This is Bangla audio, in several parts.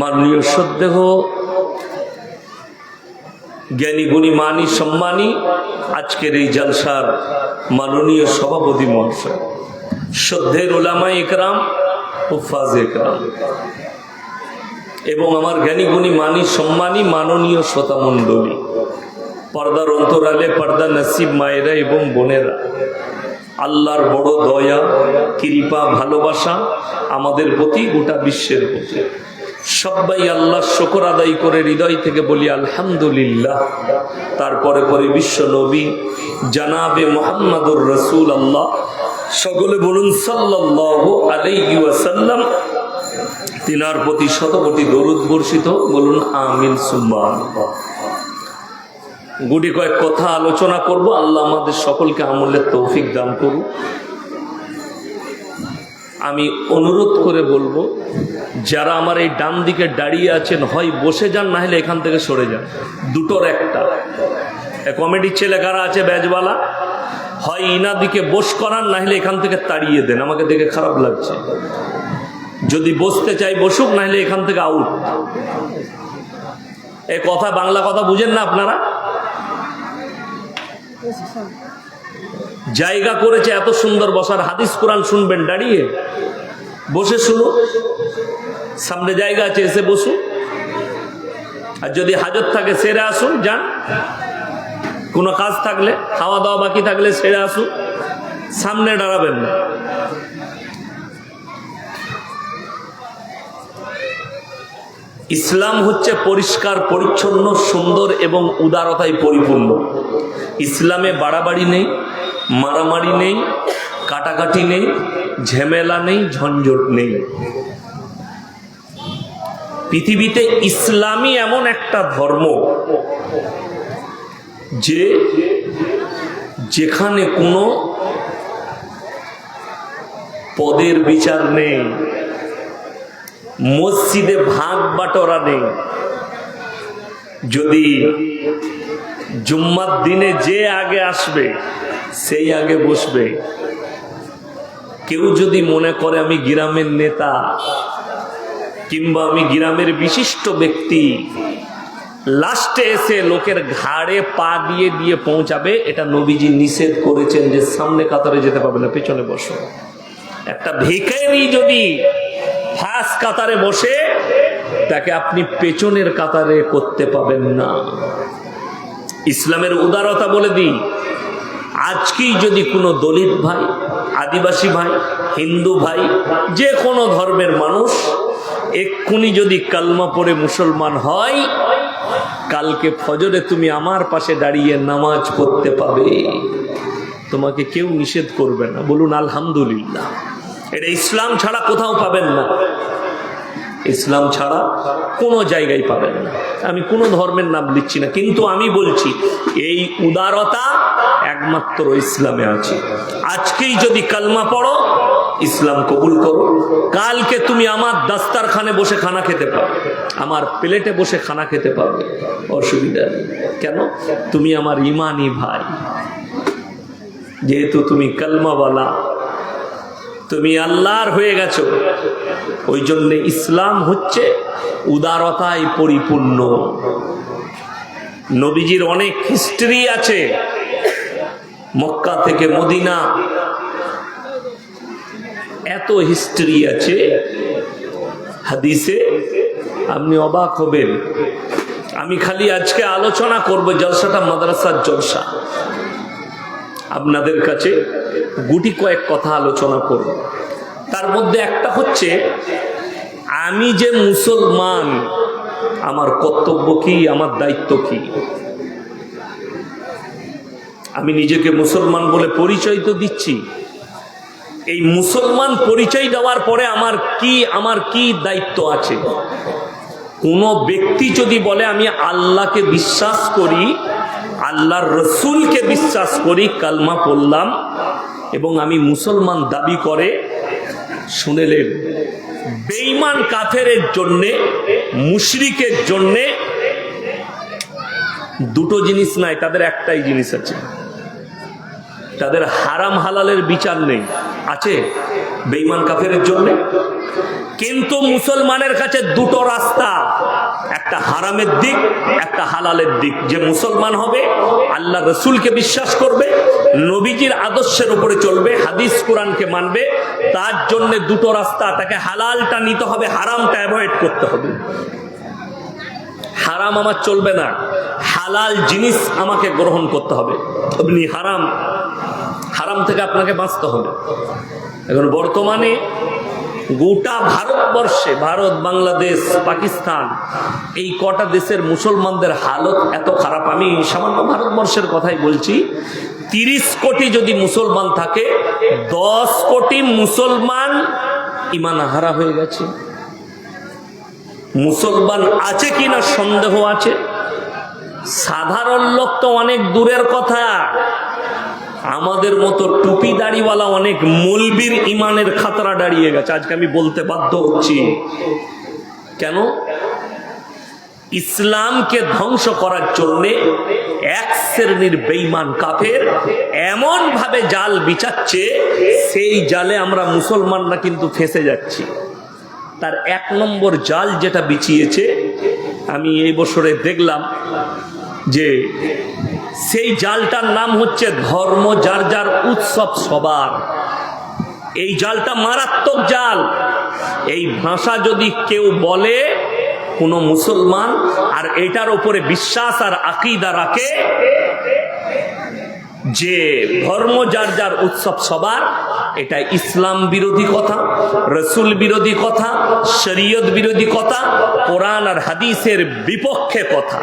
মাননীয় শ্রদ্ধেয় জ্ঞানী গুণী মানী সম্মানী আজকের এই জলসার মাননীয় সভাপতি মহাশয়, শ্রদ্ধের উলামায়ে ইকরাম, হুফাজে ইকরাম এবং আমার জ্ঞানী গুণী মানী সম্মানী মাননীয় শ্রোতা মণ্ডলী, পর্দার অন্তরালে পর্দা নসিব মায়েরা এবং বোনেরা, আল্লাহর বড় দয়া, কৃপা, ভালোবাসা আমাদের প্রতি, গোটা বিশ্বের প্রতি। সবাই আল্লাহর শুকর আদায় করে হৃদয় থেকে বলি আলহামদুলিল্লাহ। তারপরে পরে বিশ্ব নবী জানাবে মুহাম্মাদুর রাসূলুল্লাহ, সকলে বলুন সাল্লাল্লাহু আলাইহি ওয়াসাল্লাম। তিনার প্রতি শতকোটি দরুদ বর্ষিত, বলুন আমিন সুম্মা আমিন। গুটি কয়েক কথা আলোচনা করব, আল্লাহ আমাদের সকলকে আমলের তৌফিক দান করুন। আমি অনুরোধ করে বলবো, যারা আমার এই ডান দিকে দাঁড়িয়ে আছেন, হয় বসে যান, না হলে এখান থেকে সরে যান, দুটোর একটা। কমেডির ছেলে কারা আছে ব্যাজওয়ালা, হয় ইনা দিকে বস করান, না হলে এখান থেকে তাড়িয়ে দেন, আমাকে দেখে খারাপ লাগছে। যদি বসতে চাই বসুক, না হলে এখান থেকে আউট। এ কথা বাংলা কথা বুঝেন না আপনারা? জায়গা করেছে এত সুন্দর বসার, হাদিস কোরআন শুনবেন দাঁড়িয়ে, বসে শুনো, সামনে জায়গা আছে, এসে বসুন। আর যদি হাজত থাকে সেরে আসুন, যান। কোনো কাজ থাকলে, খাওয়া দাওয়া বাকি থাকলে সেরে আসুন, সামনে দাঁড়াবেন না। ইসলাম হচ্ছে পরিষ্কার পরিচ্ছন্ন, সুন্দর এবং উদারতায় পরিপূর্ণ। ইসলামে বাড়াবাড়ি নেই, মারামারি নেই, কাটাকাটি নেই, ঝামেলা নেই, ঝঞ্ঝট নেই। পৃথিবীতে ইসলামই এমন একটা ধর্ম যেখানে কোনো পদের বিচার নেই, মসজিদে ভাগ বাটোয়ারা নেই। যদি জুম্মার দিনে যে আগে আসবে সেই আগে বসবে। কেউ যদি মনে করে আমি গ্রামের নেতা কিংবা আমি গ্রামের বিশিষ্ট ব্যক্তি, লাস্টে এসে লোকের ঘাড়ে পা দিয়ে দিয়ে পৌঁছাবে, এটা নবীজি নিষেধ করেছেন যে সামনে কাতারে যেতে পারবে না, পেছনে বসো। একটা ভিখারি যদি ফার্স্ট কাতারে বসে, তাকে আপনি পেছনের কাতারে করতে পাবেন না। ইসলামের উদারতা বলে দিই, আজকেই যদি কোনো দলিত ভাই, আদিবাসী ভাই, হিন্দু ভাই, যে কোনো ধর্মের মানুষ এক্ষুনি যদি কালমা পড়ে মুসলমান হয়, কালকে ফজরে তুমি আমার পাশে দাঁড়িয়ে নামাজ পড়তে পাবে, তোমাকে কেউ নিষেধ করবে না। বলুন আলহামদুলিল্লাহ। এটা ইসলাম ছাড়া কোথাও পাবেন না, ইসলাম ছাড়া কোনো জায়গায় পাবেন না। আমি কোনো ধর্মের নাম দিচ্ছি না, কিন্তু আমি বলছি এই উদারতা একমাত্র ইসলামে আছে। আজকেই যদি কালমা পড়ো, ইসলাম কবুল করো, কালকে তুমি আমার দাস্তারখানে বসে খানা খেতে পারবে, আমার প্লেটে বসে খানা খেতে পারবে, অসুবিধা নেই। কেন? তুমি আমার ইমানি ভাই, যেহেতু তুমি কালমাওয়ালা, তুমি আল্লাহর হয়ে গেছো। ওই জন্য ইসলাম হচ্ছে উদারতায় পরিপূর্ণ। নবীজির অনেক হিস্ট্রি আছে, মক্কা থেকে মদিনা, এত হিস্ট্রি আছে হাদিসে, আপনি অবাক হবেন। আমি খালি আজকে আলোচনা করব, জলসাটা মাদ্রাসার জলসা, আপনাদের কাছে গুটি কয়েক কথা আলোচনা করব। তার মধ্যে একটা হচ্ছে, আমি যে মুসলমান, আমার কর্তব্য কি, আমার দায়িত্ব কি? আমি নিজেকে মুসলমান বলে পরিচয় তো দিচ্ছি, এই মুসলমান পরিচয় দেওয়ার পরে আমার কি দায়িত্ব আছে? কোনো ব্যক্তি যদি বলে আমি আল্লাহকে বিশ্বাস করি, আল্লাহর রসুলকে বিশ্বাস করি, কালমা পড়লাম এবং আমি মুসলমান দাবি করে, শুনেলেন, বেঈমান কাফেরের জন্যে, মুশরিকের জন্যে দুটো জিনিস নাই, তাদের একটাই জিনিস আছে, তাদের হারাম হালালের বিচার নেই। আছে বেঈমান কাফেরের জন্য? কিন্তু মুসলমানের কাছে দুটো রাস্তা, একটা হারামের দিক, একটা হালালের দিক। যে মুসলমান হবে, আল্লাহ রসুলকে বিশ্বাস করবে, নবীজির আদর্শের উপরে চলবে, হাদিস কোরআনকে মানবে, তার জন্য দুটো রাস্তা। তাকে হালালটা নিতে হবে, হারামটা অ্যাভয়েড করতে হবে। হারাম আমার চলবে না, হালাল জিনিস আমাকে গ্রহণ করতে হবে। আপনি হারাম থেকে আপনাকে বাঁচতে হবে। এখন বর্তমানে গোটা ভারতবর্ষে, ভারত, বাংলাদেশ, পাকিস্তান, এই কটা দেশের মুসলমানদের হালত এত খারাপ। আমি সামান্য ভারতবর্ষের কথাই বলছি। 30 কোটি যদি মুসলমান থাকে, 10 কোটি মুসলমান ইমান হারা হয়ে গেছে। মুসলমান আছে কিনা সন্দেহ আছে। সাধারণ লোক তো অনেক দূরের কথা, আমাদের মতো টুপি দাড়িওয়ালা অনেক মৌলবীর ইমানের খাতরা দাঁড়িয়ে গেছে। আজকে আমি বলতে বাধ্য হচ্ছি। কেন? ইসলামকে ধ্বংস করার জন্য এক শ্রেণীর বেঈমান কাফের এমন ভাবে জাল বিছাচ্ছে, সেই জালে আমরা মুসলমানরা কিন্তু ফেঁসে যাচ্ছি। তার 1 নম্বর জাল যেটা বিছিয়েছে, আমি এই বছরে দেখলাম যে সেই জালটার নাম হচ্ছে ধর্ম যার যার, উৎসব সবার। এই জালটা মারাত্মক জাল। এই ভাষা যদি কেউ বলে কোনো মুসলমান, আর এটার উপরে বিশ্বাস আর আকীদা রাখে যে ধর্ম যার যার, উৎসব সবার, এটা ইসলাম বিরোধী কথা, রসুল বিরোধী কথা, শরীয়ত বিরোধী কথা, কোরআন আর হাদিসের বিপক্ষে কথা।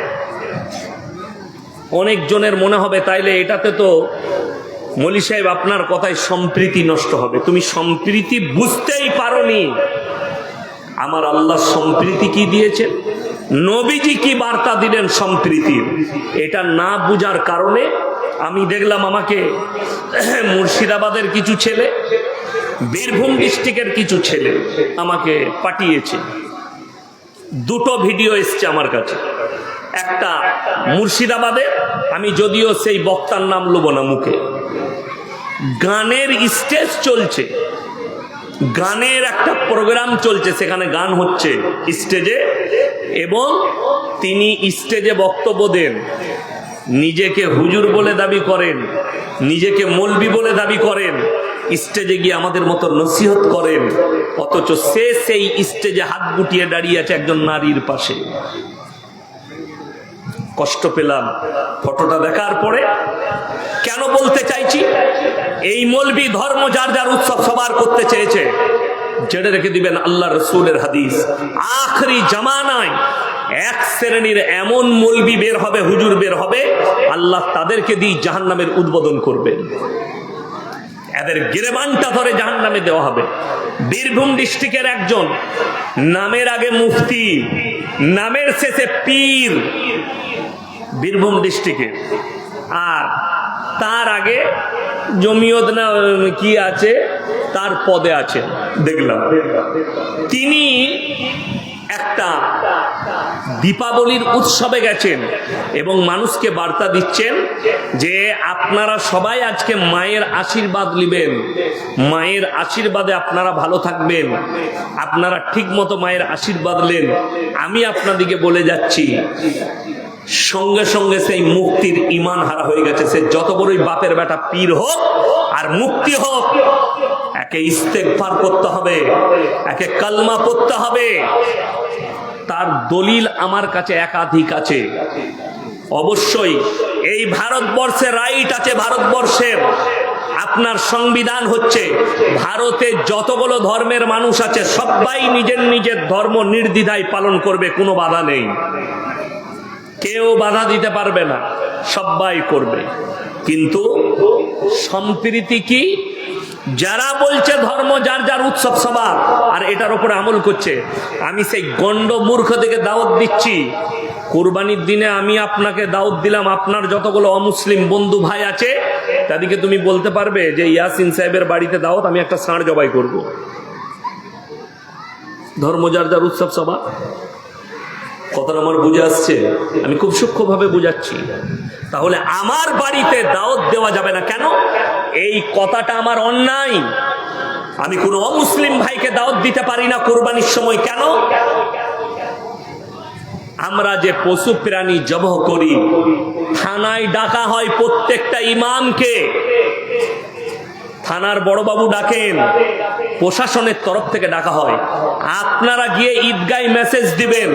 অনেক জনের মনে হবে তাইলে এটাতে তো মৌলী সাহেব আপনার কথায় সম্প্রীতি নষ্ট হবে। তুমি সম্প্রীতি বুঝতেই পারোনি। আমার আল্লাহ সম্প্রীতি কি দিয়েছেন, নবীজি কি বার্তা দিলেন সম্প্রীতির, এটা না বুঝার কারণে আমি দেখলাম আমাকে মুর্শিদাবাদের কিছু ছেলে, বীরভূম ডিস্ট্রিক্টের কিছু ছেলে আমাকে পাঠিয়েছে। দুটো ভিডিও এসছে আমার কাছে। একটা মুর্শিদাবাদে, আমি যদিও সেই বক্তার নাম লব না মুখে, গানের স্টেজ চলছে, গানের একটা প্রোগ্রাম চলছে, সেখানে গান হচ্ছে স্টেজে, এবং তিনি স্টেজে বক্তব্য দেন। নিজেকে হুজুর বলে দাবি করেন, নিজেকে মৌলবি বলে দাবি করেন, স্টেজে গিয়ে আমাদের মতো নসিহত করেন, অথচ সে সেই স্টেজে হাত গুটিয়ে দাঁড়িয়ে আছে একজন নারীর পাশে। কষ্ট পেলাম ফটোটা দেখার পরে। কেন বলতে চাইছি, এই মৌলবি ধর্ম যার যার, উৎসব সবার করতে চেয়েছে। জেনে রেখে দিবেন আল্লাহ রসুলের হাদিস, আখরি জামানায় এক শ্রেণীর এমন মৌলবি বের হবে, হুজুর বের হবে, আল্লাহ তাদেরকে দিয়ে জাহান্নামের উদ্বোধন করবে। এদের গিরেবানটা ধরে জাহান্নামে দেওয়া হবে। বীরভূম ডিস্ট্রিক্টের একজন, নামের আগে মুফতি, নামের শেষে পীর, বীরভূম ডিস্ট্রিক্টের, আর তার আগে জমিয়ত না কি আছে, তার পদে আছে দেখলাম। তিনি একটা দীপাবলির উৎসবে গেছেন এবং মানুষকে বার্তা দিচ্ছেন যে আপনারা সবাই আজকে মায়ের আশীর্বাদ নেবেন, মায়ের আশীর্বাদে আপনারা ভালো থাকবেন, আপনারা ঠিক মতো মায়ের আশীর্বাদ নেন। আমি আপনাদিকে বলে যাচ্ছি, সঙ্গে সঙ্গে সেই মুক্তির ইমান হারা হয়ে গেছে। সে যত বড়ই বাপের বেটা পীর হোক আর মুক্তি হোক, একে ইস্তেগফার করতে হবে, একে কালমা পড়তে হবে। তার দলিল আমার কাছে একাধিক আছে। অবশ্যই এই ভারতবর্ষে রাইট আছে, ভারতবর্ষের আপনার সংবিধান হচ্ছে, ভারতে যতগুলো ধর্মের মানুষ আছে সবাই নিজের নিজের ধর্ম নির্দ্বিধায় পালন করবে, কোনো বাধা নেই, কেউ বাধা দিতে পারবে না, সবাই করবে। কিন্তু সম্প্রীতি কি? যারা বলছে ধর্ম যার যার, উৎসব সবার, আর এটার উপরে আমল করছে, আমি সেই গন্ড মূর্খ থেকে দাওয়াত দিচ্ছি। কুরবানির দিনে আমি আপনাকে দাওয়াত দিলাম, আপনার যতগুলো অমুসলিম বন্ধু ভাই আছে তাদেরকে তুমি বলতে পারবে যে ইয়াসিন সাহেবের বাড়িতে দাওয়াত, আমি একটা ষাঁড় জবাই করব। ধর্ম যার যার, উৎসব সবার, কথাটা আমার বুঝে আসছে? আমি খুব সূক্ষ্মভাবে বুঝাচ্ছি। তাহলে আমার বাড়িতে দাওয়াত দেওয়া যাবে না কেন? এই কথাটা আমার অন্যায়। আমি কোনো অমুসলিম ভাইকে দাওয়াত দিতে পারি না কোরবানির সময়। কেন? আমরা যে পশু প্রাণী জবাহ করি, থানায় ডাকা হয় প্রত্যেকটা ইমামকে, থানার বড়বাবু ডাকেন, প্রশাসনের তরফ থেকে ডাকা হয়। আপনারা গিয়ে ঈদগায় মেসেজ দিবেন,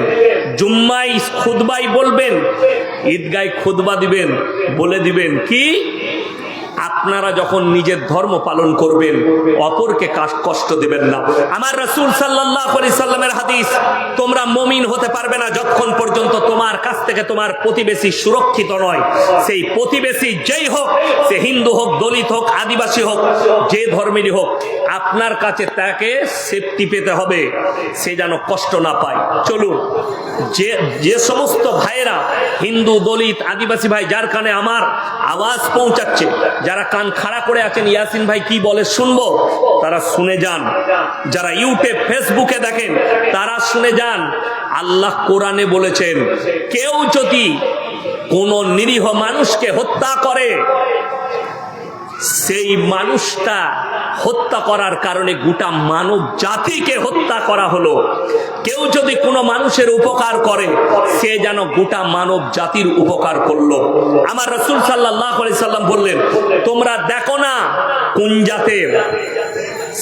জুম্মায় খুতবায় বলবেন, ঈদগায় খুতবা দিবেন, বলে দিবেন কি আপনারা যখন নিজের ধর্ম পালন করবেন অপরকে কষ্ট দিবেন না। আমার রাসূল সাল্লাল্লাহু আলাইহি সাল্লামের হাদিস, তোমরা মুমিন হতে পারবে না যতক্ষণ পর্যন্ত তোমার কাছ থেকে তোমার প্রতিবেশী সুরক্ষিত নয়। সেই প্রতিবেশী যেই হোক, সে হিন্দু হোক, দলিত হোক, আদিবাসী হোক, যে ধর্মেরই হোক, আপনার কাছে তাকে সেফটি পেতে হবে, সে যেন কষ্ট না পায়। চলুন, যে সমস্ত ভাইয়েরা হিন্দু, দলিত, আদিবাসী ভাই যার কানে আমার আওয়াজ পৌঁছাচ্ছে, যারা কান খাড়া করে আছেন ইয়াসিন ভাই কি বলে শুনবো, তারা শুনে যান। যারা ইউটিউব ফেসবুকে দেখেন তারা শুনে যান। আল্লাহ কোরআনে বলেছেন, কেউ যদি কোন নিরীহ মানুষকে হত্যা করে, সেই মানুষটা হত্যা করার কারণে গোটা মানব জাতিকে হত্যা করা হলো। কেউ যদি কোনো মানুষের উপকার করে, সে যেন গোটা মানব জাতির উপকার করলো। আমার রাসূল সাল্লাল্লাহু আলাইহি সাল্লাম বললেন, তোমরা দেখো না কোন জাতের,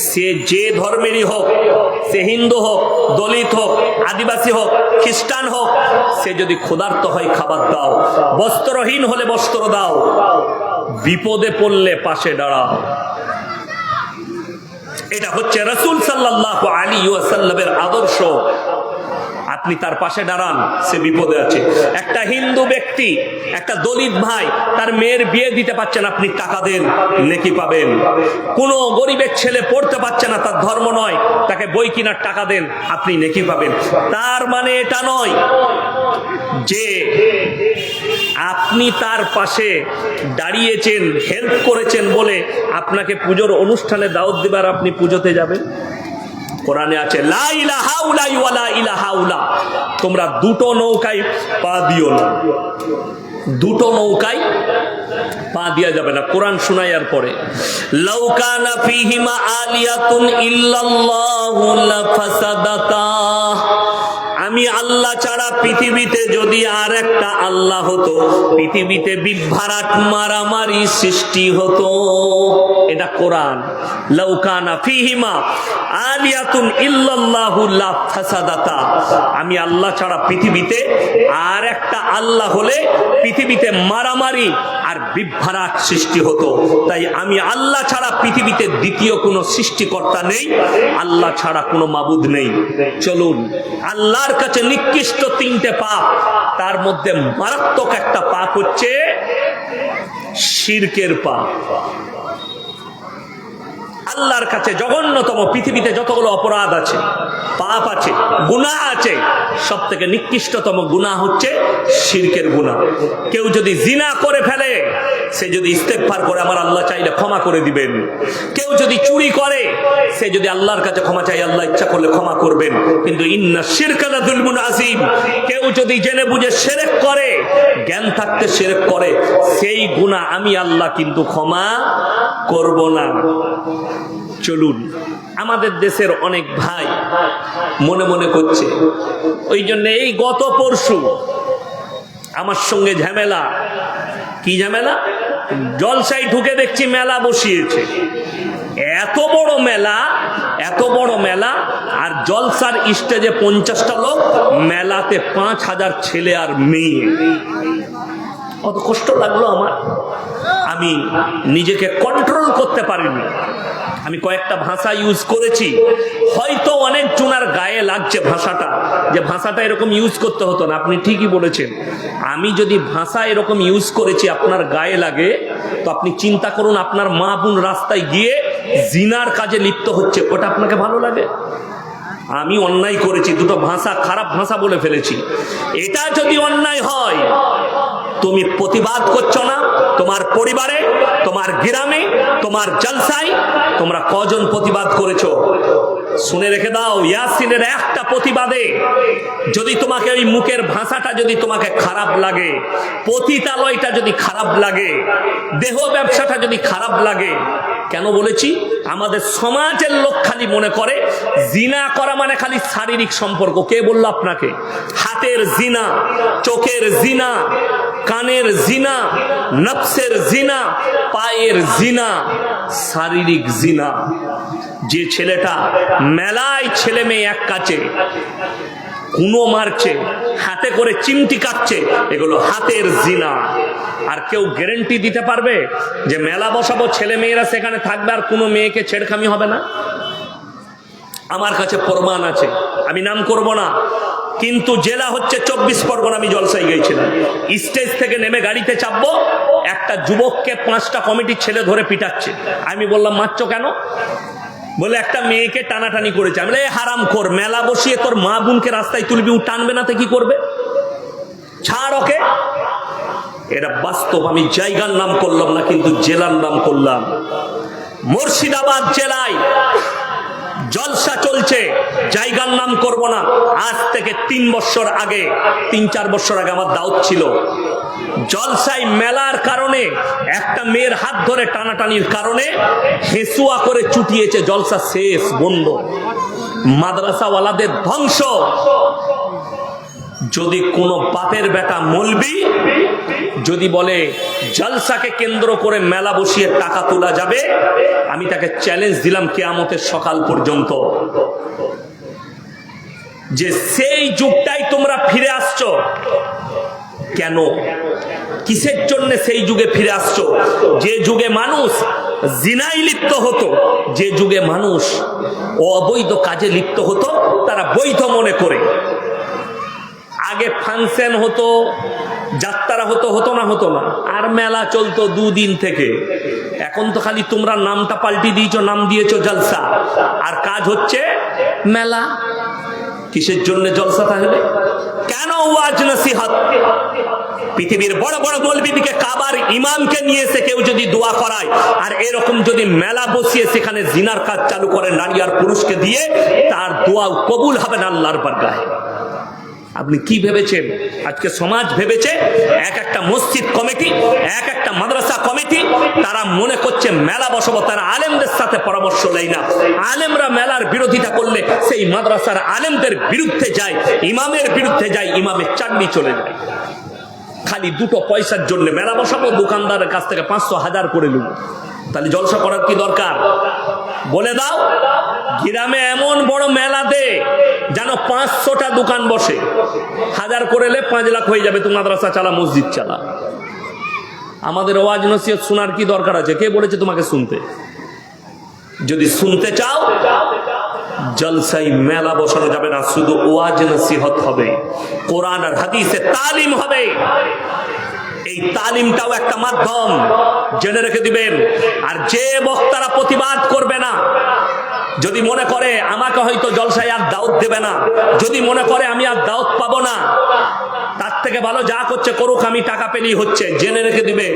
সে যে ধর্মেরই হোক, সে হিন্দু হোক, দলিত হোক, আদিবাসী হোক, খ্রিস্টান হোক, সে যদি ক্ষুধার্ত হয় খাবার দাও, বস্ত্রহীন হলে বস্ত্র দাও, বিপদে পড়লে পাশে দাঁড়াও। এটা হচ্ছে রাসূল সাল্লাল্লাহু আলাইহি ওয়াসাল্লামের আদর্শ। আপনি তার পাশে দাঁড়ান, সে বিপদে আছে। একটা হিন্দু ব্যক্তি, একটা দলিত ভাই তার মেয়ের বিয়ে দিতে পারছে না, আপনি টাকা দেন, নেকি পাবেন। কোনো গরিবের ছেলে পড়তে পারছে না, তার ধর্ম নয়, তাকে বই কিনার টাকা দেন, আপনি নেকি পাবেন। তার মানে এটা নয় যে আপনি তার পাশে দাঁড়িয়েছেন, হেল্প করেছেন বলে আপনাকে পুজোর অনুষ্ঠানে দাওয়াত দিবার আপনি পুজোতে যাবেন। কোরআনে আছে, লা ইলাহা ইল্লাল্লাহু ওয়া লা ইলাহা ইল্লা, তোমরা দুটো নৌকায় পা দিও না, দুটো নৌকায় পা দিয়া যাবে না। কোরআন শোনায়ার পরে, লাউ কানা ফীহিমা আলিয়াতুন ইল্লাল্লাহু লাফাসাদাতা, আমি আল্লাহ ছাড়া পৃথিবীতে যদি আর একটা আল্লাহ হতো, পৃথিবীতে বিভ্রাট মারামারি সৃষ্টি হতো। এটা কোরআন। লাউ কানা ফীহিমা আলিয়াতুন ইল্লাল্লাহু লাফাসাদাতা, আমি আল্লাহ ছাড়া পৃথিবীতে আর একটা আল্লাহ হলে পৃথিবীতে মারামারি আর বিভ্রাট সৃষ্টি হতো। তাই আমি আল্লাহ ছাড়া পৃথিবীতে দ্বিতীয় কোনো সৃষ্টিকর্তা নেই, আল্লাহ ছাড়া কোনো মাবুদ নেই। চলুন, আল্লাহর কাছে নিকৃষ্ট তিনটে পাপ, তার মধ্যে মারাত্মক একটা পাপ হচ্ছে শিরকের পাপ। আল্লাহর কাছে জঘন্যতম, পৃথিবীতে যতগুলো অপরাধ আছে, পাপ আছে, গুনাহ আছে, সব থেকে নিকৃষ্টতম গুনাহ হচ্ছে শিরকের গুনাহ। কেউ যদি জিনা করে ফেলে, সে যদি ইস্তেগফার করে আমার আল্লাহ চাইলে ক্ষমা করে দিবেন। কেউ যদি চুরি করে, সে যদি আল্লাহর কাছে ক্ষমা চাই, আল্লাহ ইচ্ছা করলে ক্ষমা করবেন। কিন্তু ইন্না শিরকা লাযুলমুন আযীম, কেউ যদি জেনে বুঝে শিরক করে, জ্ঞান থাকতে শিরক করে, সেই গুনাহ আমি আল্লাহ কিন্তু ক্ষমা করব না। চলুন, আমাদের দেশের অনেক ভাই মনে মনে করছে, ওই জন্য এই গত পরশু আমার সঙ্গে ঝামেলা। কি ঝামেলা? জলসায় ঢুকে দেখছি মেলা বসিয়েছে, এত বড় মেলা, এত বড় মেলা, আর জলসার স্টেজে 50টা লোক, মেলাতে 5000 ছেলে আর মেয়ে। কত কষ্ট লাগলো আমার, আমি নিজেকে কন্ট্রোল করতে পারিনি। আমি কয়েকটা ভাষা ইউজ করেছি, হয়তো অনেক জনের গায়ে লাগছে ভাষাটা, যে ভাষাটা এরকম ইউজ করতে হতো না। আপনি ঠিকই বলেছেন, আমি যদি ভাষা এরকম ইউজ করেছি আপনার গায়ে লাগে, তো আপনি চিন্তা করুন, আপনার মা বোন রাস্তায় গিয়ে জিনার কাজে লিপ্ত হচ্ছে, ওটা আপনাকে ভালো লাগে? আমি অন্যায় করেছি, দুটো ভাষা, খারাপ ভাষা বলে ফেলেছি, এটা যদি অন্যায় হয়, তুমি প্রতিবাদ করছো না? তোমার পরিবারে, তোমার গ্রামে, তোমার জলসায় তোমরা কজন প্রতিবাদ করেছো? শুনে রেখে দাও, ইয়াসিনের একটা প্রতিবাদে যদি তোমাকে ওই মুখের ভাষাটা যদি তোমাকে খারাপ লাগে, পতিতালয়টা যদি খারাপ লাগে, দেহ ব্যবসাটা যদি খারাপ লাগে, কেন বলেছি? আমাদের সমাজের লোক খালি মনে করে জিনা করা মানে খালি শারীরিক সম্পর্ক। কে বলল আপনাকে? হাতের জিনা, চোখের জিনা, কানের জিনা, নফসের জিনা, পায়ের জিনা, শারীরিক জিনা। যে ছেলেটা মেলায় ছেলে মেয়ে এক কাছে কুনো মারছে, হাতে করে চিমটি কাটছে, এগুলো হাতের জিনা। আর কেউ গ্যারান্টি দিতে পারবে যে মেলা বসাবো, ছেলে মেয়েরা সেখানে থাকবে আর কোনো মেয়েকে ছেড়খামি হবে না? আমার কাছে প্রমাণ আছে, আমি নাম করব না, কিন্তু জেলা হচ্ছে 24 পরগনা। আমি জলসায় গিয়েছিলাম, স্টেজ থেকে নেমে গাড়িতে চাপবো, একটা যুবককে 5টা কমিটির ছেলে ধরে পিটাচ্ছে। আমি বললাম মারছো কেন? বলে একটা মেয়েকে টানাটানি করেছে। আমি বলে হারাম খোর, মেলা বসিয়ে তোর মা বোনকে রাস্তায় তুলবি, ও টানবে না তো কি করবে? ছাড় ওকে। এটা বাস্তব। আমি জায়গার নাম করলাম না, কিন্তু জেলার নাম করলাম। মুর্শিদাবাদ জেলায় জলসা চলছে, জায়গার নাম করব না। আজ থেকে 3 বছর আগে, 3-4 বছর আগে আমার দাওয়াত ছিল। জলসায় মেলার কারণে একটা মেয়ের হাত ধরে টানাটানির কারণে হেসুয়া করে চুটিয়েছে। জলসা শেষ, বন্ধ, মাদ্রাসাওয়ালাদের ধ্বংস। যদি কোনো বাপের বেটা মৌলবি যদি বলে জলসাকে কেন্দ্র করে মেলা বসিয়ে টাকা তোলা যাবে, আমি তাকে চ্যালেঞ্জ দিলাম কিয়ামতের সকাল পর্যন্ত, যে সেই যুগটাই তোমরা ফিরে আসছো কেন? কিসের জন্য সেই যুগে ফিরে আসছো? যে যুগে মানুষ জিনায় লিপ্ত হতো, যে যুগে মানুষ অবৈধ কাজে লিপ্ত হতো, তারা বৈধ মনে করে। আগে ফাংশন হতো, যাত্রা হতো না, আর মেলা চলতো 2 দিন থেকে। এখন তো খালি তোমরা নামটা পাল্টি দিয়েছো, নাম দিয়েছো জলসা, আর কাজ হচ্ছে মেলা। কিসের জন্য জলসা তাহলে? কেন ওয়াজ নসিহত? পৃথিবীর বড় বড় মৌলবীকে, কাবার ইমামকে নিয়ে এসে কেউ যদি দোয়া করায়, আর এরকম যদি মেলা বসিয়ে সেখানে জিনার কাজ চালু করে নারী আর পুরুষকে দিয়ে, তার দোয়া কবুল হবে না আল্লাহর বারগাহে। আপনি কি ভেবেছেন? আজকে সমাজ ভেবেছে এক একটা মসজিদ কমিটি, এক একটা মাদ্রাসা কমিটি, তারা মনে করছে মেলা বসাবো। তারা আলেমদের সাথে পরামর্শ নেয় না। আলেমরা মেলার বিরোধিতা করলে সেই মাদ্রাসার আলেমদের বিরুদ্ধে যায়, ইমামের বিরুদ্ধে যায়, ইমামের চাকরি চলে যায়। খালি 2 পয়সার জন্য মেলা বসাবো, দোকানদারের কাছ থেকে 500-1000 করে নেব। তাহলে জলসা করার কি দরকার? বলে দাও, গ্রামে এমন বড় মেলা দে যেন 500টা দোকান বসে, 1000 করে 5 লাখ হয়ে যাবে। তুমি মাদ্রাসা চালা, মসজিদ চালা। আমাদের ওয়াজ নসিহত শোনার কি দরকার আছে? কে বলেছে তোমাকে শুনতে? যদি শুনতে চাও, জলসাই মেলা বসানো যাবে না, শুধু ওয়াজ নসিহত হবে, কোরআন আর হাদিসে তালিম হবে। এই তালিমটাও একটা মাধ্যম, জেনে রেখে দিবেন। আর যে বক্তারা প্রতিবাদ করবে না, যদি মনে করে আমাকে হয়তো জলসায় আর দাওয়াত দেবে না, যদি মনে করে আমি আর দাওয়াত পাবো না, তার থেকে ভালো যা করছে করুক, আমি টাকা পেলেই হচ্ছে, জেনে রেখে দিবে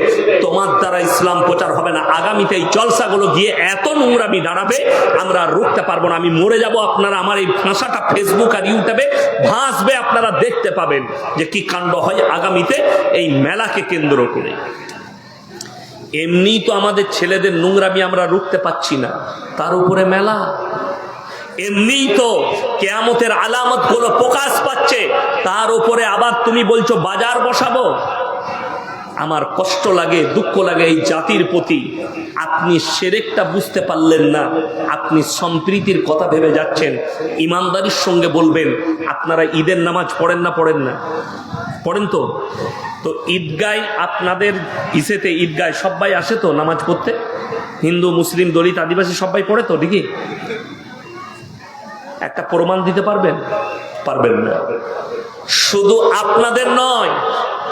তোমার দ্বারা ইসলাম প্রচার হবে না। আগামীতে এই জলসাগুলো গিয়ে এত নোংরামি দাঁড়াবে, আমরা রুখতে পারবো না। আমি মরে যাব, আপনারা আমার এই ভাষাটা ফেসবুক আর ইউটিউবে ভাসবে, আপনারা দেখতে পাবেন যে কি কাণ্ড হয় আগামীতে এই মেলাকে কেন্দ্র করে। এমনি তো আমাদের ছেলেদের নোংরামি আমরা রুখতে পাচ্ছি না, তার উপরে মেলা। এমনি তো কিয়ামতের আলামত গুলো প্রকাশ পাচ্ছে, তার উপরে আবার তুমি বলছো বাজার বসাবো। আমার কষ্ট লাগে, দুঃখ লাগে এই জাতির প্রতি। আপনি শিরকটা বুঝতে পারলেন না, আপনি সম্প্রীতির কথা ভেবে যাচ্ছেন। ইমানদারির সঙ্গে বলবেন, আপনারা ঈদের নামাজ পড়েন না? পড়েন তো? তো ঈদগায় আপনাদের ইসেতে ঈদগায় সবাই আসে তো নামাজ পড়তে? হিন্দু, মুসলিম, দলিত, আদিবাসী সবাই পড়ে তো, ঠিকই? একটা প্রমাণ দিতে পারবেন? পারবেন না। শুধু আপনাদের নয়,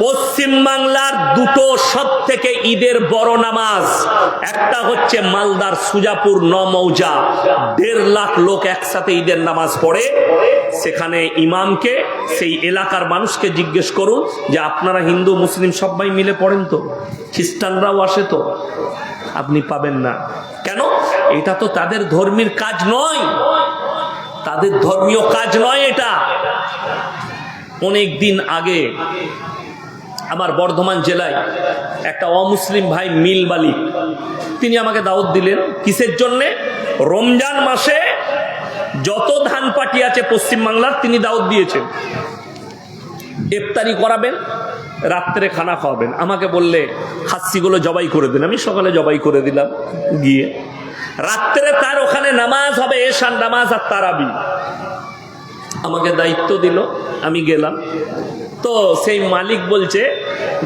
পশ্চিম বাংলার 2টো সব থেকে ঈদের বড় নামাজ, একটা হচ্ছে মালদার সুজাপুর 9 মৌজা, 1.5 লাখ লোক একসাথে ঈদের নামাজ পড়ে। সেখানে ইমামকে, সেই এলাকার মানুষকে জিজ্ঞেস করুন যে আপনারা হিন্দু মুসলিম সবাই মিলে পড়েন তো? খ্রিস্টানরাও আসে তো? আপনি পাবেন না। কেন? এটা তো তাদের ধর্মীয় কাজ নয়, তাদের ধর্মীয় কাজ নয় এটা। অনেক দিন আগে আমার বর্ধমান জেলায় একটা অমুসলিম ভাই মিল মালিক, তিনি আমাকে দাওয়াত দিলেন। কিসের জন্যে? রমজান মাসে যত ধান পাটি আছে পশ্চিমবাংলার তিনি দাওয়াত দিয়েছেন, ইফতারি করাবেন, রাত্রে খানা খাওয়াবেন। আমাকে বললে খাসিগুলো জবাই করে দিন। আমি সকালে জবাই করে দিলাম, গিয়ে রাত্রে তার ওখানে নামাজ হবে, এশার নামাজ আর তারাবি। আমাকে দায়িত্ব দিল, আমি গেলাম। তো সেই মালিক বলছে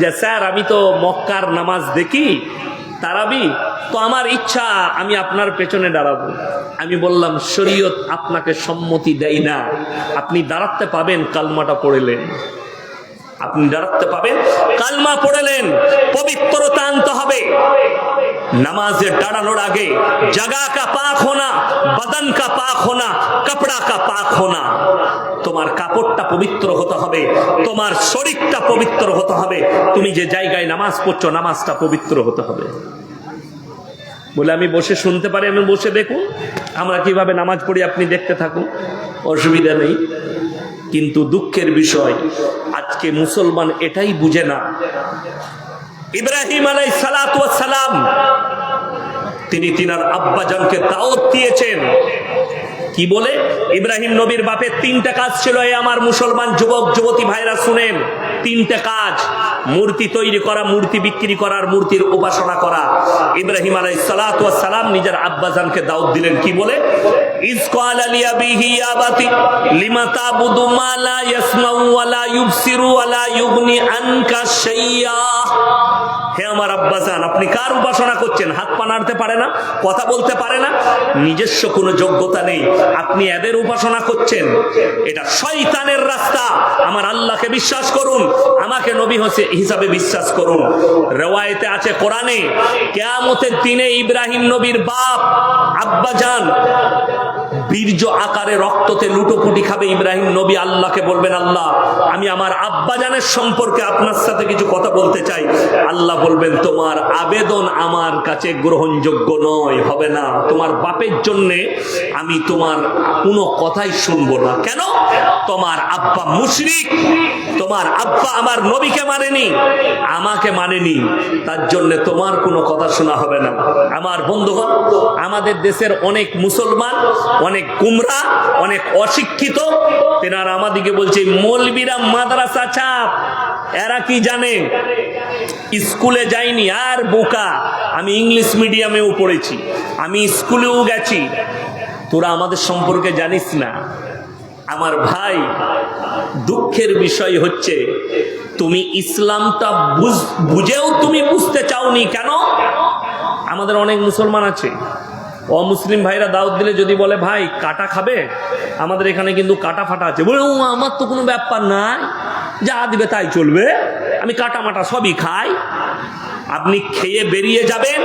যে স্যার আমি তো মক্কার নামাজ দেখি, তারাবি, তো আমার ইচ্ছা আমি আপনার পেছনে দাঁড়াবো। আমি বললাম শরীয়ত আপনাকে সম্মতি দেয় না, আপনি দাঁড়াতে পাবেন কালমাটা পড়লেন, আপনি দাঁড়াতে পাবেন কালমা পড়লেন, পবিত্রতা আনতে হবে। নামাজে দাঁড়ানোর আগে জাগা কা পাক হোনা, বদন কা পাক হোনা, কাপড়া কা পাক হোনা। তোমার কাপড়টা পবিত্র হতে হবে, তোমার শরীরটা পবিত্র হতে হবে, তুমি যে জায়গায় নামাজ পড়ছো নামাজটা পবিত্র হতে হবে। বলে আমি বসে শুনতে পারি, আমি বসে দেখুন আমরা কিভাবে নামাজ পড়ি, আপনি দেখতে থাকুন, অসুবিধা নেই। কিন্তু দুঃখের বিষয় আজকে মুসলমান এটাই বুঝে না। ইব্রাহিম আলাইহিস সালাতু ওয়াস সালাম তিনি তিনার আব্বাজানকে দাওয়াত দিয়েছেন কি বলে? ইব্রাহিম নবীর বাপের 3টা কাজ ছিল। এই আমার মুসলমান যুবক যুবতী ভাইরা শুনেন, 3টে কাজ: মূর্তি তৈরি করা, মূর্তি বিক্রি করা, আর মূর্তির উপাসনা করা। ইব্রাহিম আলাইহিস সালাতু ওয়াস সালাম নিজের আব্বাজানকে দাওয়াত দিলেন কি বলে? ইজ ক্বালা লিআবিহি ইয়া বাতি লিমা তাবুদু মা লা ইয়াসমাউ ওয়া লা ইউবসিরু ওয়া লা ইউগনি আনকা শাইয়া। হে আমার আব্বাজান, আপনি কার উপাসনা করছেন? হাত পা নাড়তে পারে না, কথা বলতে পারে না, নিজস্ব কোনো যোগ্যতা নেই, আপনি এদের উপাসনা করছেন। এটা শয়তানের রাস্তা। আমার আল্লাহকে বিশ্বাস করুন, আমাকে নবী হিসাবে বিশ্বাস করুন। রিওয়ায়েতে আছে কোরআনে, কিয়ামতের দিনে ইব্রাহিম নবীর বাপ আব্বাজান বীর্য আকারে রক্ততে লুটোপুটি খাবে। ইব্রাহিম নবী আল্লাহকে বলবেন, আল্লাহ আমি আমার আব্বাজানের সম্পর্কে আপনার সাথে কিছু কথা বলতে চাই। আল্লাহ বলবেন, তোমার আবেদন আমার কাছে গ্রহণযোগ্য নয়, হবে না। তোমার বাপের জন্যে আমি তোমার কোনো কথাই শুনবো না। কেন? তোমার আব্বা মুশরিক, তোমার আব্বা আমার নবীকে মানেনি, আমাকে মানেনি, তার জন্য তোমার কোনো কথা শোনা হবে না। আমার বন্ধুগণ, আমাদের দেশের অনেক মুসলমান অনেক গুমরা, অনেক অশিক্ষিত, তেনারা আমাদিকে বলছে মৌলবীরা মাদ্রাসা ছাপ, এরা কি জানে, স্কুলে যাইনি আর বোকা, আমি ইংলিশ মিডিয়ামেও পড়েছি, আমি স্কুলেও গেছি, তোরা আমাদের সম্পর্কে জানিস না। আমার ভাই, দুঃখের বিষয় হচ্ছে তুমি ইসলামটা বুঝেও তুমি বুঝতে চাওনি। কেন? আমাদের অনেক মুসলমান আছে, অমুসলিম ভাইরা দাওয়াত দিলে যদি বলে ভাই কাটা খাবে, আমাদের এখানে কিন্তু কাটা ফাটা আছে, বলে আমার তো কোনো ব্যাপার নাই, যা দিবে তাই চলবে, আমি কাটা মাটা সবই খাই। আপনি খেয়ে বেরিয়ে যাবেন,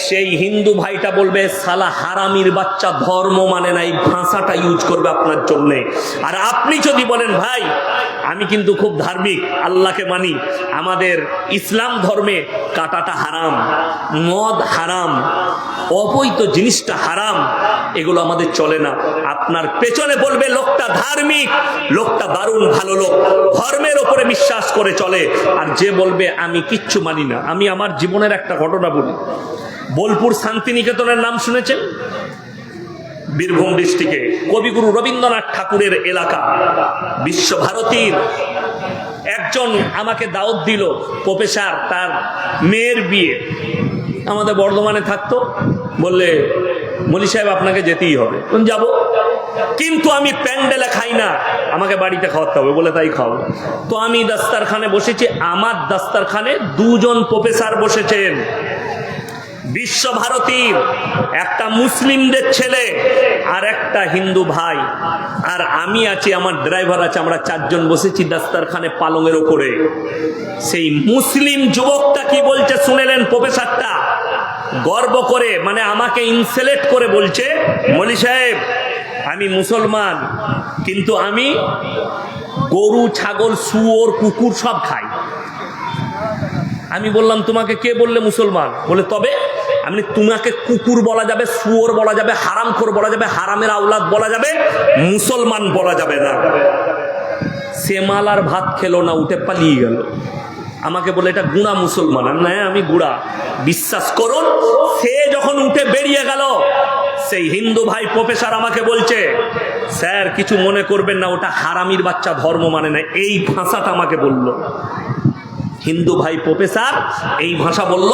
সেই হিন্দু ভাইটা বলবে সালা হারামির বাচ্চা, ধর্ম মানে না, এই ভাষাটা ইউজ করবে আপনার জন্যে। আর আপনি যদি বলেন ভাই আমি কিন্তু খুব ধার্মিক, আল্লাহকে মানি, আমাদের ইসলাম ধর্মে কাটাটা হারাম, মদ হারাম, অবৈধ জিনিসটা হারাম, এগুলো আমাদের চলে না, আপনার পেছনে বলবে লোকটা ধার্মিক, লোকটা দারুণ ভালো লোক, ধর্মের ওপরে বিশ্বাস করে চলে। আর যে বলবে আমি কিচ্ছু মানি না, আমি আমার জীবনের একটা ঘটনা বলি। বোলপুর শান্তিনিকেতনের নাম শুনেছেন? বীরভূম ডিস্ট্রিক্টে কবিগুরু রবীন্দ্রনাথ ঠাকুরের এলাকা। বিশ্বভারতীর একজন আমাকে দাওয়াত দিল, প্রফেসর, তার মেয়ের বিয়ে আমাদের বর্ধমানে থাকতো। বললে মলি সাহেব আপনাকে যেতেই হবে। যাব, কিন্তু আমি প্যান্ডেলে খাই না, আমাকে বাড়িতে খাওয়াতে হবে। বলে তাই খাওয়াবো। তো আমি দাস্তারখানে বসেছি, আমার দাস্তারখানে 2 জন প্রফেসর বসেছেন। বিশ্বভারতীর একটা মুসলিমদের ছেলে আর একটা হিন্দু ভাই, আর আমি আছি, আমার ড্রাইভার আছে, আমরা 4 জন বসেছি দাস্তারখানে পালঙের ওপরে। সেই মুসলিম যুবকটা কি বলছে শুনেলেন? প্রফেসরটা গর্ব করে, মানে আমাকে ইনসাল্ট করে বলছে, মলি সাহেব আমি মুসলমান, কিন্তু আমি গরু, ছাগল, শুয়োর, কুকুর সব খাই। আমি বললাম তোমাকে কে বললে মুসলমান? বলে তবে আমি, তোমাকে কুকুর বলা যাবে, শুয়োর বলা যাবে, হারামখোর বলা যাবে, হারামের আওলাদ বলা যাবে, মুসলমান বলা যাবে না। সে মাল আর ভাত খেলো না, উঠে পালিয়ে গেল। আমাকে বলে এটা গুড়া মুসলমান। না, আমি গুড়া। বিশ্বাস করুন, সে যখন উঠে বেরিয়ে গেল, সেই হিন্দু ভাই প্রফেসর আমাকে বলছে, স্যার কিছু মনে করবেন না, ওটা হারামির বাচ্চা, ধর্ম মানে না। এই ভাষাটা আমাকে বলল হিন্দু ভাই প্রফেসর, এই ভাষা বলল,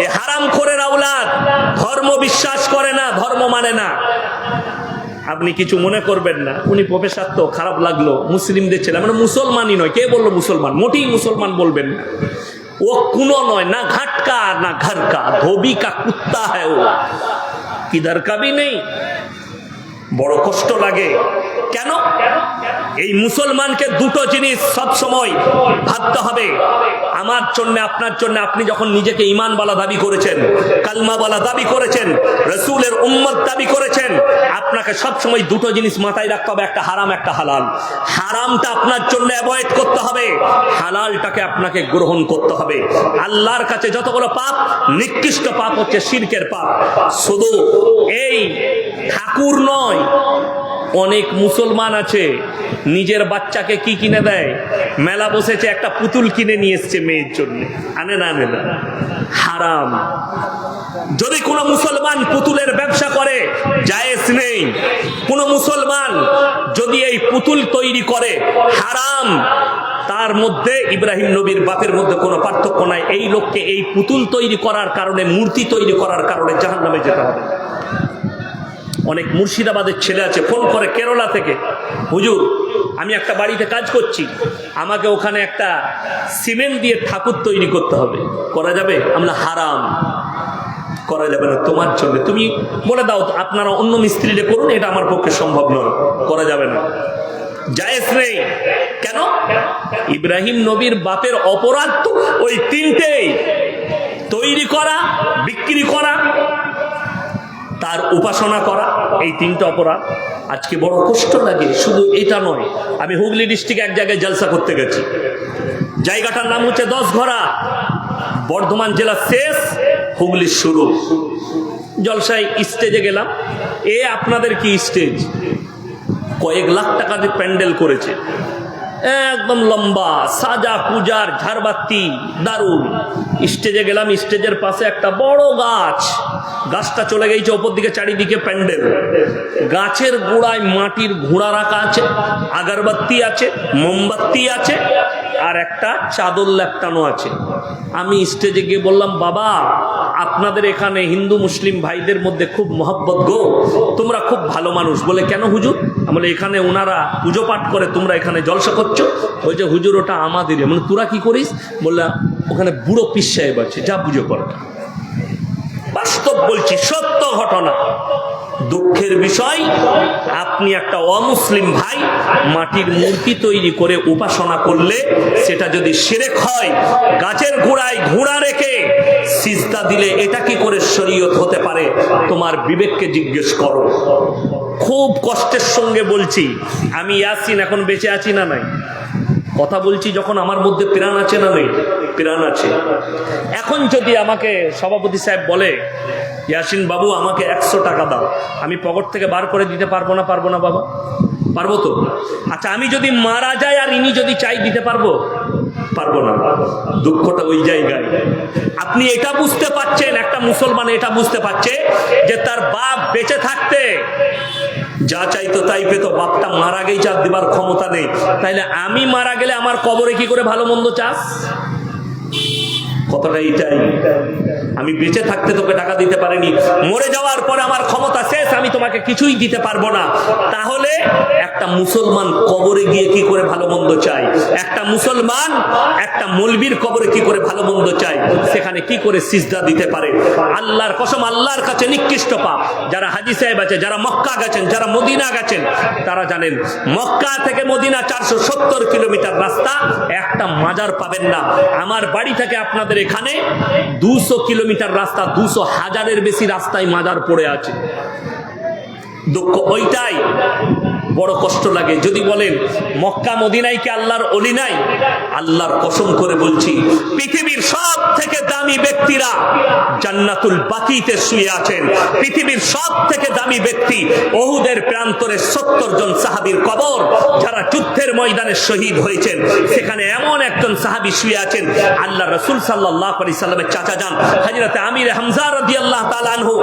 এ হারামখোরের আওলাদ, ধর্ম বিশ্বাস করে না, ধর্ম মানে না। আপনি কিছু মনে করবেন না। উনি প্রফেসর, তো খারাপ লাগলো, মুসলিমদের ছেলে, মানে মুসলমানই নয়। কে বললো মুসলমান? মোটেই মুসলমান বলবেন না। ও কোনো নয়, না ঘাটকা না ঘর কা, ধোবি কা কুত্তা হ্যায় ও, কিধর কা ভি নেই। বড় কষ্ট লাগে। কেন? এই মুসলমানকে দুটো জিনিস সব সময় ভাবতে হবে, আমার জন্য, আপনার জন্য। আপনি যখন নিজেকে ঈমানওয়ালা দাবি করেছেন, কালমাওয়ালা দাবি করেছেন, রাসূলের উম্মত দাবি করেছেন, আপনাকে সব সময় দুটো জিনিস মাথায় রাখতে হবে, একটা হারাম, একটা হালাল। হারামটা আপনার জন্য অ্যাভয়েড করতে হবে, হালালটাকে আপনাকে গ্রহণ করতে হবে। আল্লাহর কাছে যতগুলো পাপ, নিকৃষ্ট পাপ হচ্ছে শিরকের পাপ। শুধু এই ঠাকুর নয়, অনেক মুসলমান আছে নিজের বাচ্চাকে কি কিনে দেয়? মেলা বসেছে, একটা পুতুল কিনে নিয়ে এসছে মেয়ের জন্য। আনে না, আনে না, হারাম। যদি কোনো মুসলমান পুতুলের ব্যবসা করে, জায়েজ নেই। কোনো মুসলমান যদি এই পুতুল তৈরি করে, হারাম। তার মধ্যে ইব্রাহিম নবীর বাপের মধ্যে কোনো পার্থক্য নাই। এই লোককে এই পুতুল তৈরি করার কারণে, মূর্তি তৈরি করার কারণে জাহান্নামে যেতে হবে। অনেক মুর্শিদাবাদের ছেলে আছে, ফোন করে কেরলা থেকে, হুজুর আমি একটা বাড়িতে কাজ করছি, আমাকে ওখানে একটা সিমেন্ট দিয়ে ঠাকুর তৈরি করতে হবে, করা যাবে? আমরা হারাম, করা যাবে না তোমার জন্য। তুমি বলে দাও আপনারা অন্য মিস্ত্রিরে করুন, এটা আমার পক্ষে সম্ভব নয়, করা যাবে না, জায়েজ নেই। কেন? ইব্রাহিম নবীর বাপের অপরাধ তো ওই তিনটেই, তৈরি করা, বিক্রি করা, তার উপাসনা করা, এই তিনটা অপরাধ। আজকে বড় কষ্ট লাগে। শুধু এটা নয়, আমি হুগলি ডিস্ট্রিক্টে এক জায়গায় জলসা করতে গেছি, জায়গাটার নাম হচ্ছে 10 ঘরা, বর্ধমান জেলার শেষ, হুগলির শুরু। জলসায় স্টেজে গেলাম, আপনাদের কি স্টেজ, কয়েক লাখ টাকা দিয়ে প্যান্ডেল করেছে, একদম লম্বা, সাজা পূজার, ঝাড়বাতি, দারুণ। স্টেজে গেলাম, স্টেজের পাশে একটা বড় গাছ, গাছটা চলে গেছে ওপর দিকে, চারিদিকে প্যান্ডেল। গাছের গোড়ায় মাটির ঘোড়া রাখা আছে, আগরবাতি আছে, মোমবাতি আছে, আর একটা চাদর ল্যাপটানো আছে। আমি স্টেজে গিয়ে বললাম, বাবা আপনাদের এখানে হিন্দু মুসলিম ভাইদের মধ্যে খুব মহব্বত গো, তোমরা খুব ভালো মানুষ। বলে কেন হুজুর? বলে এখানে ওনারা পুজো পাঠ করে, তোমরা এখানে জলসা করছো। ওই যে হুজুর ওটা আমাদেরই। মানে তোরা কি করিস? বললা ওখানে বুড়ো পীর সাহেব আছে, যা পুজো কর। বাস্তব বলছি, সত্য ঘটনা। দুঃখের বিষয়, আপনি একটা অমুসলিম ভাই মাটির মূর্তি তৈরি করে উপাসনা করলে, সেটা যদি শিরক হয়, গাছের গোড়ায় ঘোড়া রেখে সিজদা দিলে, এটা কি করে শরীয়ত হতে পারে? তোমার বিবেককে জিজ্ঞেস করো। খুব কষ্টের সঙ্গে বলছি, আমি ইয়াসিন এখন বেঁচে আছি না নাই, কথা বলছি যখন আমার মধ্যে প্রাণ আছে না নেই? প্রাণ আছে। এখন যদি আমাকে সভাপতি সাহেব বলে, ইয়াসিন বাবু আমাকে 100 টাকা দাও, আমি পকেট থেকে বার করে দিতে পারবো না? পারবো না বাবা? পারবো তো? আচ্ছা, আমি যদি মারা যাই আর ইনি যদি চাই, দিতে পারবো? পারবো না। দুঃখটা ওই জায়গায়। আপনি এটা বুঝতে পারছেন, একটা মুসলমান এটা বুঝতে পারছে যে তার বাপ বেঁচে থাকতে যা চাইতো তাই পেত, বাপটা মারা গেই চাপ দেবার ক্ষমতা নেই, তাইলে আমি মারা গেলে আমার কবরে কি করে ভালো মন্দ চাস? কথাটা এইটাই। আমি বেঁচে থাকতে তোকে টাকা দিতে পারিনি, মরে যাওয়ার পরে আমার ক্ষমতা শেষ, আমি তোমাকে কিছুই দিতে পারবো না। তাহলে একটা মুসলমান কবরে গিয়ে কি করে ভালো মন্দ চাই? একটা মুসলমান একটা মৌলবীর কবরে কি করে ভালো মন্দ চাই? সেখানে কি করে সিজদা দিতে পারে? আল্লাহর কসম, আল্লাহর কাছে নিকৃষ্ট পাপ। যারা হাজী সাহেব আছে, যারা মক্কা গেছেন, যারা মদিনা গেছেন, তারা জানেন মক্কা থেকে মদিনা 470 কিলোমিটার রাস্তা, একটা মাজার পাবেন না। আমার বাড়ি থেকে আপনাদের এখানে 200 কিলোমিটার রাস্তা, 200,000-এর বেশি রাস্তায় মাজার পড়ে আছে। দুঃখ ওইটাই, বড় কষ্ট লাগে। যদি বলেন মক্কা মদিনায় কি আল্লাহর ওলি নাই? আল্লাহর কসম করে বলছি, পৃথিবীর সব সব থেকে দামি ব্যক্তিরা জান্নাতুল বাকিতে শুয়ে আছেন। পৃথিবীর সব থেকে দামি ব্যক্তি উহুদের প্রান্তরে 70 জন সাহাবীর কবর, যারা যুদ্ধের ময়দানে শহীদ হয়েছেন। সেখানে এমন একজন সাহাবী শুয়ে আছেন, আল্লাহ রাসূল সাল্লাল্লাহু আলাইহি সাল্লামের চাচা যান হযরত আমির হামজা রাদিয়াল্লাহু তাআলা আনহু।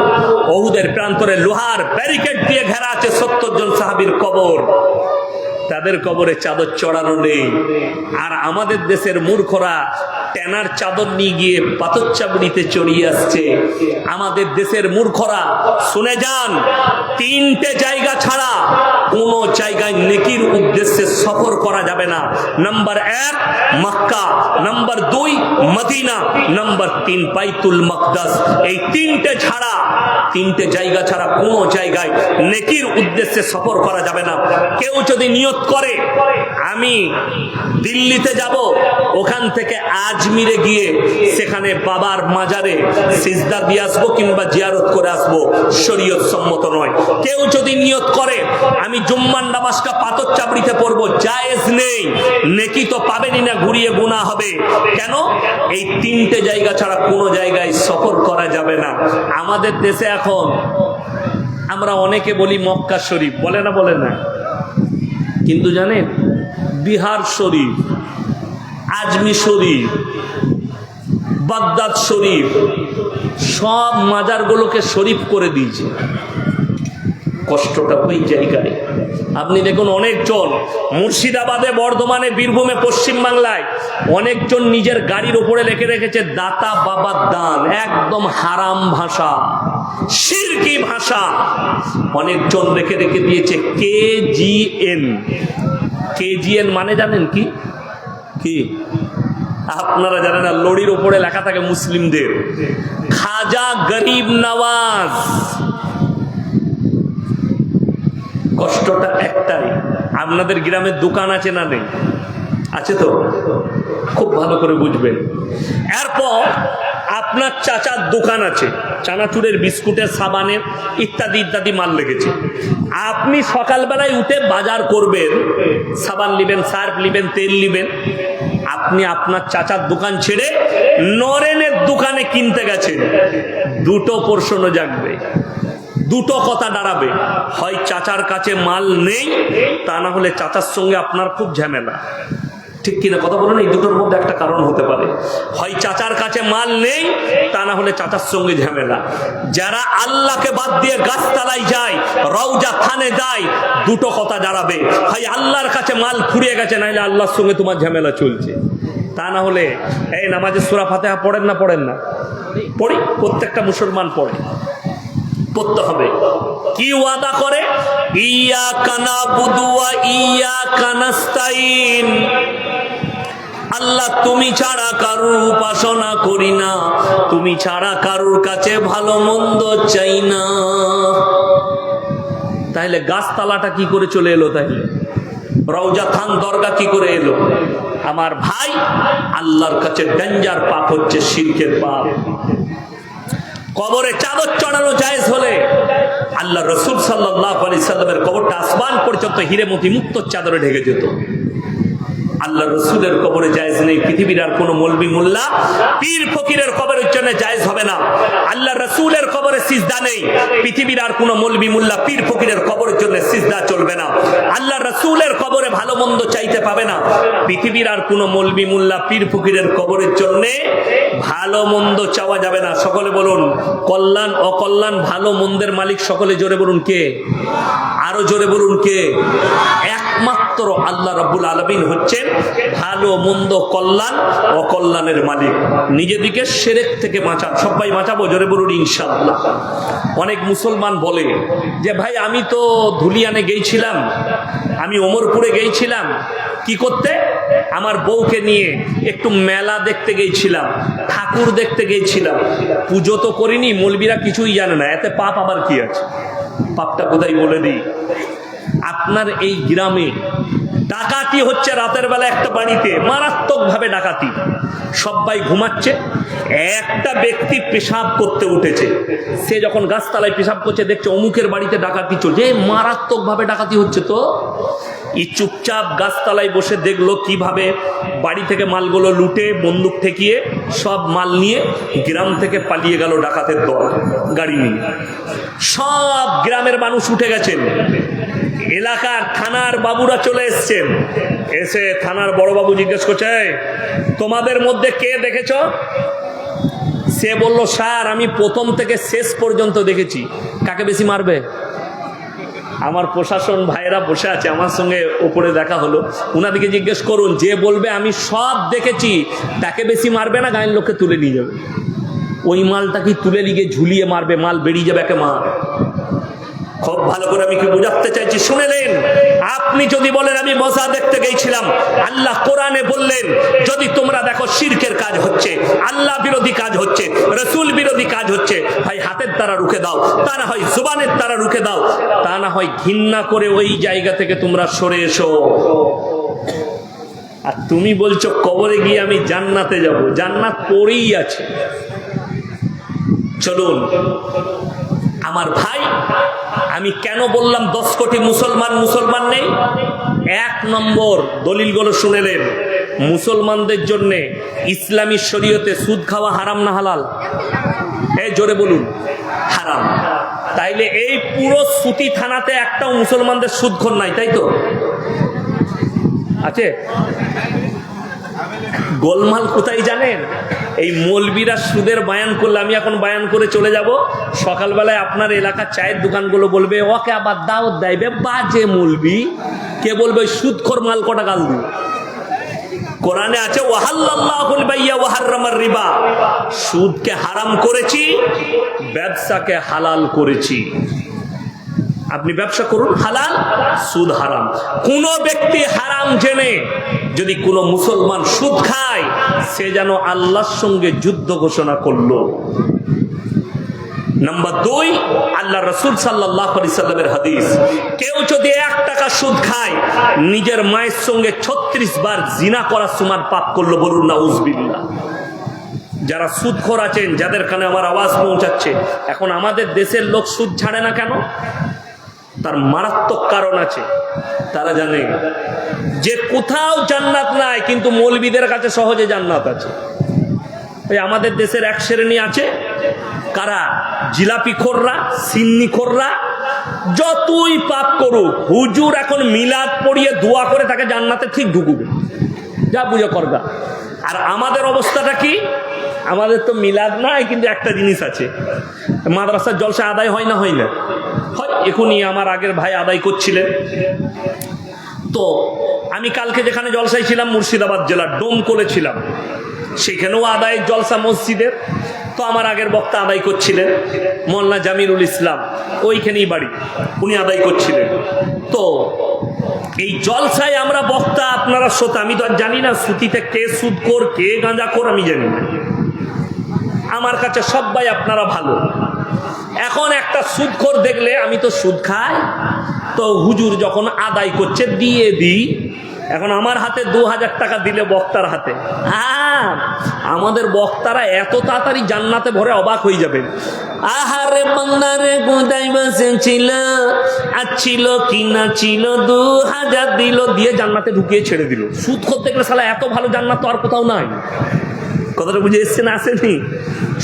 উহুদের প্রান্তরে লোহার ব্যারিকেড দিয়ে ঘেরা আছে 70 জন সাহাবীর কবর। তাদের কবরে চাদর চড়ানো নেই। আর আমাদের দেশের মূর্খরা টেনার চাদর নিয়ে গিয়ে পাথর চাবড়িতে চড়িয়ে আসছে। আমাদের দেশের মূর্খরা শুনে যান, 3টে জায়গা ছাড়া কোন জায়গায় নেকির উদ্দেশ্যে সফর করা যাবে না। Number 1 Mecca, number 2 Medina, number 3 বাইতুল মাকদাস। এই 3টে জায়গা ছাড়া কোন জায়গায় নেকির উদ্দেশ্যে সফর করা যাবে না। কেউ যদি নিয়ত করে আমি দিল্লিতে যাব, ওখান থেকে আজমিরে গিয়ে সেখানে বাবার মাজারে সিজদা দিয়ে আসবো কিংবা জিয়ারত করে আসবো, শরীয়ত সম্মত নয়। কেউ যদি নিয়ত করে আমি জুম্মার নামাজটা পাথর চাবড়িতে পড়বো, জায়েজ নেই। নেকি তো পাবেনই না, ঘুরিয়ে গুনাহ হবে। কেন? এই 3টে জায়গা ছাড়া কোনো জায়গায় সফর করা যাবে না। আমাদের দেশে এখন আমরা অনেকে বলি মক্কা শরীফ, বলে না বলে না, কিন্তু জানেন বিহার শরীফ, আজমির শরীফ, বাগদাদ শরীফ, সব মাজারগুলোকে শরীফ করে দিয়েছে। কষ্টটা ওই জায়গায়। আপনি দেখুন অনেকজন মুর্শিদাবাদে, বর্ধমানে, বীরভূমে, পশ্চিম বাংলায় অনেকজন নিজের গাড়ির উপরে লিখে রেখেছে দাতা বাবার দান। একদম হারাম ভাষা, শিরকি ভাষা। অনেকজন রেখে দিয়েছে KGN। KGN মানে জানেন কি? কি আপনারা জানেন না? লড়ির উপরে লেখা থাকে মুসলিমদের খাজা গরিব নওয়াজ। কষ্টটা একটাই, আপনাদের গ্রামের দোকান আছে না নেই? আছে তো? খুব ভালো করে বুঝবেন। এরপর আপনার চাচার দোকান আছে, চানাচুরের, বিস্কুটের, সাবানের ইত্যাদি ইত্যাদি মাল লেগেছে। আপনি সকালবেলায় উঠে বাজার করবেন, সাবান নিবেন, সার্ফ নিবেন, তেল নিবেন। আপনি আপনার চাচার দোকান ছেড়ে নরেনের দোকানে কিনতে গেছেন। দুটো প্রশ্ন জাগবে, দুটো কথা দাঁড়াবে। হয় চাচার কাছে মাল নেই, তা না হলে চাচার সঙ্গে আপনার খুব ঝামেলা। ঠিক কিনা কথা বলেন? এই দুটোর মধ্যে একটা কারণ হতে পারে। হয় চাচার কাছে মাল নেই, তা না হলে চাচার সঙ্গে ঝামেলা। যারা আল্লাহকে বাদ দিয়ে গাছতলায় যায়, রওজা থানে যায়, দুটো কথা দাঁড়াবে। হয় আল্লাহর কাছে মাল ফুরিয়ে গেছে, নাহলে আল্লাহর সঙ্গে তোমার ঝামেলা চলছে। তা না হলে এই নামাজে সূরা ফাতিহা পড়েন না? পড়েন না? পড়ি, প্রত্যেকটা মুসলমান পড়ে, পড়তে হবে। কি ওয়াদা করে? ইয়াকা নাবুদু ওয়া ইয়াকা নাস্তাইন। আল্লাহ তুমি ছাড়া কারুর উপাসনা করি না, তুমি ছাড়া কারুর কাছে ভালো মন্দ চাই না। তাহলে গাছতলাটা কি করে চলে এলো? তাহলে রওজা খান দরগা কি করে এলো? আমার ভাই, আল্লাহর কাছে ডেঞ্জার পাপ হচ্ছে শিরকের পাপ। কবরে চাদর চড়ানো জায়েজ হলে আল্লাহ রাসূল সাল্লাল্লাহু আলাইহি সাল্লামের কবরটা আসমান পর্যন্ত হিরে মতি মুক্ত চাদরে ঢেকে যেত। আল্লাহ রসুলের কবরে জায়েজ নেই। পৃথিবীর আর কোন মৌলবি মোল্লা পীর ফকিরের কবরের জন্য জায়েজ হবে না। আল্লাহ রসুলের কবরে সিজদা নেই। পৃথিবীর আর কোন মৌলবি মোল্লা পীর ফকিরের কবরের জন্য সিজদা চলবে না। আল্লাহ রসুলের কবরে ভালো মন্দ চাইতে পাবে না। পৃথিবীর আর কোন মৌলবি মোল্লা পীর ফকিরের কবরের জন্য ভালো মন্দ চাওয়া যাবে না। সকলে বলুন কল্যাণ অকল্যাণ ভালো মন্দের মালিক সকলে জোরে বলুন কে? আরো জোরে বলুন কে? একমাত্র আল্লাহ রাব্বুল আলামিন হচ্ছেন ভালো মন্দ কল্যাণ অকল্যাণের মালিক। নিজেদিকে শিরক থেকে বাঁচান। সবাই বাঁচাবো, জোরে বলুন ইনশাআল্লাহ। অনেক মুসলমান বলে যে ভাই আমি তো ধুলিয়ানে গেছিলাম, আমি ওমরপুরে গেছিলাম, কি করতে? আমার বউকে নিয়ে একটু মেলা দেখতে গেছিলাম, ঠাকুর দেখতে গেছিলাম, পুজো তো করিনি। মৌলবীরা কিছুই জানে না, এতে পাপ আবার কি আছে? পাপটা কোথায় বলে দিই। আপনার এই গ্রামে ডাকাতি হচ্ছে রাতের বেলা, একটা বাড়িতে মারাত্মক ভাবে ডাকাতি। সবাই ঘুমাচ্ছে, একটা ব্যক্তি পেশাব করতে উঠেছে। সে যখন গাছতলায় পেশাব করছে দেখছে অমুকের বাড়িতে ডাকাতি চলছে, মারাত্মক ভাবে ডাকাতি হচ্ছে। তো এই চুপচাপ গাছতলায় বসে দেখলো কিভাবে বাড়ি থেকে মালগুলো লুটে বন্দুক ঠেকিয়ে সব মাল নিয়ে গ্রাম থেকে পালিয়ে গেল ডাকাতের দল গাড়ি নিয়ে। সব গ্রামের মানুষ উঠে গেছেন, এলাকার থানার বাবুরা চলে এসছেন। এসে থানার বড় বাবু জিজ্ঞেস করছে, তোমাদের মধ্যে কে দেখেছ? সে বলল, স্যার আমি প্রথম থেকে শেষ পর্যন্ত দেখেছি। কাকে বেশি মারবে? আমার প্রশাসন ভাইয়েরা বসে আছে, আমার সঙ্গে ওপরে দেখা হলো, উনাদিকে জিজ্ঞেস করুন, যে বলবে আমি সব দেখেছি তাকে বেশি মারবে না গায়ের লোককে তুলে নিয়ে যাবে? ওই মালটা কি তুলে নিয়ে ঝুলিয়ে মারবে? মাল বেরিয়ে যাবে একে মার। খুব ভালো করে আমি কি বোঝাতে চাইছি শুনেলেন? আপনি যদি বলেন আমি মজা দেখতে গেছিলাম, আল্লাহ কোরআনে বললেন যদি তোমরা দেখো শিরকের কাজ হচ্ছে, আল্লাহ বিরোধী কাজ হচ্ছে, রসুল বিরোধী কাজ হচ্ছে, ভাই হাতের দ্বারা রুখে দাও, তা না হয় জুবানের দ্বারা রুখে দাও, তা না হয় ঘৃণা করে ওই জায়গা থেকে তোমরা সরে এসো। আর তুমি বলছো কবরে গিয়ে আমি জান্নাতে যাব, জান্নাত পড়েই আছে। চলুন আমার ভাই, আমি কেন বললাম 10 কোটি মুসলমান নেই? 1 নম্বর দলিলগুলো শুনেলেন। মুসলমানদের জন্য ইসলামী শরীয়তে সুদ খাওয়া হারাম না হালাল? জোরে বলুন, হারাম। তাইলে এই পুরো সুতি থানাতে একটাও মুসলমানদের সুদখোর নাই, তাই তো? আছে? গোলমাল কোথায় জানেন? এই মৌলবীরা সুদের বায়ান করলে, আমি এখন বায়ান করে চলে যাব, সকালবেলায় আপনার এলাকার চায়ের দোকানগুলো বলবে ওকে আবার দাওয়াত দেবে, বাজে মৌলবী। কে বলবে? ওই সুদখোর মাল কটা গাল দিবে। কোরআনে আছে ওয়াহাল্লাল্লাহুল বাইয়া ওয়া হাররামার রিবা, সুদকে হারাম করেছি, ব্যবসাকে হালাল করেছি। আপনি ব্যবসা করুন হালাল, সুদ হারাম। কোন ব্যক্তি হারাম জেনে যদি কোনো মুসলমান সুদ খায়, সে যেন আল্লাহর সঙ্গে যুদ্ধ ঘোষণা করলো। নাম্বার 2, আল্লাহ রাসূল সাল্লাল্লাহু আলাইহি সাল্লামের হাদিস, কেউ যদি 1 টাকা সুদ খায়, নিজের মায়ের সঙ্গে 36 বার জিনা করার সমান পাপ করলো। বলুন নাউজুবিল্লাহ। যারা সুদখোর আছেন, যাদের কানে আমার আওয়াজ পৌঁছাচ্ছে, এখন আমাদের দেশের লোক সুদ ছাড়ে না কেন? তার মারাত্মক কারণ আছে। তারা জানে যে কোথাও জান্নাত নাই, কিন্তু মৌলবীদের কাছে সহজে জান্নাত আছে। এই আমাদের দেশের এক শ্রেণী আছে, কারা? জিলাপি খোররা, সিন্নি খোররা, যতই পাপ করুক, হুজুর এখন মিলাদ পড়িয়ে দোয়া করে তাকে জান্নাতে ঠিক ঢুকবে, যা বুঝে করবা। আর আমাদের অবস্থাটা কি? আমাদের তো মিলাদ নাই, কিন্তু একটা জিনিস আছে, মাদ্রাসার জলসা আদায় হয় না? হয় না? হয়। এখনই আমার আগের ভাই আদায় করছিলেন। তো আমি কালকে যেখানে জলসায় ছিলাম, মুর্শিদাবাদ জেলার ডোমকলে ছিলাম, সেখানেও আদায়ের জলসা মসজিদের। তো আমার আগের বক্তা আদায় করছিলেন, মোল্লা জামিরুল ইসলাম, ওইখানেই বাড়ি, উনি আদায় করছিলেন। তো এই জলসায় আমরা বক্তা, আপনারা শ্রোতা, আমি তো আর জানি না সুতিতে কে সুদখোর কে গাঁজাখোর, আমি জানি না। আমার কাছে সবাই আপনারা ভালো। এখন একটা সুদখোর দেখলে, আমি তো সুদ খাই, তো হুজুর যখন আদায় করছে দিয়ে দিই। এখন আমার হাতে 2000 টাকা দিলে বক্তার হাতে, আমাদের বক্তারা এত তাড়াতাড়ি জান্নাতে ভরে অবাক হয়ে যাবেন। আহারে বান্দারে কোথায় বসেছিল, আর ছিল কি না ছিল, 2000 দিল, দিয়ে জান্নাতে ঢুকিয়ে ছেড়ে দিল। সুদখোর দেখলে শালা এত ভালো জান্নাত তো আর কোথাও নাই। কথাটা বুঝে এসছে না? আসেনি?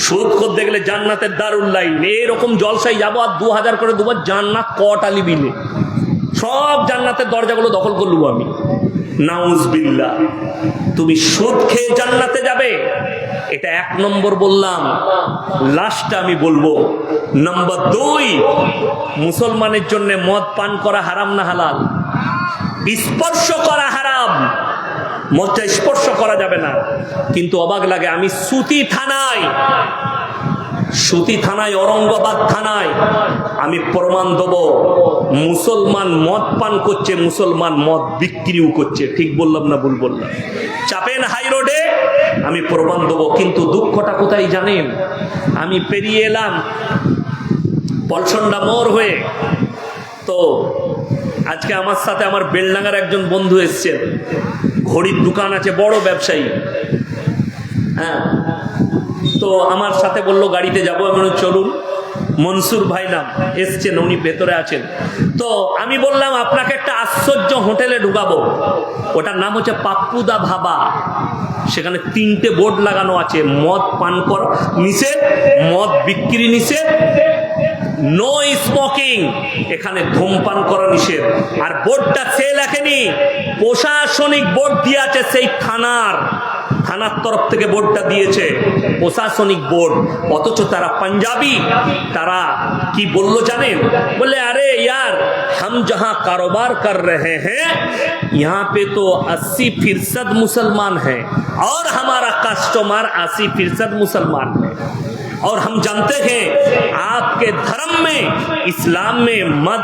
সুদখোর দেখলে জান্নাতের দারুল লাইন। এরকম জলসাই যাবো আর 2000 করে দেবো, জান্নাত কটালি বিলে, সব জান্নাতের দরজাগুলো দখল করলু আমি। নাউজুবিল্লাহ। তুমি সুদ খেয়ে জান্নাতে যাবে, এটা 1 নম্বর বললাম। লাস্টটা আমি বলবো, নাম্বার 2, মুসলমানের জন্য মদ পান করা হারাম না হালাল? স্পর্শ করা হারাম, মদটা স্পর্শ করা যাবে না। কিন্তু অবাক লাগে, আমি সুতি থানায়, ঔরঙ্গাবাদ থানায় আমি প্রমাণ দেবো, মুসলমান মদ পান করছে, মুসলমান মদ বিক্রিও করছে। ঠিক বললাম না ভুল বললাম? চাপেন হাই রোডে, আমি প্রমাণ দেবো। কিন্তু দুঃখটা কোথায় জানেন? আমি পেরিয়ে এলাম পলসন্ডা মোড় হয়ে, তো আজকে আমার সাথে আমার বেলডাঙ্গার একজন বন্ধু এসছেন, ঘড়ির দোকান আছে, বড় ব্যবসায়ী। হ্যাঁ, তো আমার সাথে বললো গাড়িতে যাবো। আমি চলুন। মনসুর ভাই নাম, এসছেন, উনি ভেতরে আছেন। তো আমি বললাম আপনাকে একটা আশ্চর্য হোটেলে ঢুকাবো, ওটার নাম হচ্ছে পাপ্পুদা ধাবা। সেখানে 3টে বোর্ড লাগানো আছে, মদ পান করা নিষেধ, মদ বিক্রি নিষেধ, নো স্মোকিং, এখানে ধূমপান করা নিষেধ। আর বোর্ডটা সে লেখেনি, প্রশাসনিক বোর্ড দিয়ে আছে, সেই থানার তরফ থেকে বোর্ডটা দিয়েছে, প্রশাসনিক বোর্ড। অথচ তারা পাঞ্জাবি। তারা কি বললো জানেন? বলে আরে ইয়ার, हम जहां कारोबार कर रहे हैं यहाँ पे तो 80% मुसलमान हैं और हमारा कस्टमर 80% मुसलमान है, और हम जानते हैं आपके धर्म में, इस्लाम में मद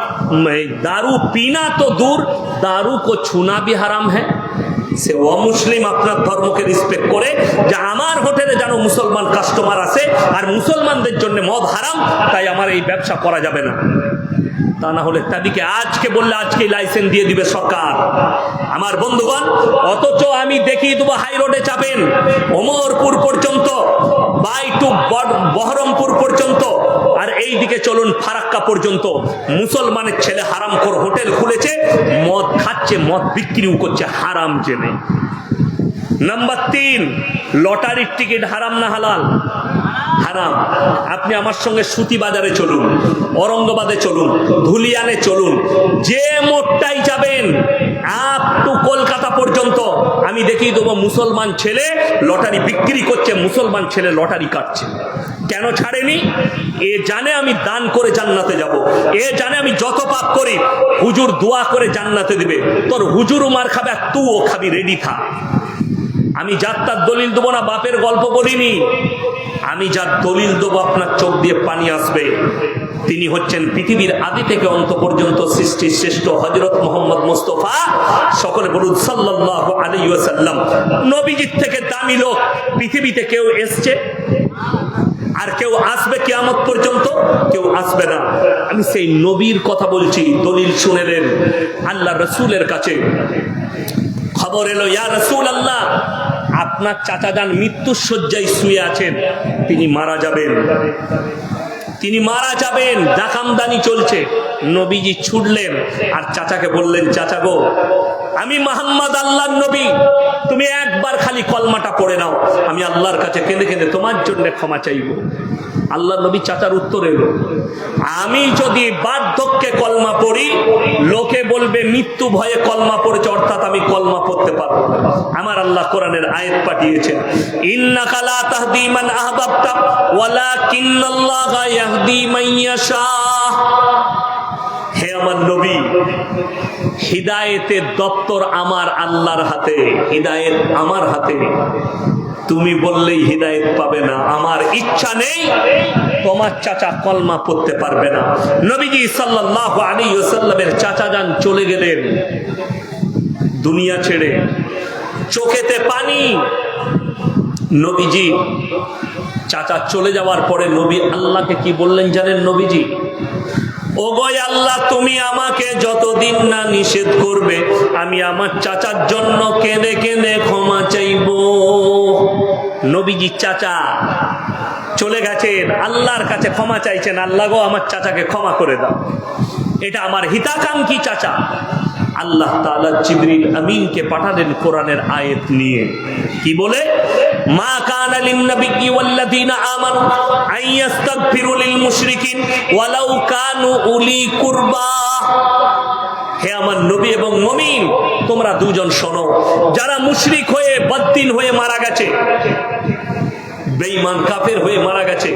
दारू पीना तो दूर, दारू को छूना भी हराम है। সে অমুসলিম আপনার ধর্মকে রেসপেক্ট করে, যে আমার হোটেলে যেন মুসলমান কাস্টমার আসে, আর মুসলমানদের জন্য মদ হারাম, তাই আমার এই ব্যবসা করা যাবে না। তা না হলে তাদেরকে আজকে বললে আজকে লাইসেন্স দিয়ে দিবে সরকার। আমার বন্ধুগণ, অথচ আমি দেখিয়ে দেবো, হাই রোডে চাপেন ওমরপুর পর্যন্ত, বাই টু বহরমপুর পর্যন্ত, আর এই দিকে চলুন ফারাক্কা পর্যন্ত, মুসলমানের ছেলে হারামখোর হোটেল খুলেছে, মদ খাচ্ছে, মদ বিক্রিও করছে হারাম জেনে। নাম্বার 3, লটারির টিকিট হারাম না হালাল? হারাম। আপনি আমার সঙ্গে সুতি বাজারে চলুন, औरंगाबादে চলুন, ধুলিয়ানে চলুন, যে মোড়টাই যাবেন আপ টু কলকাতা পর্যন্ত, আমি দেখিয়ে দেবো মুসলমান ছেলে লটারি বিক্রি করছে, মুসলমান ছেলে লটারি কাটছে। কেন ছাড়েনি? এ জানে আমি দান করে জান্নাতে যাব, এ জানে আমি যত পাপ করি হুজুর দোয়া করে জান্নাতে দিবে। তোর হুজুরও মার খাবে, তুইও খাবি, রেডি থাক। আমি যাত্রার দলিল দেবো না, বাপের গল্প বলিনি। আমি যার দলিল দেবো আপনার চোখ দিয়ে পানি আসবে। তিনি হচ্ছেন পৃথিবীর আদি থেকে অন্ত পর্যন্ত সৃষ্টির শ্রেষ্ঠ হযরত মুহাম্মদ মুস্তাফা, সকলে বলুন সাল্লাল্লাহু আলাইহি ওয়াসাল্লাম। নবীজির থেকে দামি লোক পৃথিবীতে কেউ এসছে আর কেউ আসবে কিয়ামত পর্যন্ত? কেউ আসবে না। আমি সেই নবীর কথা বলছি, দলিল শুনেলেন আল্লাহ রসুলের কাছে। খবর এলো, ইয়া রাসূলুল্লাহ, আপনার চাচা যান মৃত্যুর শয্যায় শুয়ে আছেন, তিনি মারা যাবেন, তিনি মারা যাবেন, জাকামদানি চলছে। নবীজি ছুটলেন আর চাচাকে বললেন, চাচা গো, আমি মুহাম্মদ আল্লাহর নবী, তুমি একবার খালি কলমাটা পড়ে নাও, আমি আল্লাহর কাছে কেঁদে কেঁদে তোমার জন্য ক্ষমা চাইব। আল্লাহ নবী চাচার উত্তর এলো, আমি যদি বার্ধক্যে কলমা পড়ি, লোকে বলবে মৃত্যু ভয়ে কলমা পড়েছে, অর্থাৎ আমি কলমা পড়তে পারবো না। আমার আল্লাহ কোরআনের আয়াত পাঠিয়েছেন, ইন্নাকা লা তাহদি মান আহবাবতা ওয়ালাকিন্নাল্লাহা ইয়াহদি মান ইয়াশা। হে আমার নবী, হিদায়েতের দপ্তর আমার আল্লাহর হাতে, হিদায়েত আমার হাতে। তুমি বললেই হিদায়েত পাবে না, আমার ইচ্ছা নেই তোমার চাচা কলমা পড়তে পারবে না। নবীজি সাল্লাল্লাহু আলাইহি ওয়াসাল্লামের চাচা যান চলে গেলেন দুনিয়া ছেড়ে, চোখেতে পানি। নবীজি চাচা চলে যাওয়ার পরে নবী আল্লাহকে কি বললেন জানেন? নবীজি, ওগো আল্লাহ, তুমি আমাকে যতদিন না নিষেধ করবে, আমি আমার চাচার জন্য কেঁদে কেঁদে ক্ষমা চাইব। নবীজি চাচা চলে গেছেন, আল্লাহর কাছে ক্ষমা চাইছেন, আল্লাহ গো আমার চাচাকে ক্ষমা করে দাও। এটা আমার হিতাকাঙ্ক্ষী চাচা। আল্লাহ তাআলা জিবরিল আমিনকে পাঠালেন কোরআনের আয়াত নিয়ে, কি বলে? মা কানা লিন নাবিয়্যি ওয়াল্লাযীনা আমানু আইয়াস্তাগফিরু লিল মুশরিকিন ওয়ালাউ কানু উলি কুরবা। হে আমার নবী এবং মুমিন, তোমরা দুজন শোনো, যারা মুশরিক হয়ে বদ্দিন হয়ে মারা গেছে, বেঈমান কাফের হয়ে মারা গেছে,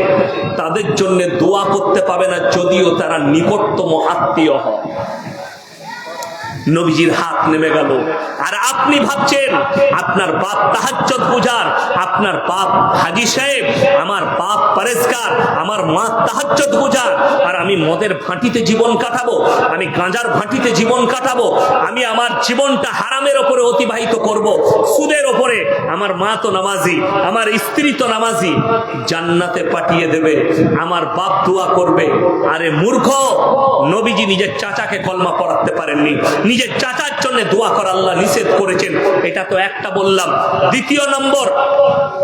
তাদের জন্য দোয়া করতে পাবে না যদিও তারা নিকটতম আত্মীয় হয়। নবীজির হাত নেমে গেল। আর আপনি ভাবছেন আপনার বাপ তাহাজ্জুদ গুজার, আপনার বাপ হাজী সাহেব, আমার বাপ পরেজগার, আমার মা তাহাজ্জুদ গুজার, আর আমি মদের ভাঁটিতে জীবন কাটাবো, আমি গাঁজার ভাঁটিতে জীবন কাটাবো, আমি আমার জীবনটা হারামের ওপরে অতিবাহিত করব, সুদের ওপরে। আমার মা তো নামাজি, আমার স্ত্রী তো নামাজি, জান্নাতে পাঠিয়ে দেবে, আমার বাপ দোয়া করবে। আরে মূর্খ, নবীজি নিজের চাচাকে কলমা পড়াতে পারেননি, নিজের চাচার জন্য দোয়া করা আল্লাহ নিষেধ করেছেন। এটা তো একটা বললাম। দ্বিতীয় নম্বর,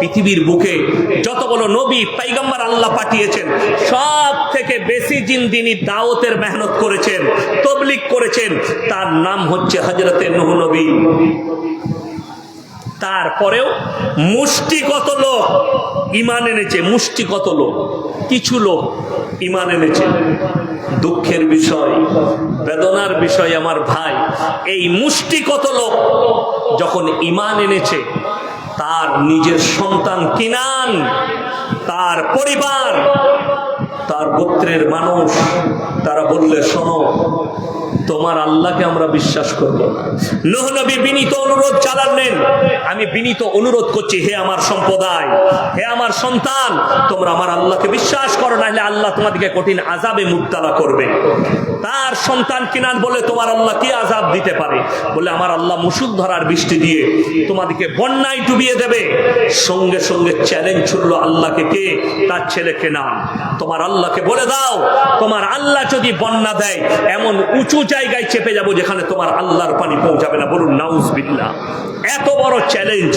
পৃথিবীর বুকে যতগুলো নবী পয়গম্বর আল্লাহ পাঠিয়েছেন, সব থেকে বেশি যিনি দাওয়াতের মেহনত করেছেন, তবলিগ করেছেন, তার নাম হচ্ছে হযরতে নূহ নবী। তারপরেও মুষ্টিগত লোক ঈমান এনেছে, মুষ্টিগত লোক, কিছু লোক ঈমান এনেছে। দুঃখের বিষয়, বেদনার বিষয় আমার ভাই, এই মুষ্টিগত লোক যখন ঈমান এনেছে, তার নিজের সন্তান কিনান, তার পরিবার, তার গোত্রের মানুষ, তারা বললে শোনো, তোমার আল্লাহকে আমরা বিশ্বাস করব না। নূহ নবী বিনীত অনুরোধ চালালেন, আমি বিনীত অনুরোধ করছি, হে আমার সম্প্রদায়, হে আমার সন্তান, তোমরা আমার আল্লাহকে বিশ্বাস করো, না হলে আল্লাহ তোমাদেরকে কঠিন আযাবে মুবতালা করবে। তার সন্তান কিনান বলে, তোমার আল্লাহ কি আযাব দিতে পারে? বলে, আমার আল্লাহ মুষলধারার বৃষ্টি দিয়ে তোমাদেরকে বন্যায় ডুবিয়ে দেবে। সঙ্গে সঙ্গে চ্যালেঞ্জ ছুড়লো আল্লাহকে, কে? তার ছেলে কেনান। তোমার আল্লাহকে বলে দাও, তোমার আল্লাহ যদি বন্যা দেয়, এমন উঁচু জায়গায় চেপে যাব যেখানে তোমার আল্লাহর পানি পৌঁছাবে না। বলুন নাউজুবিল্লাহ। এত বড় চ্যালেঞ্জ।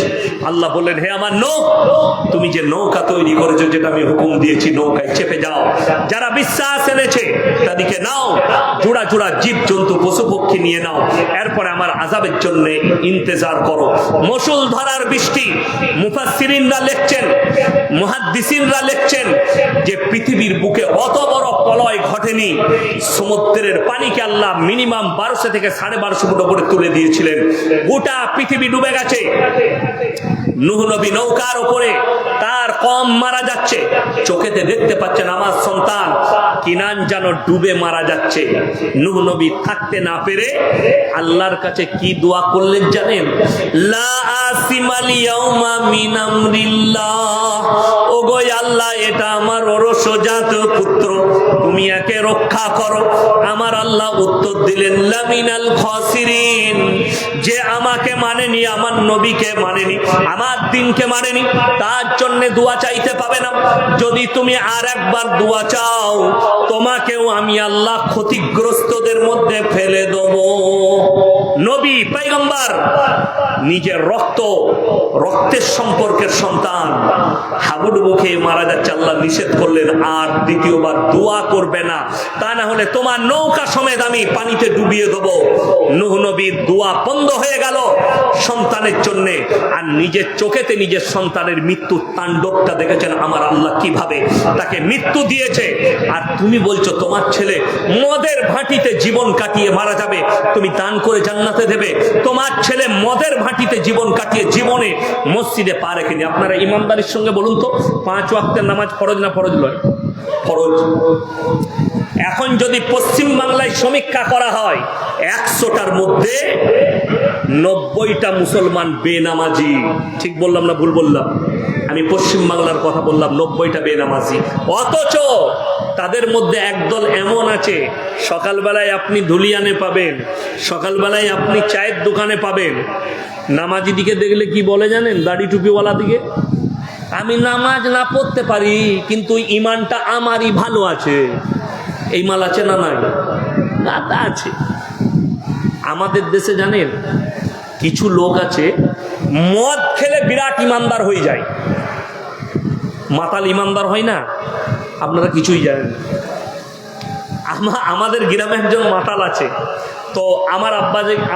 আল্লাহ বললেন, হে আমার নূহ, তুমি যে নৌকা তৈরি করেছো, যেটা আমি হুকুম দিয়েছি, নৌকায় চেপে যাও। যারা বিশ্বাস এনেছে তাদেরকে নাও, জোড়া জোড়া জীব জন্তু পশু পক্ষী নিয়ে নাও, এরপরে আমার আযাবের জন্য ইন্তজার করো। মুষলধারার বৃষ্টি। মুফাসসিরিনরা লিখছেন, মুহাদ্দিসিনরা লিখছেন যে পৃথিবীর বুকে অত বড় প্রলয় ঘটেনি। সমুদ্রের পানিকে আল্লাহ মিনিমাম 1200 থেকে 1250 ফুট উপরে তুলে দিয়েছিলেন। গোটা পৃথিবী ডুবে গেছে। নূহ নবী নৌকার উপরে, তার কম মারা যাচ্ছে, চোখেতে দেখতে পাচ্ছেন আমার সন্তান কিনান যেন ডুবে মারা যাচ্ছে। নূহ নবী থাকতে না পেরে আল্লাহর কাছে কি দোয়া করলেন জানেন? লা আসিমাল ইয়াউমা মিন আমরিল্লাহ। ওগো আল্লাহ, এটা আমার ওরসজাত পুত্র, তুমি একে রক্ষা করো। আমার আল্লাহ উত্তর দিলেন, লামিনাল খাসিরিন। যে আমাকে মানেনি, আমার নবীকে মানেনি, আমার দিনকে মানেনি, তার জন্য দোয়া চাইতে পাবে না। যদি তুমি আর একবার দোয়া চাও, তোমাকেও আমি আল্লাহ ক্ষতিগ্রস্তদের মধ্যে ফেলে দেব। নবী পয়গম্বর নিজের রক্তের সম্পর্কের সন্তান হাবুডুবু খেয়ে মারা যাচ্ছে। আল্লাহ নিষেধ করলেন, আর দ্বিতীয়বার দোয়া করবে না, তা না হলে তোমার নৌকা সমেত আমি পানিতে ডুবিয়ে দেব। নূহ নবীর দোয়া বন্ধ হয়ে গেল সন্তানের জন্য। আর নিজের চোখেতে নিজের সন্তানের মৃত্যুর তাণ্ডবটা দেখেছেন আমার আল্লাহ কিভাবে তাকে মৃত্যু দিয়েছে। আর তুমি বলছো তোমার ছেলে মদের ভাটিতে জীবন কাটিয়ে মারা যাবে, তুমি দান করে জান্নাতে দেবে। তোমার ছেলে মদের ভাটিতে জীবন কাটিয়ে জীবনে মসজিদে পা রেখেনি। আপনারা ইমানদারির সঙ্গে বলুন তো, 5 ওয়াক্তের নামাজ ফরজ না ফরজ নয়? ফরজ। এখন যদি পশ্চিম বাংলায় সমীক্ষা করা হয়, 100টার মধ্যে 90টা মুসলমান বেনামাজি। ঠিক বললাম না ভুল বললাম? আমি পশ্চিম বাংলার কথা বললাম, 90টা বেনামাজি। অথচ তাদের মধ্যে একদল এমন আছে, সকালবেলায় আপনি ধুলিয়ানে পাবেন, সকালবেলায় আপনি চায়ের দোকানে পাবেন, নামাজি দিকে দেখলে কি বলে জানেন? দাড়ি টুপিওয়ালা দিকে, আমি নামাজ না পড়তে পারি কিন্তু ইমানটা আমারই ভালো আছে। এই মাল আছে না নাই? গাদা আছে। আমাদের দেশে জানেন কিছু লোক আছে, মদ খেলে বিরাট ইমানদার হয়ে যায়, মাতাল ইমানদার হয় না। আপনারা কিছুই জানেন। আমাদের গ্রামে একজন মাতাল আছে, তো আমার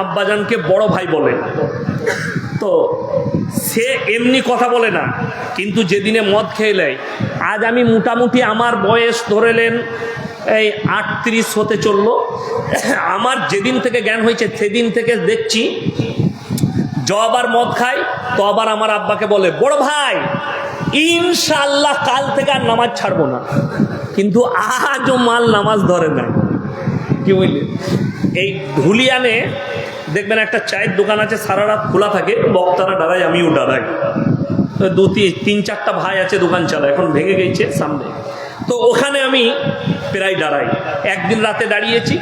আব্বাজানকে বড় ভাই বলে। তো সে এমনি কথা বলে না, কিন্তু যেদিনে মদ খেয়ে নেয়, আজ আমি মোটামুটি আমার বয়স ধরেলেন এই 38 হতে চললো। আমার যেদিন থেকে জ্ঞান হয়েছে সেদিন থেকে দেখছি যবার মদ খায় তো আবার আমার আব্বাকে বলে, বড় ভাই ইনশাআল্লাহ কাল থেকে আর নামাজ ছাড়বো না। কিন্তু আজও মাল নামাজ ধরে না। কি বুঝলি? এই ধুলিয়ানে দেখবেন একটা চায়ের দোকান আছে, সারা রাত খোলা থাকে, বক্তারা দাঁড়ায়, আমিও দাঁড়াই। 2-3-4টা ভাই আছে দোকান চালায়, এখন ভেঙে গেছে সামনে। তো ওখানে আমি প্রায় দাঁড়াই। একদিন রাতে দাঁড়িয়েছি,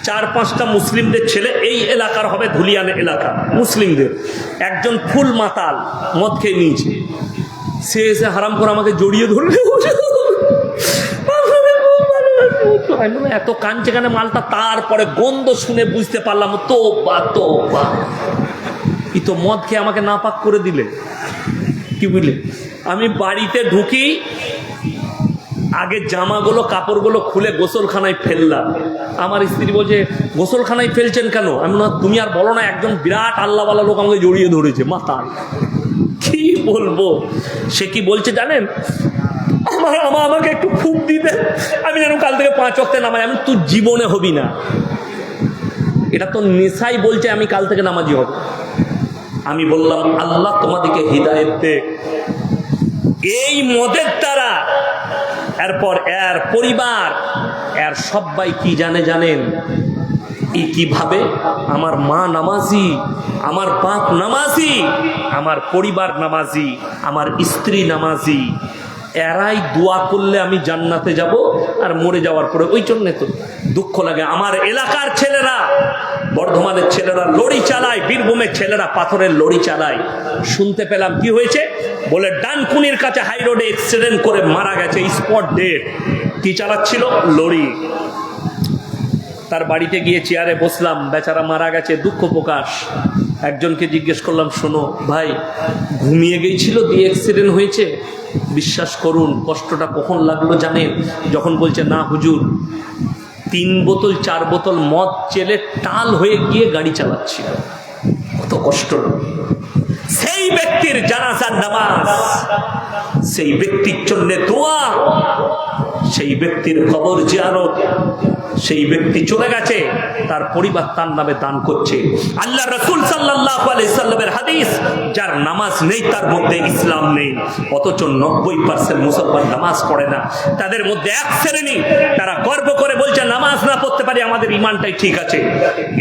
4-5টা মুসলিমদের ছেলে, এই এলাকার হবে ধুলিয়ান এলাকা মুসলিমদের, একজন ফুল মাতাল মদ খেয়ে নিয়েছে, সে এসে হারাম করে আমাকে জড়িয়ে ধরলে, এত কাঁদছে কেন মালটা, তারপরে গন্ধ শুনে বুঝতে পারলাম তো ই তো মদ খেয়ে আমাকে নাপাক করে দিলে। কি বুঝলে, আমি বাড়িতে ঢুকি, আগে জামাগুলো কাপড়গুলো খুলে গোসলখানায় ফেললাম। আমার স্ত্রী বলছে গোসলখানায় ফেলছেন কেন? আমি না, তুমি আর বলো না, একজন বিরাট আল্লাহওয়ালা লোক আমাকে জড়িয়ে ধরেছে মাথায়। কি বলবো, সে কি বলছে জানেন, আমাকে একটু ফুক দিবে, আমি যেন কাল থেকে 5 ওয়াক্তে নামাজ। আমি তুই জীবনে হবি না, এটা তো নেশাই বলছে আমি কাল থেকে নামাজি হব। আমি বললাম আল্লাহ তোমাদেরকে হিদায়েত দে। এই মদের দ্বারা এরপর এর পরিবার, এর সবাই কি জানেন, এই কিভাবে আমার মা নামাজি, আমার বাপ নামাজি, আমার পরিবার নামাজি, আমার স্ত্রী নামাজি, এরাই দোয়া করলে আমি জান্নাতে যাব, আর মরে যাওয়ার পরে ওই জন্য তো দুঃখ লাগে। আমার এলাকার ছেলেরা, বর্ধমানের ছেলেরা লড়ি চালায়, বীরভূমের ছেলেরা পাথরের লড়ি চালায়। শুনতে পেলাম কি হয়েছে, বলে ডানকুনির কাছে হাই রোডে অ্যাক্সিডেন্ট করে মারা গেছে, স্পট ডেড। কি চালাচ্ছিল? লড়ি। তার বাড়িতে গিয়ে চেয়ারে বসলাম, বেচারা মারা গেছে, দুঃখ প্রকাশ। একজনকে জিজ্ঞেস করলাম, শোনো ভাই, ঘুমিয়ে গিয়েছিল দিয়ে অ্যাক্সিডেন্ট হয়েছে? বিশ্বাস করুন কষ্টটা কখন লাগলো জানেন? যখন বলছে না হুজুর, 3 বোতল 4 বোতল মদ চেলে টাল হয়ে গিয়ে গাড়ি চালাচ্ছিল, কত কষ্ট। সেই ব্যক্তির জানাজার নামাজ, সেই ব্যক্তির জন্য দোয়া, সেই ব্যক্তির কবর জিয়ারত, সেই ব্যক্তি চলে গেছে, তার পরিবার তার নামে দান করছে। আল্লাহ রাসূল সাল্লাল্লাহু আলাইহি সাল্লামের হাদিস, যার নামাজ নেই তার মধ্যে ইসলাম নেই। অথচ 90% মুসলমান নামাজ পড়ে না। তাদের মধ্যে এক শ্রেণী, তারা গর্ব করে বলছে নামাজ না পড়তে পারি, আমাদের ইমানটাই ঠিক আছে।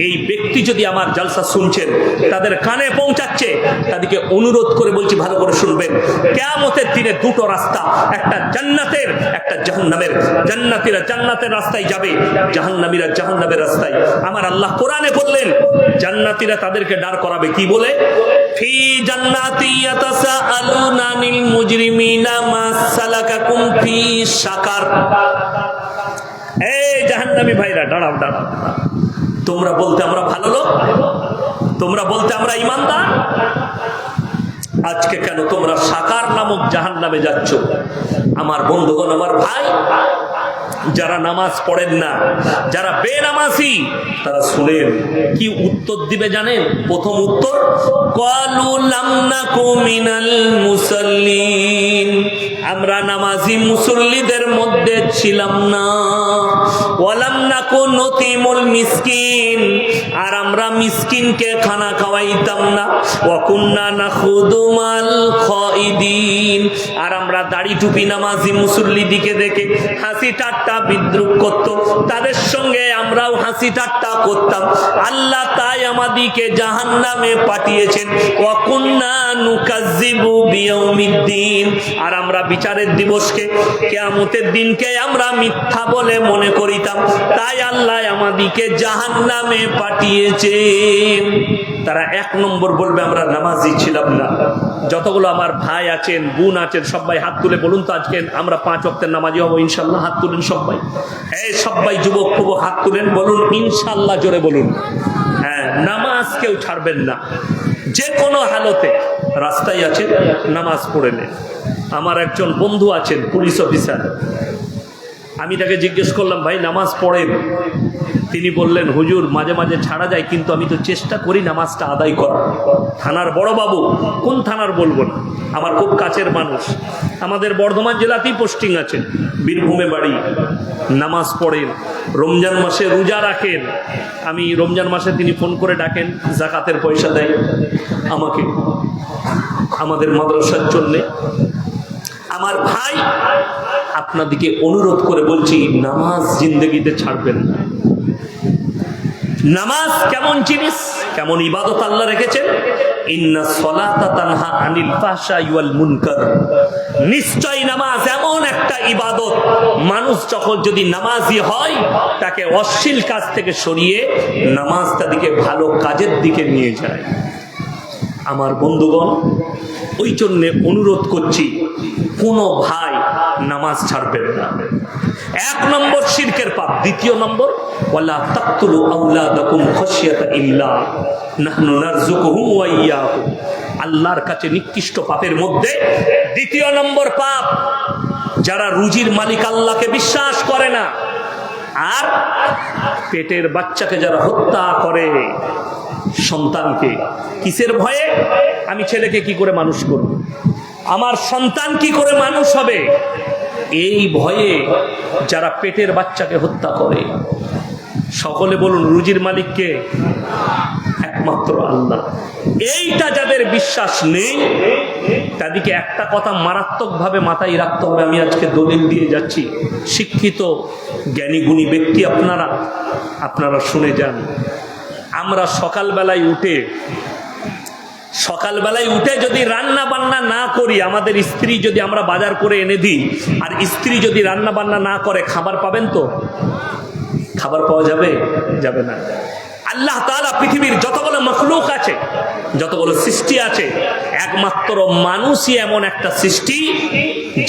এই ব্যক্তি যদি আমার জালসা শুনছেন, তাদের কানে পৌঁছাচ্ছে, তাদেরকে অনুরোধ করে বলছি ভালো করে শুনবেন। কিয়ামতের দিনে 2টো রাস্তা, একটা জান্নাতের, একটা জাহান্নামের। জান্নাতীরা জান্নাতের রাস্তায় যাবে, জাহান্নামীরা জাহান্নামের রাস্তায়। আমার আল্লাহ কোরআনে বললেন, জান্নাতীরা তাদেরকে দাঁড় করাবে কি বলে, ফি জান্নাতি ইয়াতাসাআলুনা আনিল মুজরিমিনা মা সালাকাকুম ফি সাকার। এই জাহান্নামী ভাইরা দাঁড়াও, তোমরা বলতে আমরা ভালো লোক, তোমরা বলতে আমরা ইমানদার, আজকে কেন তোমরা সাকার নামক জাহান্নামে যাচ্ছ? আমার বন্ধুগণ, আমার ভাই, যারা নামাজ পড়েন না, যারা বেনামাজি, তারা শুনেন কি উত্তর দিবে জানেন? প্রথম উত্তর, ক্বালু লাম নাকু মিনাল মুসাল্লিন, আমরা নামাজি মুসল্লিদের মধ্যে ছিলাম না। ওয়ালাম নাকু নতিমুল মিসকিন, আর আমরা মিসকিনকে খানা খাওয়াইতাম না। ওয়া কুন্না নাখুদু মাল খাইদিন, আর আমরা দাড়ি টুপি নামাজি মুসল্লি দিকে দেখে হাসি ঠাট্টা বিদ্রুপ করত, তাদের সঙ্গে আমরাও হাসি ঠাট্টা করতাম। আল্লাহ তাই আমাদিকে জাহান্নামে পাঠিয়েছেন। ওয়া কুন্না নুকাজ্জিবু বিয়াউমিদ্দিন, আর আমরা বিচারের দিবসকে, কিয়ামতের দিনকে আমরা মিথ্যা বলে মনে করিতাম, তাই আল্লাহ আমাদিকে জাহান্নামে পাঠিয়েছেন। তারা 1 নম্বর বলবে আমরা নামাজি ছিলাম না। যতগুলো আমার ভাই আছেন, বোন আছেন, সবাই হাত তুলে বলুন তো আজকে আমরা 5 ওয়াক্তের নামাজি হব ইনশাল্লাহ। হাত তুলেন সবাই, এই সবাই যুবক যুবক হাত তুলেন, বলুন ইনশাল্লাহ, জোরে বলুন। হ্যাঁ, নামাজ কেউ ছাড়বেন না, যে কোনো হালতে। রাস্তায় আছেন, নামাজ পড়ে নেন। আমার একজন বন্ধু আছেন পুলিশ অফিসার, আমি তাকে জিজ্ঞেস করলাম ভাই নামাজ পড়েন? তিনি বললেন হুজুর মাঝে মাঝে ছাড়া যায়, কিন্তু আমি তো চেষ্টা করি নামাজটা আদায় করা। থানার বড় বাবু, কোন থানার বলবো না, আমার খুব কাছের মানুষ, আমাদের বর্ধমান জেলাতেই পোস্টিং আছে, বীরভূমে বাড়ি, নামাজ পড়েন, রমজান মাসে রোজা রাখেন। আমি রমজান মাসে তিনি ফোন করে ডাকেন, যাকাতের পয়সা দেয় আমাকে, আমাদের মাদ্রাসার জন্যে। আমার ভাই, আপনাদিকে অনুরোধ করে বলছি, নামাজ জিন্দগিতে ছাড়বেন না। নামাজ কেমন জিনিস কেমন ইবাদত আল্লাহ রেখেছেন, ইন্না সলাতা তানহা আনিল ফাহশাই ওয়াল মুনকার, নিশ্চয় নামাজ এমন একটা ইবাদত, মানুষ যখন যদি নামাজি হয় তাকে অশ্লীল কাজ থেকে সরিয়ে নামাজ তাদেরকে ভালো কাজের দিকে নিয়ে যায়। আমার বন্ধুগণ, ওই জন্যে অনুরোধ করছি, কোনো ভাই নামাজ ছাড়বেন না। 1 নম্বর শিরকের পাপ। 2 নম্বর, ওয়ালা তাকতুলু আওলাদাকুম খাশিয়াতা ইমলাক নাহনু নারযুকুহুম ওয়া ইয়্যাকুম। আল্লাহর কাছে নিকৃষ্ট পাপের মধ্যে 2 নম্বর পাপ, যারা রুজির মালিক আল্লাহকে বিশ্বাস করে না আর পেটের বাচ্চাকে যারা হত্যা করে, সন্তানকে, কিসের ভয়ে? আমি ছেলেকে কি করে মানুষ করব, আমার সন্তান কি করে মানুষ হবে, এই ভয়ে যারা পেটের বাচ্চাকে হত্যা করে। সকলে বলুন, রুজির মালিককে? একমাত্র আল্লাহ। এইটা যাদের বিশ্বাস নেই তাদেরকে একটা কথা মারাত্মকভাবে মাথায় রাখতে হবে। আমি আজকে দলিল দিয়ে যাচ্ছি, শিক্ষিত জ্ঞানী গুণী ব্যক্তি আপনারা শুনে যান। আমরা সকালবেলায় উঠে যদি রান্না বান্না না করি, আমাদের স্ত্রী যদি আমরা বাজার করে এনে দিই আর স্ত্রী যদি রান্না বান্না না করে, খাবার পাবেন তো? খাবার পাওয়া যাবে না। আল্লাহ তাআলা পৃথিবীর যতগুলো মখলুক আছে, যতগুলো সৃষ্টি আছে, একমাত্র মানুষই এমন একটা সৃষ্টি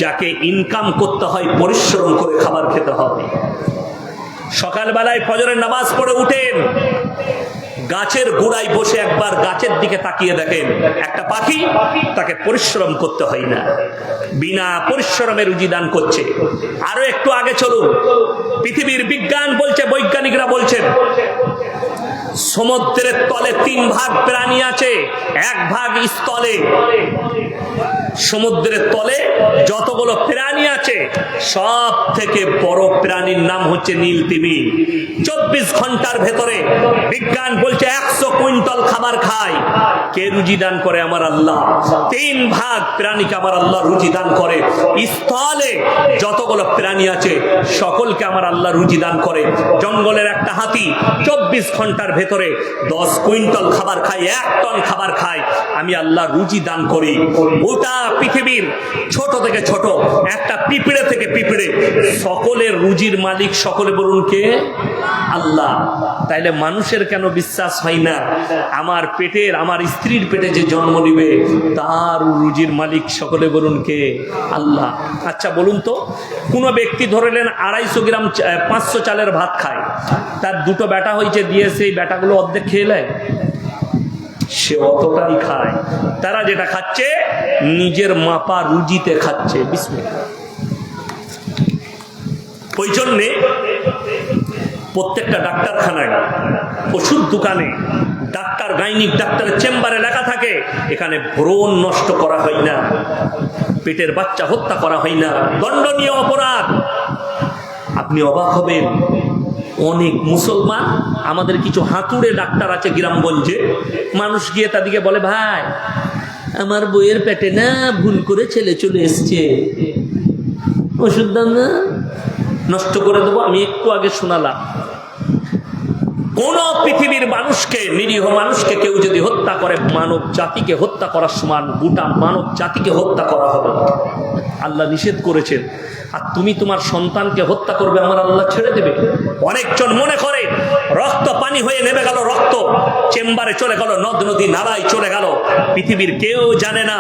যাকে ইনকাম করতে হয়, পরিশ্রম করে খাবার খেতে হবে। সকালবেলায় ফজরের নামাজ পড়ে উঠেন, গাছের গোড়ায় বসে একবার গাছের দিকে তাকিয়ে দেখেন, একটা পাখি, তাকে পরিশ্রম করতে হয় না, বিনা পরিশ্রমে রুজি দান করছে। আরো একটু আগে চলুন, পৃথিবীর বিজ্ঞান বলছে, বৈজ্ঞানিকরা বলছেন, সমুদ্রের তলে 3 ভাগ প্রাণী আছে, 1 ভাগ স্থলে। সমুদ্রের তলে যতগুলো প্রাণী আছে সব থেকে বড় প্রাণীর নাম হচ্ছে নীল তিমি। 24 ঘন্টার ভেতরে বিজ্ঞান বলছে 100 কুইন্টাল খাবার খায়। কে রুজি দান করে? আমার আল্লাহ। 3 ভাগ প্রাণীকে আমার আল্লাহ রুজি দান করে। স্থলে যতগুলো প্রাণী আছে সকলকে আমার আল্লাহ রুজি দান করে। জঙ্গলের একটা হাতি 24 ঘন্টার ভেতরে 10 কুইন্টাল খাবার খায়, 1 টন খাবার খায়। আমি আল্লাহ রুজি দান করি। গোটা পৃথিবীর ছোট থেকে ছোট একটা পিঁপড়ে থেকে পিঁপড়ে, সকলের রুজির মালিক সকলে বলুন কে? আল্লাহ। তাইলে মানুষের কেন বিশ্বাস হয় না? আমার পেটের, আমার স্ত্রীর পেটে যে জন্ম নিবে তার রুজির মালিক সকলে বলুন কে? আল্লাহ। আচ্ছা বলুন তো, কোন ব্যক্তি ধরলেন 250 গ্রাম 500 চালের ভাত খায়, তার 2টো বেটা হয়েছে, দিয়ে সেই বেটাগুলো অর্ধেক খেয়ে নেয়, সে অতটাই খায়। তারা যেটা খাচ্ছে নিজের মাপা রুজিতে খাচ্ছে। বিসমিল্লাহ। ওই জন্যে প্রত্যেকটা ডাক্তারখানায়, ওষুধ দোকানে, ডাক্তার, গাইনিক ডাক্তারের চেম্বারে লেখা থাকে, এখানে ভ্রূণ নষ্ট করা হয় না, পেটের বাচ্চা হত্যা করা হয় না, দণ্ডনীয় অপরাধ। আপনি অবাক হবেন, অনেক মুসলমান, আমাদের কিছু হাতুড়ে ডাক্তার আছে গ্রামগঞ্জে, মানুষ গিয়ে তাদেরকে বলে, ভাই আমার বইয়ের পেটে না ভুল করে ছেলে চলে এসছে, ওষুধ দাম না, নষ্ট করে দেবো। আমি একটু আগে শোনালাম, কোন পৃথিবীর মানুষকে, নিরীহ মানুষকে কেউ যদি হত্যা করে, মানব জাতিকে হত্যা করার সমান, গোটা মানব জাতিকে হত্যা করা হবে। আল্লাহ নিষেধ করেছেন। আর তুমি তোমার সন্তানকে হত্যা করবে, আমার আল্লাহ ছেড়ে দেবে? অনেকজন মনে করে রক্ত পানি হয়ে নেমে গেল, রক্ত চেম্বারে চলে গেল, নদ নদী নালায় চলে গেল, পৃথিবীর কেউ জানে না,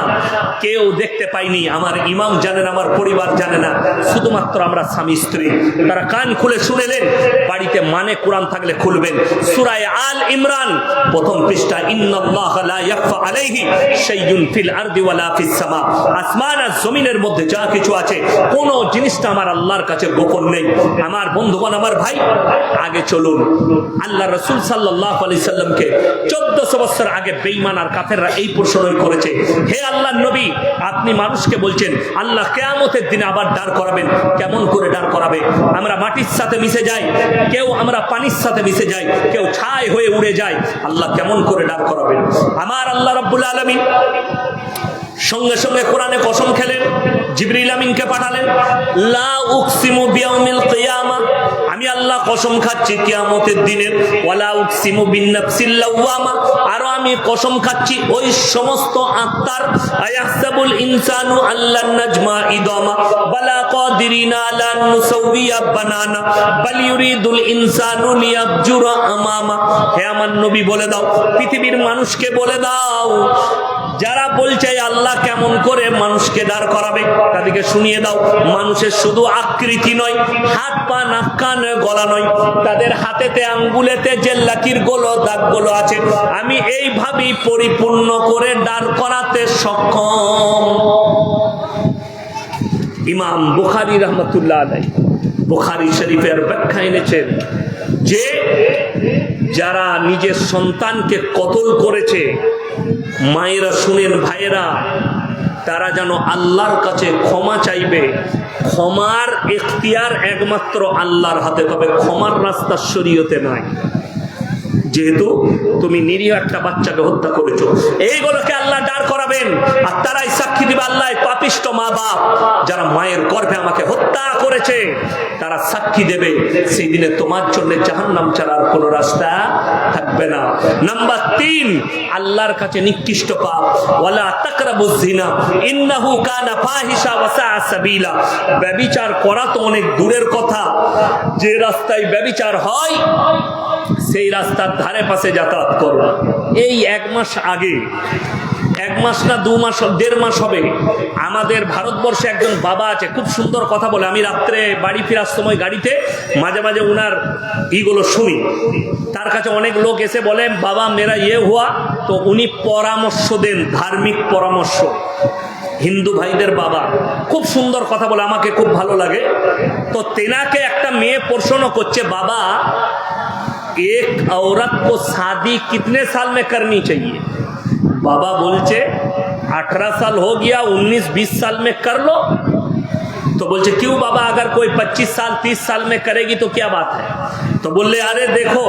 কেউ দেখতে পাইনি, আমার ইমাম জানে না, আমার পরিবার জানে না, শুধুমাত্র আমরা স্বামী স্ত্রী। তারা কান খুলে শুনেলেন, বাড়িতে মানে কোরআন থাকলে খুলবেন, সূরা আল ইমরান 1ম পৃষ্ঠা, ইন্নাল্লাহা লা ইয়াখফা আলাইহি শাইউন ফিল আরদি ওয়ালা ফিস সামা। আসমান আর জমিনের মধ্যে যা কিছু আছে, কোন জিনিসটা আমার আল্লাহর কাছে গোপন নেই। আমার বন্ধুগণ, আমার ভাই, আগে চলুন। আল্লাহ রাসূল সাল্লাল্লাহু আলাইহি সাল্লামকে 1400 বছর আগে বেঈমান আর কাফেররা এই প্রশ্নই করেছে, হে আল্লাহর নবী, আপনি মানুষকে বলছেন আল্লাহ কিয়ামতের দিনে আবার দাঁড় করাবেন, কেমন করে দাঁড় করাবে? আমরা মাটির সাথে মিশে যাই, কেউ আমরা পানির সাথে মিশে যাই, কেউ ছাই হয়ে উড়ে যায়, আল্লাহ কেমন করে দাঁড় করাবেন? আমার আল্লাহ রাব্বুল আলামিন সঙ্গে সঙ্গে কোরআনে কসম খেলেন, জিবরিল আমিনকে পাঠালেন, লা উকসিমু বিয়াউমিল কিয়ামা, আমি আমি আল্লাহ কসম খাচ্ছি কিয়ামতের দিনে, ওয়ালা উকসিমু বিন-নাফসিল লাওয়ামা, আরো আমি কসম খাচ্ছি ওই সমস্ত আত্মার, আয়াহসাবুল ইনসানু আল্লান নাজমা ইদামা বালা কাদিরিনা আলা নুসাউইয়া বানানা বাল ইউরিদুল ইনসানু লিয়াবজুরা আমামা। হে আমার নবী বলে দাও, পৃথিবীর মানুষকে বলে দাও, যারা বলছে আল্লাহ কেমন করে মানুষকে দাঁড় করাবে, তাদেরকে শুনিয়ে দাও, মানুষের শুধু আকৃতি নয়, হাত পা নাক কান গলা নয়, তাদের হাতেতে আঙ্গুলেতে যে লাকির গুলো দাগগুলো আছে, আমি এইভাবেই পরিপূর্ণ করে দাঁড় করাতে সক্ষম। ইমাম বুখারী রাহমাতুল্লাহ আলাইহি বুখারী শরীফের ব্যাখ্যা এনেছেন যে যারা নিজের সন্তানকে কতল করেছে, মায়েরা শুনেন ভাইয়েরা, তারা যেন আল্লাহর কাছে ক্ষমা চাইবে। ক্ষমার এখতিয়ার একমাত্র আল্লাহর হাতে, তবে ক্ষমার রাস্তা শরীয়তে নাই। যেহেতু তুমি নিরীহ একটা বাচ্চাকে হত্যা করেছো, এইগুলোকে আল্লাহ দাঁড় করাবেন, আর তারাই সাক্ষী দিবে, আল্লাহ পাপিষ্ট মা বাপ যারা মায়ের গর্ভে আমাকে হত্যা করেছে, তারা সাক্ষী দেবে। সেই দিনে তোমার জন্য জাহান্নাম ছাড়ার কোনো রাস্তা থাকবে না। নাম্বার 3, আল্লাহর কাছে নিকৃষ্ট পাপ, ওয়ালা তাকরাবুজ জিনা ইন্নাহু কানা ফাহিশা ওয়া সাআ সাবিলা। ব্যভিচার করা তো অনেক দূরের কথা, যে রাস্তায় ব্যভিচার হয় সেই রাস্তার ধারে পাশে যাতায়াত করো। এই 1 মাস আগে, 1 মাস না 2 মাস, 1.5 মাস হবে, আমাদের ভারতবর্ষে একজন বাবা আছে, খুব সুন্দর কথা বলে। আমি রাত্রে বাড়ি ফেরার সময় গাড়িতে মাঝে মাঝে উনার ইগুলো শুনি। তার কাছে অনেক লোক এসে বলে বাবা মেরা ইয়ে হুয়া, তো উনি পরামর্শ দেন, ধার্মিক পরামর্শ। হিন্দু ভাইদের বাবা, খুব সুন্দর কথা বলে, আমাকে খুব ভালো লাগে। তো তেনাকে একটা মেয়ে প্রশ্ন করছে, বাবা एक औरत को शादी कितने साल में करनी चाहिए? बाबा बोलचे 18 साल हो गया, 19-20 साल में कर लो। तो बोलचे क्यों बाबा, अगर कोई 25 साल 30 साल में करेगी तो क्या बात है? तो बोले अरे देखो,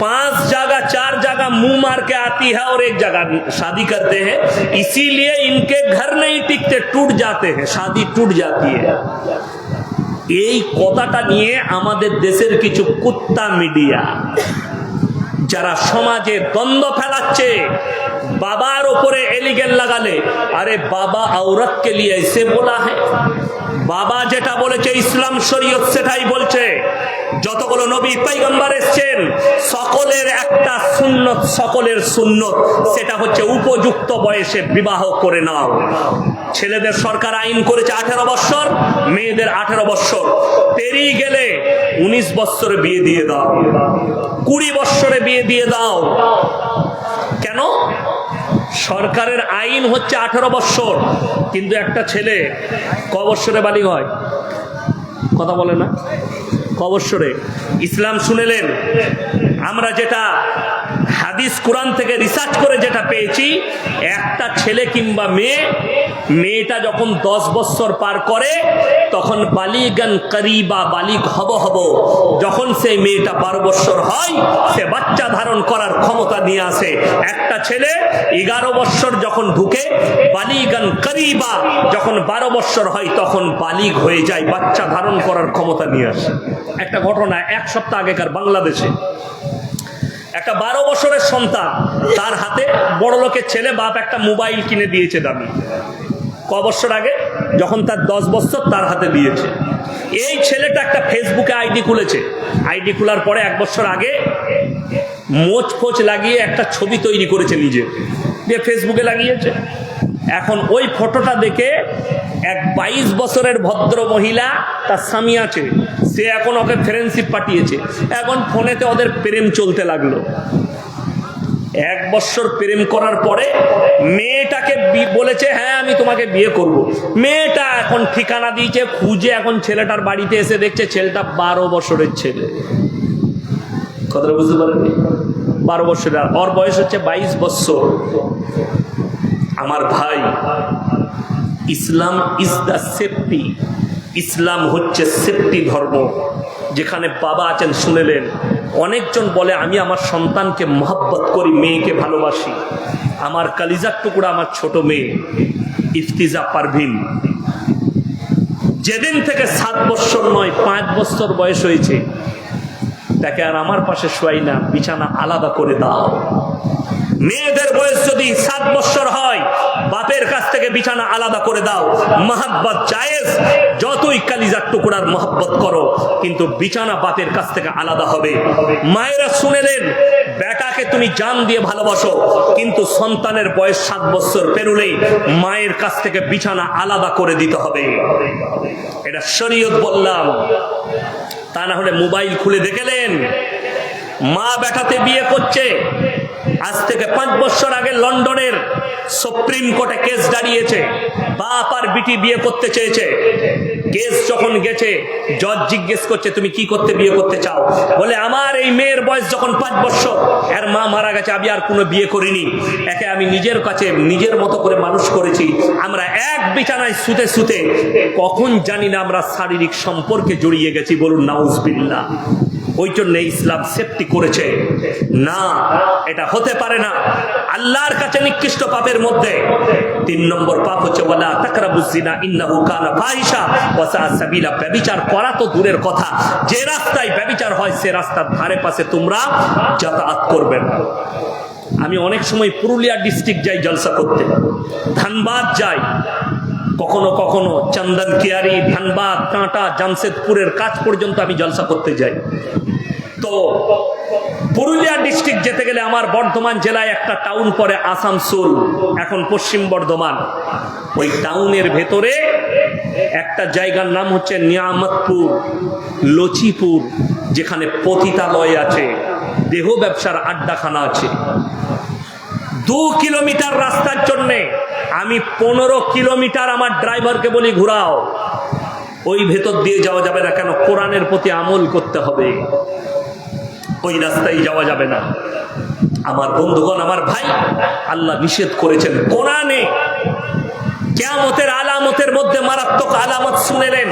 5 जगह 4 जगह मुंह मार के आती है और 1 जगह शादी करते हैं, इसीलिए इनके घर नहीं टिकते, टूट जाते हैं, शादी टूट जाती है। এই কথাটা নিয়ে আমাদের দেশের কিছু কুত্তা মিডিয়া যারা সমাজে দ্বন্দ্ব ফেলাচ্ছে, বাবার উপরে এলিগেন লাগালে, আরে বাবা औरत के लिए ऐसे बोला है, বাবা যেটা বলেছে ইসলাম শরীয়ত সেটাই বলছে। যতগুলো নবী পয়গম্বর এসেছেন সকলের একটা সুন্নত, সকলের সুন্নত, সেটা হচ্ছে উপযুক্ত বয়সে বিবাহ করে নাও। ছেলেদের সরকার আইন করেছে 18 বছর, মেয়েদের 18 বছর, পেরিয়ে গেলে 19 বছরে বিয়ে দিয়ে দাও, 20 বছরে বিয়ে দিয়ে দাও। কেন? সরকারের আইন হচ্ছে 18 বছর, কিন্তু একটা ছেলে ক বছরে বালিগ হয়? কথা বলে না, ক বছরে? ইসলাম শুনেলেন, আমরা যেটা হাদিস কোরআন থেকে রিসার্চ করে যেটা পেয়েছি, একটা ছেলে কিংবা মেয়েটা যখন 10 বছর পার করে তখন বালিগান করিবা, বালিগ হব, যখন সেই মেয়েটা 12 বছর হয় সে বাচ্চা ধারণ করার ক্ষমতা নিয়ে আসে। একটা ছেলে 11 বছর যখন ঢুকে, বালিগান করিবা, যখন 12 বছর হয় তখন বালিগ হয়ে যায়, বাচ্চা ধারণ করার ক্ষমতা নিয়ে আসে। একটা ঘটনা 1 সপ্তাহ আগেকার বাংলাদেশে, একটা 12 বছরের সন্তান, তার হাতে বড় লোকের ছেলে, বাপ একটা মোবাইল কিনে দিয়েছে দামি। ক বছর আগে? যখন তার 10 বছর তার হাতে দিয়েছে। এই ছেলেটা একটা ফেসবুকে আইডি খুলেছে, আইডি খোলার পরে 1 বছর আগে মোচ ফোচ লাগিয়ে একটা ছবি তৈরি করেছে নিজে, দিয়ে ফেসবুকে লাগিয়েছে। এখন ওই ফটোটা দেখে এক 22 বছরের ভদ্র মহিলা, তার স্বামী আছে, সে এখন ওকে ফ্রেন্ডশিপ পাঠিয়েছে। এখন ফোনেতে ওদের প্রেম চলতে লাগলো। 1 বছর প্রেম করার পরে মেয়েটাকে বলেছে হ্যাঁ আমি তোমাকে বিয়ে করব। মেয়েটা এখন ঠিকানা দিয়েছে, খুঁজে এখন ছেলেটার বাড়িতে এসে দেখছে ছেলেটা 12 বছরের ছেলে। কথাটা বুঝতে পারেননি? 12 বছরের, আর ওর বয়স হচ্ছে 22 বছর। আমার ভাই, ইসলাম ইজ দ্য সেফটি। ইসলাম হচ্ছে সেফটি ধর্ম, যেখানে বাবা আছেন শুনেলেন। অনেকজন বলে আমি আমার সন্তানকে মহব্বত করি, মেয়েকে ভালোবাসি। আমার কালিজার টুকরা আমার ছোট মেয়ে ইফতিজা পারভিন, যেদিন থেকে 7 বছর নয় 5 বছর বয়স হয়েছে তাকে আর আমার পাশে শোয়াই না, বিছানা আলাদা করে দাও। মেয়েদের বয়স যদি 7 বছর হয় বাপের কাছ থেকে বিছানা আলাদা করে দাও। মহব্বত জায়েজ, যতই কালিজার টুকরার মহব্বত করো, কিন্তু বিছানা বাপের কাছ থেকে আলাদা হবে। মায়েরা শুনেলেন, বেটাকে তুমি জান দিয়ে ভালোবাসো, কিন্তু সন্তানের বয়স 7 বছর পেরুলেই মায়ের কাছ থেকে বিছানা আলাদা করে দিতে হবে। এটা শরীয়ত বললাম। তা না হলে মোবাইল খুলে দেখলেন মা বেটাতে বিয়ে করছে। আজ থেকে 5 বছর আগে লন্ডনের সুপ্রিম কোর্টে কেস দাঁড়িয়েছে, বাপ আর বিটি বিয়ে করতে চেয়েছে। কেস যখন গেছে, জজ জিজ্ঞেস করছে তুমি কি করতে বিয়ে করতে চাও? বলে আমার এই মেয়ের বয়স যখন 5 বছর, এর মা মারা গেছে, আমি আর কোনো বিয়ে করিনি, একে আমি নিজের কাছে নিজের মতো করে মানুষ করেছি। আমরা এক বিছানায় শুতে শুতে কখন জানি না আমরা শারীরিক সম্পর্কে জড়িয়ে গেছি। বলুন নাউজুবিল্লাহ। ওই জন্য ইসলাম সেফটি করেছে না, এটা হতে পারে না। আল্লাহর কাছে নিকৃষ্ট পাপের মধ্যে 3 নম্বর পাপ হচ্ছে ওয়ালা তাকরাবুজ জিনা ইন্নাহু কানা ফাহিশা ওয়া সা সাবিলা। ব্যভিচার করা তো দূরের কথা, যে রাস্তায় ব্যভিচার হয় সে রাস্তার ধারে পাশে তোমরা যাতায়াত করবে না। আমি অনেক সময় পুরুলিয়া ডিস্ট্রিক্ট যাই জলসা করতে, ধানবাদ যাই, কখনো কখনো চন্দন কিয়ারি, ধানবাদ, কাঁটা, জামশেদপুরের কাজ পর্যন্ত আমি জলসা করতে যাই। তো পুরুলিয়া ডিস্ট্রিক্ট যেতে গেলে আমার বর্ধমান জেলায় একটা টাউন পড়ে আসানসোল, এখন পশ্চিম বর্ধমান। ওই টাউনের ভেতরে একটা জায়গার নাম হচ্ছে নিয়ামতপুর, লচিপুর, যেখানে পতিতালয় আছে, দেহ ব্যবসার আড্ডাখানা আছে। 2 কিলোমিটার রাস্তার জন্যে আমি 15 কিলোমিটার আমার ড্রাইভারকে বলি ঘুরাও, ওই ভেতর দিয়ে যাওয়া যাবে না। কেন? কোরআনের প্রতি আমল করতে হবে, ওই রাস্তায় যাওয়া যাবে না। আমার বন্ধুগণ, আমার ভাই, আল্লাহ নিষেধ করেছেন কোরআনে। কিয়ামতের আলামতের মধ্যে মারাত্মক আলামত শুনেলেন,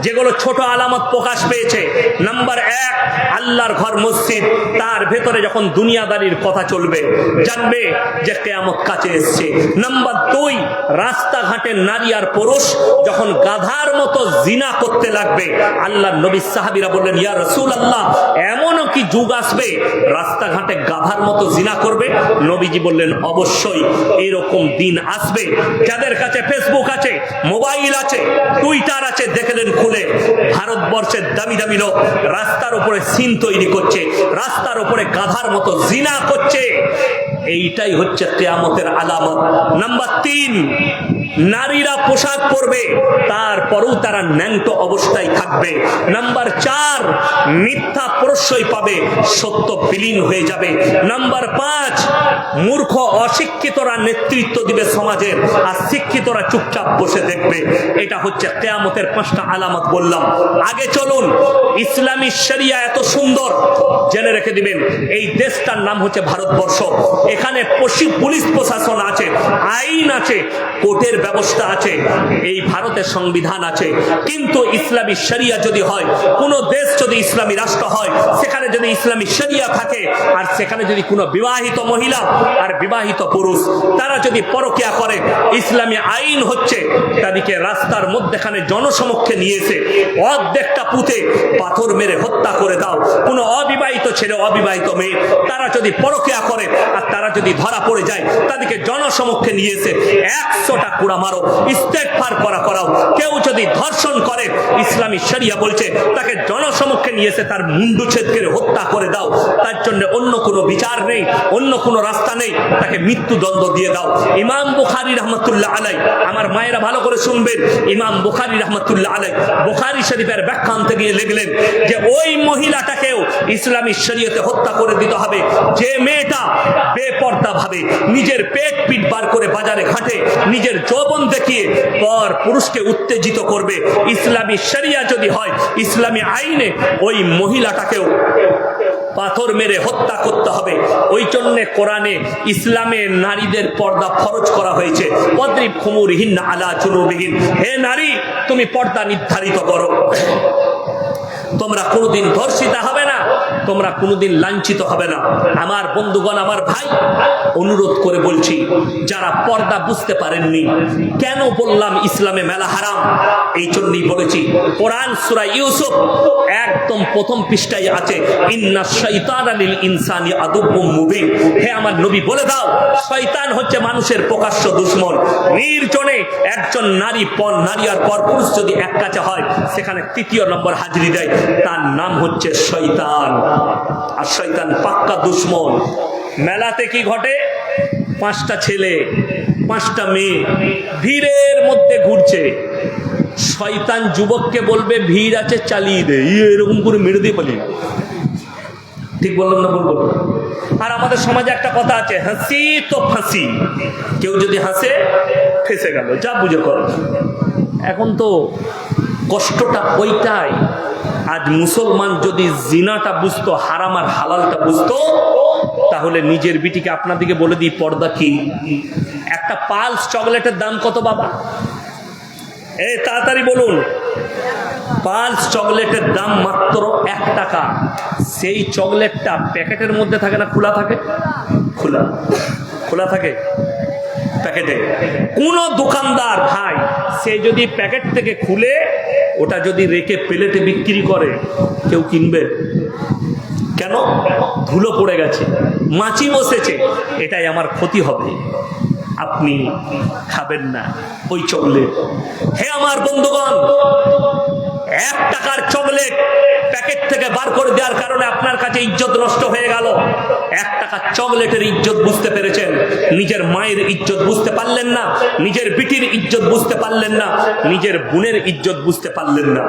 যেগুলো ছোট আলামত প্রকাশ পেয়েছে। নাম্বার 1, আল্লাহর ঘর মসজিদ, তার ভেতরে যখন দুনিয়াদারির কথা চলবে জানবে যে কিয়ামত কাছে এসছে। নাম্বার 2, রাস্তাঘাটে নারী আর পুরুষ যখন গাধার মতো জিনা করতে লাগবে, আল্লাহর নবী সাহাবীরা বললেন ইয়া রাসূলুল্লাহ, এমনও কি যুগ আসবে রাস্তাঘাটে গাধার মতো জিনা করবে? নবীজি বললেন অবশ্যই এরকম দিন আসবে। যাদের কাছে ফেসবুক আছে, মোবাইল আছে, টুইটার আছে, দেখলেন খুলে ভারতবর্ষের দামি দামি লোক রাস্তার উপরে সিন তৈরি করছে, রাস্তার উপরে গাধার মতো জিনা করছে। এইটাই হচ্ছে কিয়ামতের আলামত। নাম্বার 3, নারীরা পোশাক পরবে, তারপরেও তারা ন্যাংটো অবস্থায় থাকবে। নাম্বার 4, মিথ্যা প্রশ্রয় পাবে, সত্য বিলীন হয়ে যাবে। নাম্বার 5, মূর্খ অশিক্ষিতরা নেতৃত্ব দিবে সমাজের, আর শিক্ষিতরা চুপচাপ বসে দেখবে। এটা হচ্ছে কিয়ামতের 5টা আলামত বললাম। আগে চলুন, ইসলামী শরিয়া এত সুন্দর, জেনে রেখে দিবেন। এই দেশটার নাম হচ্ছে ভারতবর্ষ। এখানে পুলিশ প্রশাসন আছে, আইন আছে, কোর্টের ব্যবস্থা আছে, এই ভারতের সংবিধান আছে। কিন্তু ইসলামী শরিয়া যদি হয়, কোন দেশ যদি ইসলামী রাষ্ট্র হয়, সেখানে যদি ইসলামী শরিয়া থাকে, আর সেখানে যদি কোনো বিবাহিত মহিলা আর বিবাহিত পুরুষ তারা যদি পরকিয়া করে, ইসলামী আইন হচ্ছে তাদেরকে রাস্তার মধ্যেখানে জনসমক্ষে নিয়ে এসে অর্ধেকটা পুঁতে পাথর মেরে হত্যা করে দাও। কোনো অবিবাহিত ছেলে, অবিবাহিত মেয়ে তারা যদি পরকিয়া করে আর তারা যদি ধরা পড়ে যায়, তাদেরকে জনসমক্ষে নিয়ে এসে 100টা কুড়া মারো, ইস্তেগফার করাও। কেউ যদি ধর্ষণ করে, ইসলামী শরিয়া বলছে তাকে জনসমক্ষে নিয়ে এসে তার মুন্ডুচ্ছেদ করে হত্যা করে দাও। তার জন্য অন্য কোনো বিচার নেই, অন্য কোনো রাস্তা নেই, তাকে মৃত্যুদণ্ড দিয়ে দাও। ইমাম বুখারী রাহমাতুল্লাহ আলাইহি, আমার মায়েরা ভালো করে শুনবেন, ইমাম বুখারী রাহমাতুল্লাহ আলাইহি বুখারী শরীফের ব্যাখ্যা আনতে গিয়ে লিখলেন যে ওই মহিলাটাকেও ইসলামী শরীয়তে হত্যা করে দিতে হবে যে মেয়েটা বেপর্দা ভাবে নিজের পেট পিট বার করে বাজারে ঘাটে নিজের যৌবন দেখিয়ে পর পুরুষকে উত্তেজিত করবে। ইসলামী শরিয়া যদি হয়, ইসলামী আইনে ওই মহিলাটাকেও পাথর মেরে হত্যা করতে হবে। ওই জন্য কোরআনে ইসলামে নারীদের পর্দা ফরজ করা হয়েছে। ওয়াদরিব খুমুরিহিন্না আলা জুনুবিহিন, হে নারী তুমি পর্দা নির্ধারিত করো, তোমরা কোনোদিন ধর্ষিতা হবে না, তোমরা কোনোদিন লাঞ্ছিত হবে না। আমার বন্ধুগণ, আমার ভাই, অনুরোধ করে বলছি, যারা পর্দা বুঝতে পারেননি, কেন বললাম ইসলামে মেলা হারাম, এই জন্যই বলেছি। কোরআন সূরা ইউসুফ একদম প্রথম পৃষ্ঠায় আছে, ইন্না শাইতানা লিল ইনসানি আদুব্বুম মুবিন। হে আমার নবী, বলে দাও, শয়তান হচ্ছে মানুষের প্রকাশ্য দুশমন। নির্জনে একজন নারী আর পরপুরুষ যদি এক কাছে হয়, সেখানে তৃতীয় নম্বর হাজিরি দেয়, তার নাম হচ্ছে শয়তান। আর শয়তান পাক্কা দুশমন। মেলাতে কি ঘটে? 5টা ছেলে 5টা মেয়ে ভিড়ের মধ্যে ঘুরছে। শয়তান যুবককে বলবে ভিড় আছে, চালিয়ে দে, এরকম করে মেরে দিয়ে পালিয়ে। ঠিক বললাম না? বলবো। আর আমাদের সমাজে একটা কথা আছে, হাসি তো ফাঁসি। কেউ যদি হাসে, ফেসে গেল, যা বুঝে করো। এখন তো কষ্টটা ওইটাই। আজ মুসলমান যদি জিনাটা বুঝতো, হারাম আর হালালটা বুঝতো, তাহলে নিজের বিটিকে, আপনাদেরকে বলে দিই, পর্দা কি। একটা পালস চকলেটের দাম কত বাবা? এই তাড়াতাড়ি বলুন। পালস চকলেটের দাম মাত্র 1 টাকা। সেই চকলেটটা প্যাকেটের মধ্যে থাকে না খোলা থাকে? খোলা থাকে প্যাকেটে। কোন দোকানদার ভাই, সে যদি প্যাকেট থেকে খুলে ওটা যদি রেখে প্লেটে বিক্রি করে, কেউ কিনবে? কেন? ধুলো পড়ে গেছে, মাছি বসেছে, এটাই আমার ক্ষতি হবে, আপনি খাবেন না ওই চকলেট। হে আমার বন্ধুগণ, 1 টাকার চকলেট প্যাকেট থেকে বার করে দেওয়ার কারণে আপনার কাছে ইজ্জত নষ্ট হয়ে গেল। 1 টাকার চকলেটের ইজ্জত বুঝতে পেরেছেন, নিজের মায়ের ইজ্জত বুঝতে পারলেন না, নিজের বিটির ইজ্জত বুঝতে পারলেন না, নিজের বোনের ইজ্জত বুঝতে পারলেন না।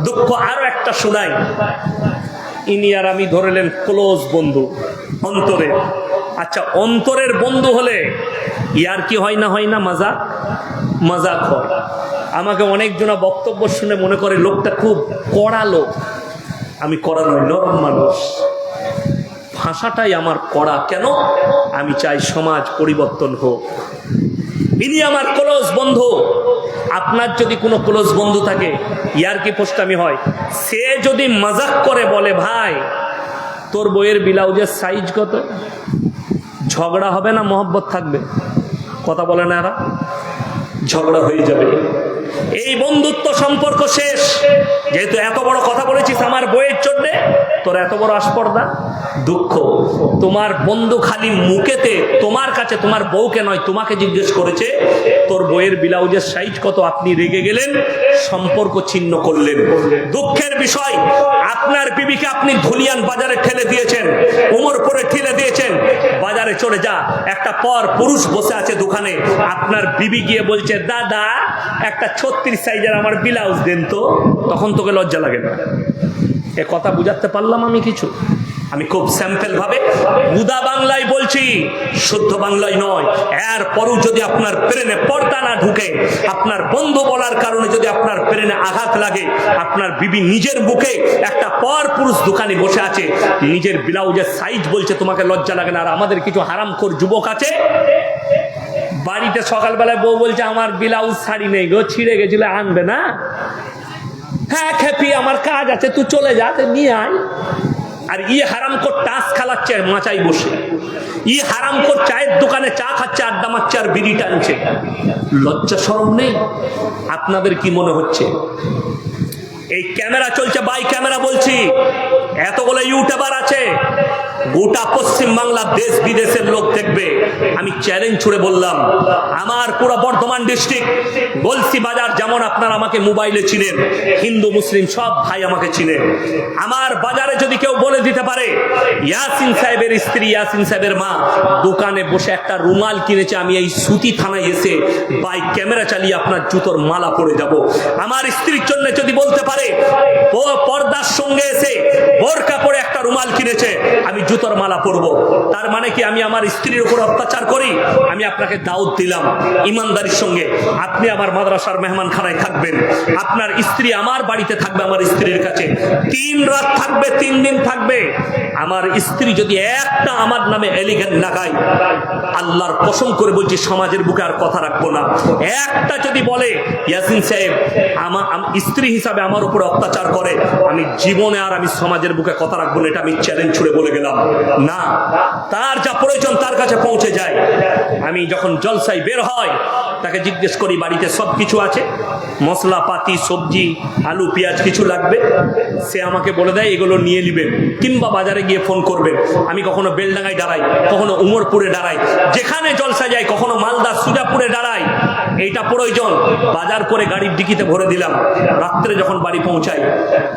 দুঃখ আরো একটা শোনাই। ইনি আর আমি ধরলেন ক্লোজ বন্ধু অন্তরে। আচ্ছা, অন্তরের বন্ধু হলে ইয়ার কি হয় না মজাক হয়। আমাকে অনেকজনা বক্তব্য শুনে মনে করে লোকটা খুব কড়া লোক। আমি কড়া নই, নরম মানুষ। ভাষাটাই আমার কড়া। কেন? আমি চাই সমাজ পরিবর্তন হোক। ইনি আমার ক্লোজ বন্ধু। আপনার যদি কোনো ক্লোজ বন্ধু থাকে, ইয়ার কি পোস্টামি হয়, সে যদি মজাক করে বলে, ভাই তোর বইয়ের ব্লাউজের সাইজ কত, ঝগড়া হবে না মহব্বত থাকবে? কথা বলে না এরা? ঝগড়া হয়ে যাবে। এই বন্ধুত্ব সম্পর্ক শেষ। যেহেতু এত বড় কথা বলেছিস আমার বইয়ের জন্য, তোর এত বড় আসপর্দা। দুঃখ, তোমার বন্ধু খালি মুখেতে তোমার কাছে, তোমার বউকে নয়, তোমাকে জিজ্ঞেস করেছে তোর বইয়ের ব্লাউজের সাইজ কত, আপনি রেগে গেলেন, সম্পর্ক ছিন্ন করলেন। দুঃখের বিষয়, আপনার বিবিকে আপনি ধুলিয়ান বাজারে ঠেলে দিয়েছেন, উমরপুরে ঠেলে দিয়েছেন। বাজারে চলে যা, একটা পর পুরুষ বসে আছে দোকানে, আপনার বিবি গিয়ে বলছে, দাদা একটা 36 সাইজের আমার ব্লাউজ দেন তো। তখন তোকে লজ্জা লাগে না? এ কথা বুঝাতে পারলাম আমি কিছু? আমি খুব স্যাম্পল ভাবে মুদা বাংলায় বলছি, শুদ্ধ বাংলায় নয়। এরপরও যদি আপনার ব্রেনে পর্দা না ঢুকে, আপনার বন্ধু বলার কারণে যদি আপনার ব্রেনে আঘাত লাগে, আপনার বিবি নিজের মুখে একটা পর পুরুষ দোকানে বসে আছে, নিজের ব্লাউজের সাইজ বলছে, তোমাকে লজ্জা লাগে না? আর আমাদের কিছু হারামখোর যুবক আছে, বাড়িতে সকালবেলায় বউ বলছে, আমার ব্লাউজ শাড়ি নেই গো, ছিঁড়ে গেছিল, আনবে না? হ্যাঁ খেপি, আমার কাজ আছে, তুই চলে যা, নিয়ে আয়। আর হারামখোর টাস খালাচ্ছে মাচাই বসে, হারামখোর চায়ের দোকানে চা খাচ্ছে, আড্ডা মারছে, আর বিড়ি টানছে। লজ্জা শরম নেই? আপনাদের কি মনে হচ্ছে? এই ক্যামেরা চলছে, বাই ক্যামেরা বলছি, এতগুলো ইউটিউবার আছে, গোটা পশ্চিম বাংলা দেশ বিদেশের লোক দেখবে। আমি চ্যালেঞ্জ ছুড়ে বললাম, আমার পুরো বর্ধমান ডিস্ট্রিক্ট গলসি বাজার, যেমন আপনারা আমাকে মোবাইলে চিনেন, হিন্দু মুসলিম সব ভাই আমাকে চিনেন। আমার বাজারে যদি কেউ বলে দিতে পারে ইয়াসিন সাহেবের স্ত্রী, ইয়াসিন সাহেবের মা দোকানে বসে একটা রুমাল কিনেছে, আমি এই সুতি থানায় এসে বাই ক্যামেরা চালিয়ে আপনার জুতোর মালা পরে যাব। আমার স্ত্রীর জন্য যদি বলতে পারে পর্দার সঙ্গে এসে বোরকা পরে একটা রুমাল কিনেছে, আমি জুতোর মালা পরবো। তার মানে কি আমি আমার স্ত্রীর উপর অত্যাচার করি? আমি আপনাকে দাওয়াত দিলাম ইমানদারির সঙ্গে, আপনি আমার মাদ্রাসার মেহমানখানায় থাকবেন, আপনার স্ত্রী আমার বাড়িতে থাকবে, আমার স্ত্রীর কাছে 3 রাত থাকবে, 3 দিন থাকবে। আমার স্ত্রী যদি একটা আমার নামে এলিগেন্ট লাগায়, আল্লাহর কসম করে বলছি সমাজের বুকে আর কথা রাখবো না। একটা যদি বলে ইয়াসিন সাহেব আমার স্ত্রী হিসাবে আমার উপরে অত্যাচার করে, আমি জীবনে আর আমি সমাজের বুকে কথা রাখবো না, এটা আমি চ্যালেঞ্জ ছুড়ে বলে গেলাম। না, তার যা প্রয়োজন তার কাছে পৌঁছে যায়। আমি যখন জলসায় বের হয় তাকে জিজ্ঞেস করি বাড়িতে সব কিছু আছে, মশলাপাতি, সবজি, আলু, পেঁয়াজ কিছু লাগবে? সে আমাকে বলে দেয় এগুলো নিয়ে নেবেন, কিংবা বাজারে গিয়ে ফোন করবেন। আমি কখনো বেলডাঙ্গায় দাঁড়াই, কখনো উমরপুরে দাঁড়াই, যেখানে জলসা যাই, কখনো মালদা সুজাপুরে দাঁড়াই। এইটা প্রয়োজন, বাজার করে গাড়ির ডিকিতে ভরে দিলাম। রাত্রে যখন বাড়ি পৌঁছাই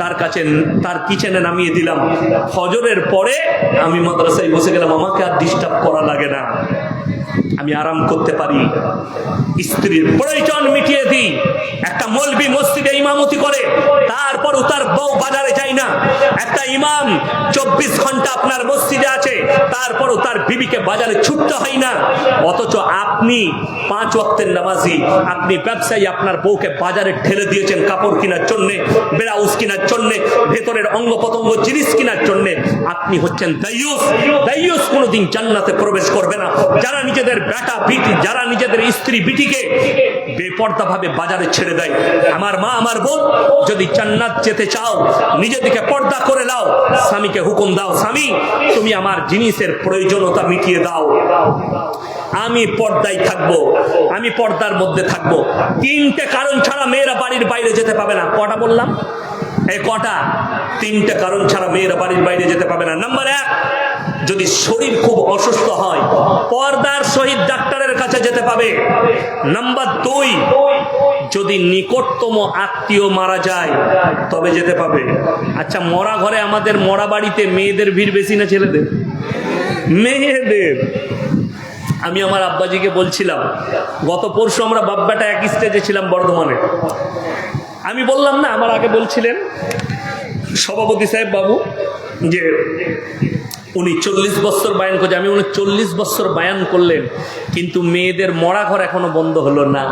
তার কাছে তার কিচেনে নামিয়ে দিলাম। ফজরের পরে আমি মাদ্রাসায় বসে গেলাম, আমাকে আর ডিস্টার্ব করা লাগে না, আমি আরাম করতে পারি। স্ত্রীর প্রয়োজন মিটিয়ে দিই। একটা মৌলবি মসজিদে ইমামতি করে, তারপরও তার বউ বাজারে যায় না। একটা ইমাম 24 ঘন্টা আপনার মসজিদে আছে, তারপরও তার বিবিকে বাজারে ছুটতে হয় না। অথচ আপনি 5 ওয়াক্তের নামাজি, আপনি ব্যবসায়ী, আপনার বউকে বাজারে ঠেলে দিয়েছেন কাপড় কেনার জন্যে, ব্লাউজ কেনার জন্যে, ভেতরের অঙ্গ প্রত্যঙ্গ জিনিস কেনার জন্যে। আপনি হচ্ছেন দাইয়ুস। দাইয়ুস কোনোদিন জান্নাতে প্রবেশ করবে না। যারা নিজেদের বেটা বিটি, যারা নিজেদের স্ত্রী বিটিকে বেপর্দা ভাবে বাজারে ছেড়ে দেয়। আমার মা, আমার বোন, যদি জান্নাত যেতে চাও নিজেদেরকে পর্দা করে নাও। স্বামীকে হুকুম দাও, স্বামী তুমি আমার জিনিসের প্রয়োজনীয়তা মিটিয়ে দাও, আমি পর্দায় থাকবো, আমি পর্দার মধ্যে থাকবো। 3টে কারণ ছাড়া মেয়েরা বাড়ির বাইরে যেতে পাবে না। কটা বললাম? এই কটা? 3টে কারণ ছাড়া মেয়েরা বাড়ির বাইরে যেতে পাবে না। নাম্বার 1, যদি শরীর খুব অসুস্থ হয় পর্দার সহিত ডাক্তারের কাছে যেতে পাবে। নাম্বার 2, যদি নিকটতম আত্মীয় মারা যায় তবে যেতে পাবে। আচ্ছা, মরা ঘরে, আমাদের মরা বাড়িতে মেয়েদের ভিড় বেশি না ছেলেদের? মেয়েদের। আমি আমার আব্বাজিকে বলছিলাম, গত পরশু আমরা বাব্বাটা এক স্টেজে ছিলাম বর্ধমানে। আমি বললাম না, আমার আগে বলছিলেন সভাপতি সাহেব বাবু যে উনি 40 বছর বায়ান করছে। আমি উনি 40 বছর বায়ান করলেন, কিন্তু মেয়েদের মরা ঘর এখনো বন্ধ হলো না।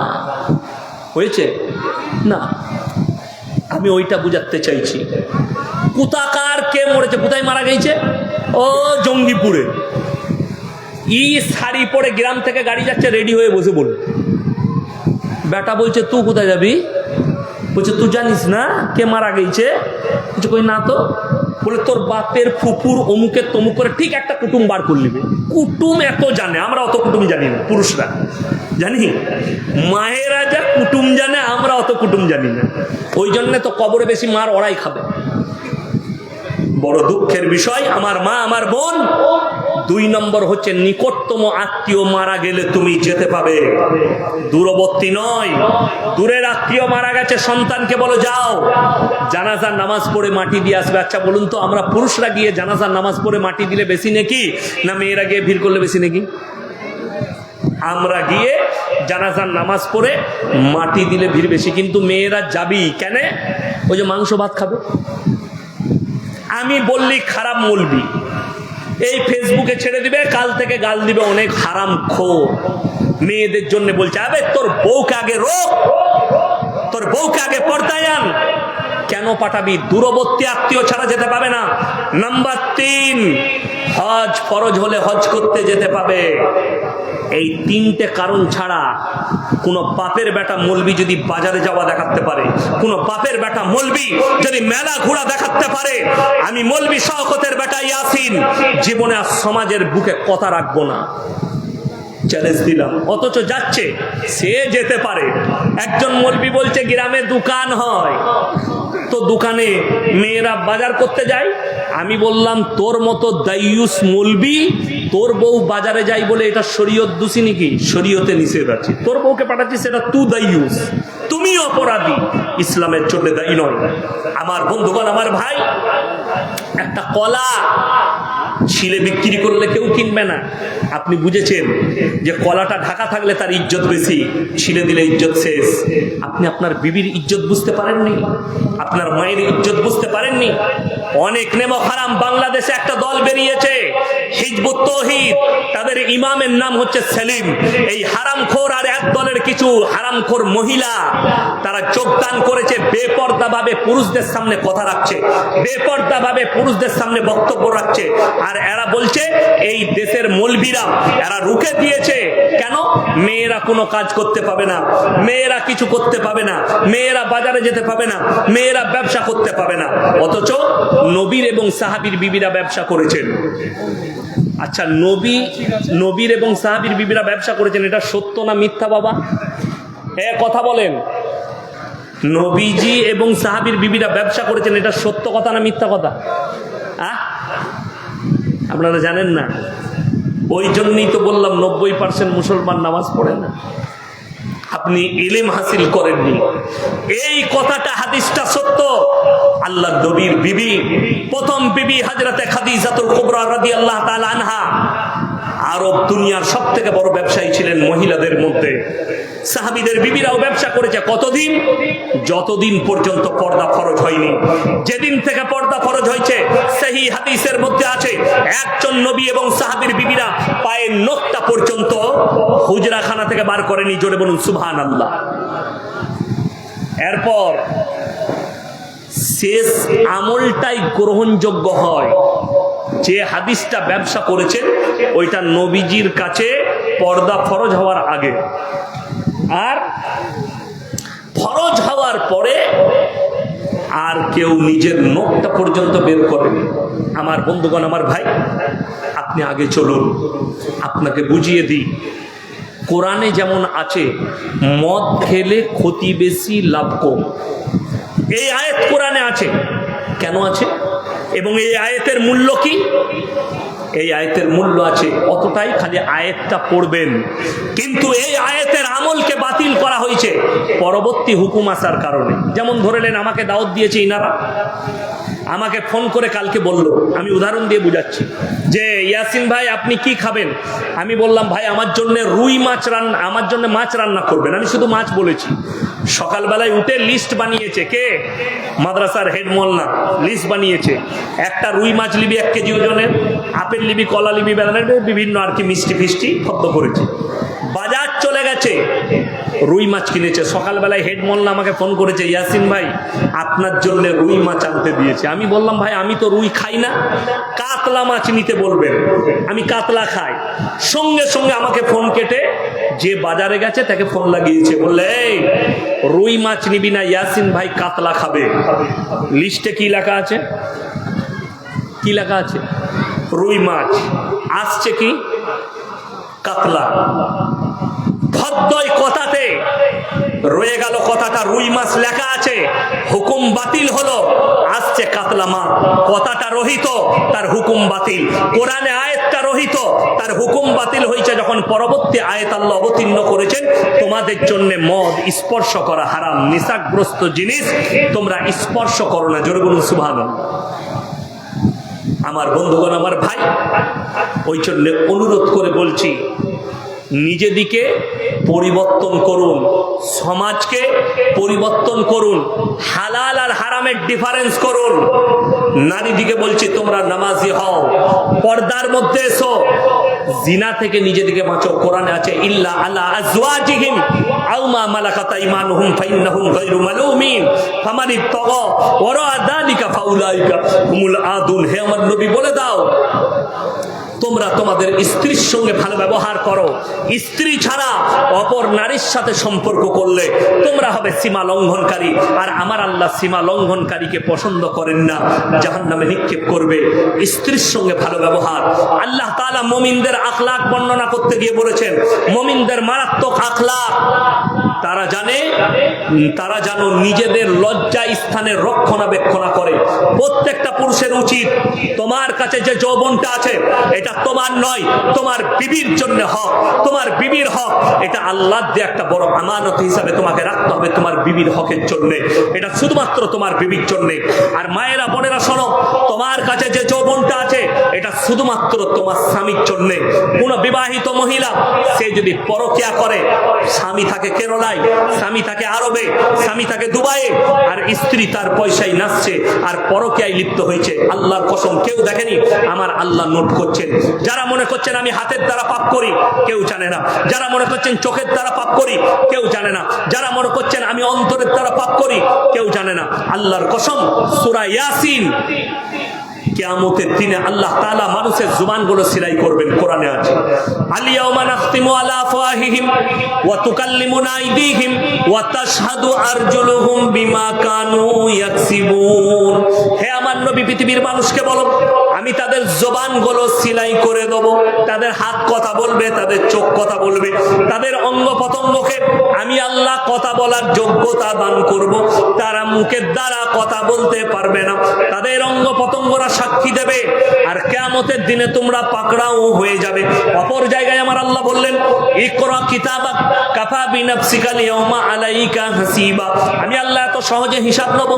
হয়েছে না? আমি ওইটা বুঝাতে চাইছি। কোথাকার কে মরেছে, কোথায় মারা গেছে? ও জঙ্গিপুরে। শাড়ি পরে গ্রাম থেকে গাড়ি যাচ্ছে, রেডি হয়ে বসে বলল। বেটা বলছে তুই কোথায় যাবি? বলছে তুই জানিস না কে মারা গেছে? বলছে কই না তো। বলে তোর বাপের ফুপুর অমুকের তমুক করে ঠিক একটা কুটুম বার করে নিবে। কুটুম এত জানে, আমরা অত কুটুম জানি না। পুরুষরা জানি, মায়েরা যা কুটুম জানে আমরা অত কুটুম জানি না। ওই জন্য তো কবরে বেশি মার ওরাই খাবে। বড় দুঃখের বিষয় আমার মা, আমার বোন। 2 নম্বর হচ্ছে নিকটতম আত্মীয় মারা গেলে তুমি যেতে পাবে, দূরবর্তী নয়। দূরের আত্মীয় মারা গেছে, সন্তানকে বলো যাও জানাজার নামাজ পড়ে মাটি দিয়ে আসবে। আচ্ছা বলুন তো, আমরা পুরুষরা গিয়ে জানাজার নামাজ পড়ে মাটি দিলে বেশি নাকি, না মেয়েরা গিয়ে ভিড় করলে বেশি নাকি? আমরা গিয়ে জানাজার নামাজ পড়ে মাটি দিলে ভিড় বেশি, কিন্তু মেয়েরা যাবি কেন? ওই যে মাংস ভাত খাবে। আমি বললি খারাপ মৌলবি, এই ফেসবুকে ছেড়ে দিবে, কাল থেকে গাল দিবে অনেক হারাম খোর। মেয়েদের জন্য বলছে, আবে তোর বউকে আগে রোক, তোর বউকে আগে পর্দায় আন। কেন পাঠাবি? দূরবর্তী আত্মীয় ছাড়া যেতে পাবে না। নাম্বার 3, হজ ফরজ হলে হজ করতে যেতে পাবে। এই 3টে কারণ ছাড়া কোনো বাপের বেটা মৌলবি যদি বাজারে যাওয়া দেখাতে পারে, কোনো বাপের বেটা মৌলবি যদি মেলা ঘোরা দেখাতে পারে, আমি মৌলবি শওকতের বেটা ইয়াসিন জীবনে আর সমাজের বুকে কথা রাখবো না, চ্যালেঞ্জ দিলাম। অথচ যাচ্ছে, সে যেতে পারে। একজন মৌলবি বলছে গ্রামে দোকান হয়, তো দোকানে মেয়েরা বাজার করতে যায়। আমি বললাম তোর মতো দাইয়ুস মৌলবি তোর বউ বাজারে যাই বলে এটা শরীয়ত দোষী নাকি? শরীয়তে নিষেধ আছে। তোর বউকে পাঠাচ্ছিস, সেটা তুই দাইয়ুস, তুমি অপরাধী, ইসলামের চোখে দায়ী নয়। আমার বন্ধুগণ, আমার ভাই, একটা কলা ছিলে বিক্রি করলে কেউ কিনবে না। আপনি বুঝেছেন যে কলাটা ঢাকা থাকলে তার ইজ্জত বেশি, ছিলে দিলে ইজ্জত শেষ। আপনি আপনার বিবির ইজ্জত বুঝতে পারেননি, আপনার মায়ের ইজ্জত বুঝতে পারেননি। অনেক নেমক হারাম বাংলাদেশে একটা দল বেরিয়েছে, হিজবুত তৌহিদ, তাদের ইমামের নাম হচ্ছে সেলিম। এই হারামখোর আর এক দলের কিছু হারামখোর মহিলা তারা যোগদান করেছে, বেপর্দা ভাবে পুরুষদের সামনে কথা রাখছে, বেপর্দা ভাবে পুরুষদের সামনে বক্তব্য রাখছে। আর এরা বলছে এই দেশের মৌলবীরা এরা রুখে দিয়েছে। কেন? মেয়েরা কোনো কাজ করতে পাবে না, মেয়েরা কিছু করতে পাবে না, মেয়েরা বাজারে যেতে পাবে না, মেয়েরা ব্যবসা করতে পাবে না। অথচ নবীর এবং সাহাবীর বিবিরা ব্যবসা করেছেন। আচ্ছা, নবীর এবং সাহাবীর বিবিরা ব্যবসা করেছেন, এটা সত্য না মিথ্যা বাবা? হ্যাঁ, কথা বলেন। নবীজি এবং সাহাবীর বিবিরা ব্যবসা করেছেন, এটা সত্য কথা না মিথ্যা কথা? আপনারা জানেন না? ওই জন্যই তো বললাম 90% মুসলমান নামাজ পড়ে না। আপনি ইলম হাসিল করেননি, এই কথাটা হাদিসটা সত্য। আল্লাহ নবীর বিবি, প্রথম বিবি হযরতে খাদিজাতুল কুবরা রাদিয়াল্লাহু তাআলা আনহা, আরব দুনিয়ার সবথেকে বড় ব্যবসায়ী ছিলেন মহিলাদের মধ্যে। সাহাবীদের বিবিরাও ব্যবসা করেছে। কতদিন? যতদিন পর্যন্ত পর্দা ফরজ হয়নি। যেদিন থেকে পর্দা ফরজ হয়েছে, সহিহ হাদিসের মধ্যে আছে একজন নবী এবং সাহাবীর বিবিরা পায়ের নখটা পর্যন্ত হুজরাখানা থেকে বার করেনি। জোরে বলুন সুবহানাল্লাহ। এরপর শেষ আমলটাই গ্রহণযোগ্য হয়। যে হাদিসটা ব্যবসা করেছেন ওইটা নবীজির কাছে পর্দা ফরজ হওয়ার আগে, আর ফরজ হওয়ার পরে আর কেউ নিজের নখটা পর্যন্ত বের করেনি। আমার বন্ধুগণ, আমার ভাই, আপনি আগে চলুন, আপনাকে বুঝিয়ে দিই। কোরআনে যেমন আছে মদ খেলে ক্ষতি বেশি লাভ কম, এই আয়াত কোরআনে আছে। কেন আছে এবং এই আয়াতের মূল্য কি? এই আয়াতের মূল্য আছে অতটাই, খালি আয়াতটা পড়বেন। কিন্তু এই আয়াতের আমলকে বাতিল করা হয়েছে পরবর্তী হুকুম আসার কারণে। যেমন ধরে নেন, আমাকে দাওয়াত দিয়েছে ইনারা, আমাকে ফোন করে কালকে বলল, আমি উদাহরণ দিয়ে বুঝাচ্ছি, যে ইয়াসিন ভাই আপনি কি খাবেন? আমি বললাম ভাই আমার জন্য রুই মাছ রান্না, আমার জন্য মাছ রান্না করবেন। আমি শুধু মাছ বলেছি। সকালবেলায় উঠে লিস্ট বানিয়েছে কে? মাদ্রাসার হেড মোল্লা লিস্ট বানিয়েছে। একটা রুই মাছ লিবি 1 কেজি ওজনের, আপেল লিবি, কলা লিবি, বিভিন্ন আর কি মিষ্টি ফিষ্টি ফদ্দ করেছে। বাজার চলে গেছে, রুই মাছ কিনেছে। সকালবেলায় হেড মোল্লা আমাকে ফোন করেছে, ইয়াসিন ভাই আপনার জন্য রুই মাছ আনতে দিয়েছে। আমি বললাম ভাই আমি তো রুই খাই না, কাতলা মাছ নিতে বলবেন, আমি কাতলা খাই। সঙ্গে সঙ্গে আমাকে ফোন কেটে যে বাজারে গেছে তাকে ফোন লাগিয়েছে, বললে এই রুই মাছ নিবি না, ইয়াসিন ভাই কাতলা খাবে। লিস্টে কি লেখা আছে? কি লেখা আছে? রুই মাছ। আসছে কি? কাতলা। ভদ্রই কথাতে রয়ে গেল কথাটা রুই মাছ লেখা আছে, হুকুম বাতিল হলো, আসছে কাতলা মাছ। কথাটা রহিত, তার হুকুম বাতিল। কোরআনে আয়াতটা রহিত, তার হুকুম বাতিল হয়েছে। যখন পরবর্তী আয়াত আল্লাহ অবতীর্ণ করেছেন, তোমাদের জন্য মদ স্পর্শ করা হারাম, নিশাগ্রস্ত জিনিস তোমরা স্পর্শ করো না। জোরে বলুন সুবহানাল্লাহ। আমার বন্ধুগণ, আমার ভাই, ওই জন্য অনুরোধ করে বলছি, নিজেদিকে পরিবর্তন করুন, সমাজকে পরিবর্তন করুন, হালাল আর হারামের ডিফারেন্স করুন। নারীদিকে বলছি তোমরা নামাজি হও, পর্দার মধ্যে এসো, জিনা থেকে নিজেদিকে বাঁচো। কোরআনে আছে ইল্লা আলা আজওয়াজিহিম আও মা মালাকাত আইমানুহুম ফাইন্নাহুম গায়রু মালুমিন ফামান ইত্তাকা ওয়ারা যালিকা ফাউলাইকা হুমুল আদুন। হে আমার নবী বলে দাও, তোমরা তোমাদের স্ত্রীর সঙ্গে ভালো ব্যবহার করো। স্ত্রী ছাড়া অপর নারীর সাথে সম্পর্ক করলে তোমরা হবে সীমা লঙ্ঘনকারী, আর আমার আল্লাহ সীমা লঙ্ঘনকারীকে পছন্দ করেন না, জাহান্নামে নিক্ষেপ করবে। স্ত্রীর সঙ্গে ভালো ব্যবহার। আল্লাহ তাআলা মুমিনদের আখলাক বর্ণনা করতে গিয়ে বলেছেন, মুমিনদের মারাত্মক আখলাক তারা যেন নিজেদের লজ্জা স্থানের রক্ষণাবেক্ষণা করে। প্রত্যেকটা পুরুষের উচিত, তোমার কাছে যে যৌবনটা আছে এটা তোমার নয়, তোমার বিবির জন্য হক, তোমার বিবির হক। এটা আল্লাহর দিয়ে একটা বড় আমানত হিসাবে তোমাকে রাখতে হবে তোমার বিবির হকের জন্য। এটা শুধুমাত্র তোমার বিবির জন্য। আর মায়েরা, বোনেরা শোনো, তোমার কাছে যে যৌবনটা আছে এটা শুধুমাত্র তোমার স্বামীর জন্য। কোন বিবাহিত মহিলা সে যদি পরকিয়া করে, স্বামী থাকে কেরলায়, স্বামী থাকে আরবে, স্বামী থাকে দুবাইয়ে, আর স্ত্রী তার পয়সায় নাচছে আর পরকিয়ায় লিপ্ত হয়েছে, আল্লাহর কসম কেউ দেখেনি, আমার আল্লাহ নোট করছেন। যারা মনে করছেন আমি হাতের দ্বারা পাপ করি, কেউ জানে না। যারা মনে করছেন চোখের দ্বারা পাপ করি, কেউ জানে না। যারা মনে করছেন আমি অন্তরের দ্বারা পাপ করি, কেউ জানে না। আল্লাহর কসম, সূরা ইয়াসিন, কিয়ামতের দিনে আল্লাহ তাআলা মানুষের জুবানগুলো সিলাই করবেন। কোরআনে আছে, আল-ইয়াওমা নাখতিমু আলা আফওয়াহিহিম ওয়া তুকাল্লিমুনা আইদিহিম ওয়া তাশহাদু আরজুলুহুম বিমা কানু ইয়াকসিবুন। হে আমার নবী, পৃথিবীর মানুষকে বলো, আমি তাদের জবানগুলো সিলাই করে দেব। তাদের হাত কথা বলবে, তাদের চোখ কথা বলবে, তাদের অঙ্গ প্রত্যঙ্গকে আমি আল্লাহ কথা বলার যোগ্যতা দান করব। তারা মুখের দ্বারা কথা বলতে পারবে না, তাদের অঙ্গ প্রত্যঙ্গরা সাক্ষী দেবে। আর কিয়ামতের দিনে তোমরা পাকড়াও হয়ে যাবে। অপর জায়গায় আমার আল্লাহ বললেন, ইকরা কিতাবাক কাফা বিনাফসিকা আল-ইয়াওমা আলাইকা হাসিবা। আমি আল্লাহ এত সহজে হিসাব নেব?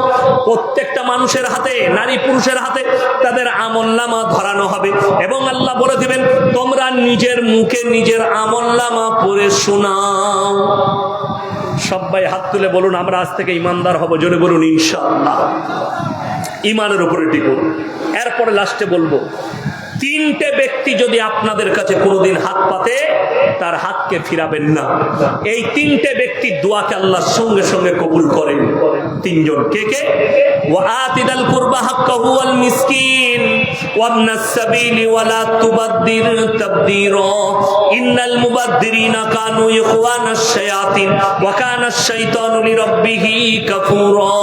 প্রত্যেকটা মানুষের হাতে, নারী পুরুষের হাতে তাদের আমলনামা ধরানো হবে এবং আল্লাহ বলে দিবেন, তোমরা নিজের মুখে নিজের আমলনামা পড়ে শোনাও। সবাই হাত তুলে বলুন, আমরা আজ থেকে ইমানদার হব। জোরে বলুন ইনশাআল্লাহ। ইমানের উপরে টিকুন। এরপরে লাস্টে বলবো, তিনটে ব্যক্তি যদি আপনাদের কাছে কোনোদিন হাত পাতে, তার হাতকে ফিরাবেন না। এই তিনটে ব্যক্তির দোয়াকে আল্লাহ সঙ্গে সঙ্গে কবুল করেন। তিনজন কে কে? ওয়া আতিদাল কুরবা হাক্কাহু ওয়াল মিসকিন ওয়া ইবনাস সাবিলি ওয়া লা তুবাদদির তাবদীরা ইন্নাল মুবাদদিরিনা কানু ইখওয়ানাশ শায়াতিন ওয়া কানাশ শাইতানু লিরাব্বিহি কাফুরা।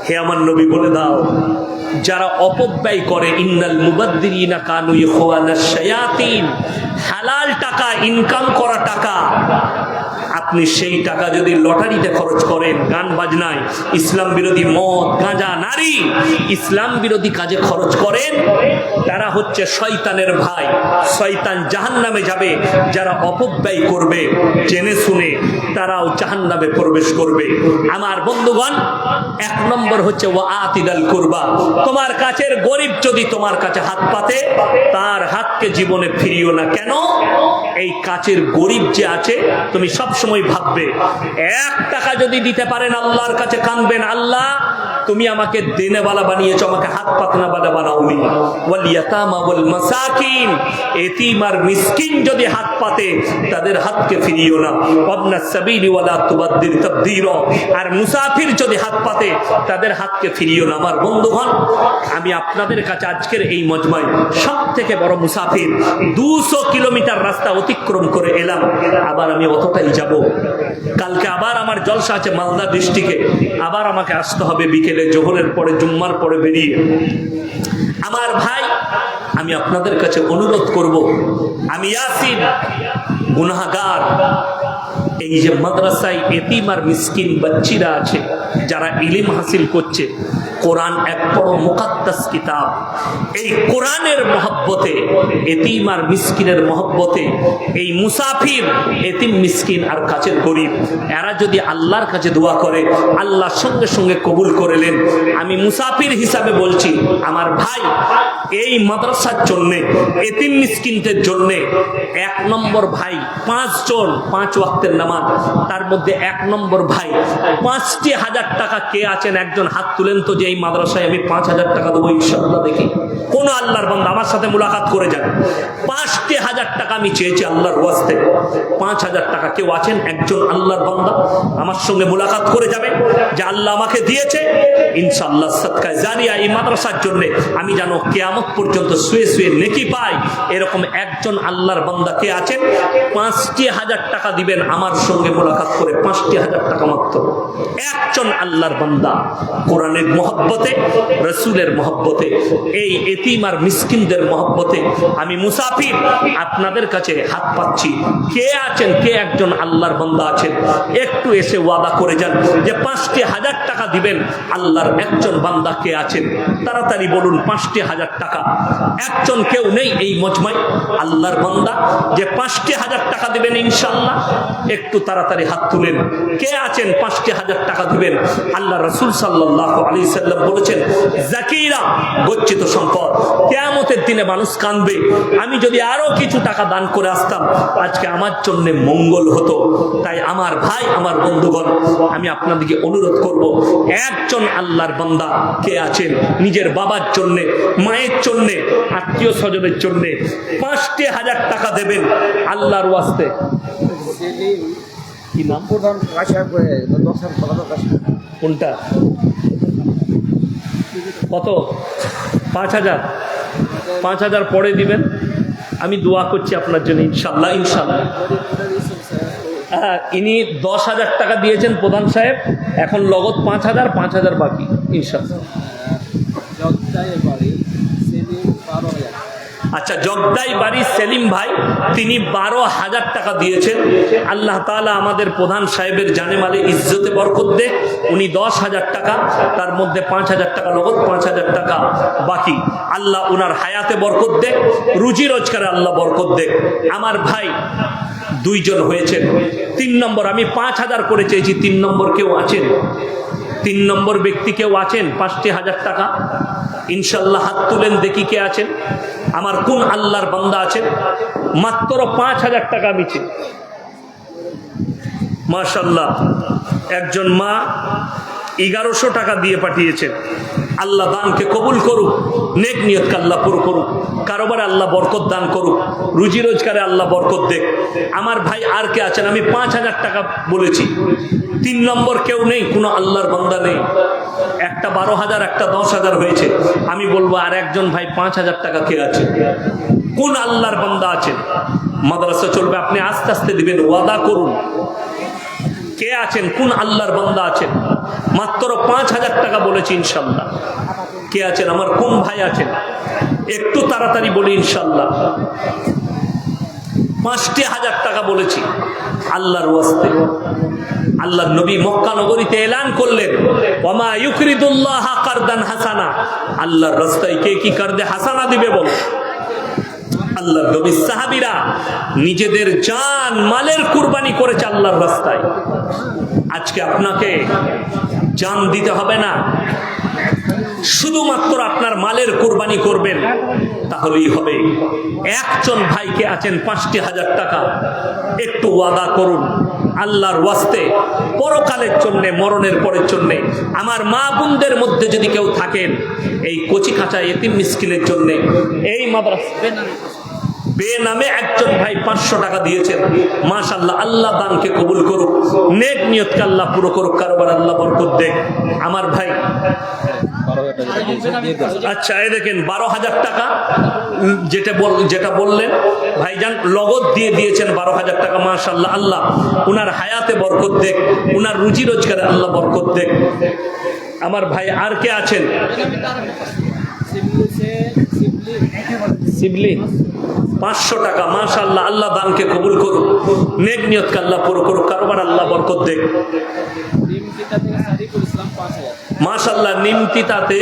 হে আমার নবী, বলে দাও, যারা অপব্যয় করে, ইন্নাল মুবাদদিরিনা কানু ইখওয়ানাশ শায়াতিন, হালাল টাকা, ইনকাম করা টাকা, আপনি সেই টাকা যদি লটারিতে খরচ করেন, গান বাজনায়, ইসলাম বিরোধী মদ, গাঁজা, নারী, ইসলাম বিরোধী কাজে খরচ করেন, তারা হচ্ছে শয়তানের ভাই। শয়তান জাহান্নামে যাবে। যারা অপব্যয় করবে জেনে শুনে, তারাও জাহান্নামে প্রবেশ করবে। আমার বন্ধুগণ, এক নম্বর হচ্ছে ওয়া আতিদাল কুরবা। তোমার কাছের গরিব যদি তোমার কাছে হাত পাতে, তার হাতকে জীবনে ফিরিও না। কেন? এই কাছের গরিব যে আছে, তুমি সব সময় ভাববে, 1 টাকা যদি দিতে পারেন আল্লাহর কাছে কাঁদবেন, আল্লাহ তুমি আমাকে দেনেওয়ালা বানিয়েছো, আমাকে হাত পাতনাওয়ালা বানাওনি। ওয়াল ইয়াতামা ওয়াল মাসাকিন, এতিম আর মিসকিন যদি হাত পাতে, তাদের হাতকে ফিরিও না। ওয়াবনাস সাবিলি ওয়া লা তুবাদদির তাবদীরা, আর মুসাফির যদি হাত পাতে, তাদের হাতকে ফিরিও না। আমার বন্ধুগণ, আমি আপনাদের কাছে আজকের এই মজমায় সব থেকে বড় মুসাফির। 200 কিলোমিটার রাস্তা অতিক্রম করে এলাম, আবার আমি অতটাই যাব। কালকে আবার আমার জলসা আছে মালদা ডিস্ট্রিক্টে, আবার আমাকে আসতে হবে বিকেলে, জোহরের পরে, জুম্মার পরে বেরিয়ে। আমার ভাই, আমি আপনাদের কাছে অনুরোধ করব, আমি ইয়াসিন গুনাহগার। এই যে মাদ্রাসায় এতিম আর মিসকিন বাচ্চিরা আছে, যারা ইলম হাসিল করছে, কোরআন এক বড় মুকাদ্দাস কিতাব। এই কোরআনের মহব্বতে, এতিম আর মিসকিনের মহব্বতে, এই মুসাফির, এতিম, মিসকিন আর কাছের গরিব, এরা যদি আল্লাহর কাছে দোয়া করে, আল্লাহ সঙ্গে সঙ্গে কবুল করলেন। আমি মুসাফির হিসাবে বলছি, আমার ভাই, এই মাদ্রাসার জন্য, এতিম মিসকিনদের জন্য 1 নম্বর ভাই 5 জন, 5 ওয়াক্তের নামাজ, তার মধ্যে 1 নম্বর ভাই 5,000 টাকা কে আছেন? একজন হাত তুলেন তো, যে এই মাদ্রাসায় আমি 5,000 টাকা দেবো ইনশাআল্লাহ। দেখি কোন আল্লাহর বান্দা আমার সাথে মুলাকাত করে যান। 5,000 টাকা আমি চেয়েছি আল্লাহর ওয়াস্তে। 5,000 টাকা কেউ আছেন? একজন আল্লাহর বান্দা আমার সঙ্গে মুলাকাত করে যাবে, যে আল্লাহ আমাকে দিয়েছে, ইনশাআল্লাহ সাদকায়ে জারিয়া এই মাদ্রাসার জন্য আমি যেন কিয়ামত পর্যন্ত শুয়ে শুয়ে নেকি পাই, এরকম একজন আল্লাহর বান্দা কে আছেন 5,000 টাকা দিবেন আমার সঙ্গে মোলাকাত করে, 5,000 টাকা মাত্র। একজন আল্লাহর বান্দা কোরআনের মহব্বতে, রসুলের মহব্বতে, এই এতিম আর মিসকিনদের মহব্বতে আমি মুসাফির আপনাদের কাছে হাত পাচ্ছি। কে আছেন, কে একজন আল্লাহর বান্দা আছেন, একটু এসে ওয়াদা করে যান যে 5,000 টাকা দিবেন। আল্লাহর একজন বান্দা কে আছেন, তাড়াতাড়ি বলুন 5,000 টাকা। একজন কেউ নেই এই মজমায় আল্লাহর বান্দা যে 5,000 টাকা দিবেন ইনশাআল্লাহ? একটু তাড়াতাড়ি হাত তুলেন। কে আছেন 5,000 টাকা দিবেন? আল্লাহ রাসূল সাল্লাল্লাহু আলাইহি সাল্লাম বলেছেন, জাকিরা গচ্ছিত সম্পদ, কিয়ামতের দিনে মানুষ কাঁদবে, আমি যদি আরো কিছু টাকা দান করে আসতাম আজকে আমার জন্য মঙ্গল হতো। তাই আমার ভাই, আমার বন্ধুগণ, আমি আপনাদেরকে অনুরোধ করব, একজন আল্লাহর বান্দা কে আছেন নিজের বাবার জন্য, মায়ের জন্য, আত্মীয় স্বজনের জন্য 5,000 টাকা দেবেন আল্লাহর ওয়াস্তে। কি নাম? কোনটা? কত? 5,000? 5,000 পরে দিবেন। আমি দোয়া করছি আপনার জন্য ইনশাল্লাহ। ইনশাল্লাহ ইনি 10,000 টাকা দিয়েছেন প্রধান সাহেব, এখন লগত 5,000, 5,000 বাকি ইনশাল্লাহ। আচ্ছা, জগদাই বাড়ি সেলিম ভাই, তিনি 12,000 টাকা দিয়েছেন। আল্লাহ তাআলা আমাদের প্রধান সাহেবের জানেমালে ইজ্জতে বরকত দেখ। উনি 10,000 টাকা, তার মধ্যে 5,000 টাকা নগদ, 5,000 টাকা বাকি। আল্লাহ উনার হায়াতে বরকত দেখ, রুজি রোজগারে আল্লাহ বরকত দেখ। আমার ভাই 2 জন হয়েছেন। 3 নম্বর আমি 5,000 করে চেয়েছি, 3 নম্বর কেউ আছেন? 3 নম্বর ব্যক্তি কেউ আছেন 5,000 টাকা? ইনশাল্লাহ হাত তুলেন দেখি কে আছেন। আমার কোন আল্লাহর বান্দা আছেন? মাত্র 5,000 টাকা মিছে। মাশাআল্লাহ, একজন মা 1100 টাকা দিয়ে পাঠিয়েছেন। আল্লাহ দানকে কবুল করুক, নেক নিয়তকে আল্লাহ পুরো করুক, কারোবারে আল্লাহ বরকত দান করুক, রুজি রোজগারে আল্লাহ বরকত দেখ। আমার ভাই আর কে আছেন? আমি 5,000 টাকা বলেছি। 3 নম্বর কেউ নেই, কোনো আল্লাহর বান্দা নেই। একটা 12,000, একটা 10,000 হয়েছে। আমি বলবো আর একজন ভাই 5,000 টাকা কে আছে? কোন আল্লাহর বান্দা আছেন? মাদ্রাসা চলবে, আপনি আস্তে আস্তে দিবেন, ওয়াদা করুন। কে আছেন? কোন আল্লাহর বান্দা আছেন? মাত্র 5,000 টাকা বলেছি ইনশাল্লাহ। কে আছেন? আমার কোন ভাই আছেন? একটু তাড়াতাড়ি বলি ইনশাল্লাহ। 5,000 টাকা বলেছি আল্লাহর ওয়াস্তে। আল্লাহর নবী মক্কা নগরীতে এলান করলেন, ওয়ামা ইউকরিদুল্লাহ কারদান হাসানা। আল্লাহর রাস্তায় কে কি কারদে হাসানা দিবে বল? আল্লাহর নবী সাহাবীরা নিজেদের জান মালের কুরবানি করেছে আল্লাহর রাস্তায়। আজকে আপনাকে জান দিতে হবে না, শুধুমাত্র আপনার মালের কুরবানি করবেন, তাহলেই হবে। একজন ভাইকে আছেন 5,000 টাকা, একটু ওয়াদা করুন আল্লাহর ওয়াস্তে, পরকালের জন্য, মরণের পরের জন্য। আমার মা বোনদের মধ্যে যদি কেউ থাকেন এই কচি কাঁচা এতিম মিসকিনের জন্য, এই মাদ্রাসা বেনামে একজন ভাই 500 টাকা দিয়েছেন। মাশাআল্লাহ, আল্লাহ দানকে কবুল করুক, নেক নিয়তকে আল্লাহ পুরো করুক, কারবার আল্লাহ বরকত দেখ। আমার ভাই আচ্ছা, এই দেখেন 12,000 টাকা যেটা বললেন ভাইজান, লগত দিয়ে দিয়েছেন 12,000 টাকা। মাশাআল্লাহ, আল্লাহ উনার হায়াতে বরকত দেখ, উনার রুজি রোজগারে আল্লাহ বরকত দেখ। আমার ভাই আর কে আছেন? শিবলি 500 টাকা। মাশাআল্লাহ, আল্লাহ দানকে কবুল করুক, নেক নিয়তকে আল্লাহ পুরো করুক, কারবার আল্লাহ বরকত দেখ। মাশাআল্লাহ, নিমতিতাতে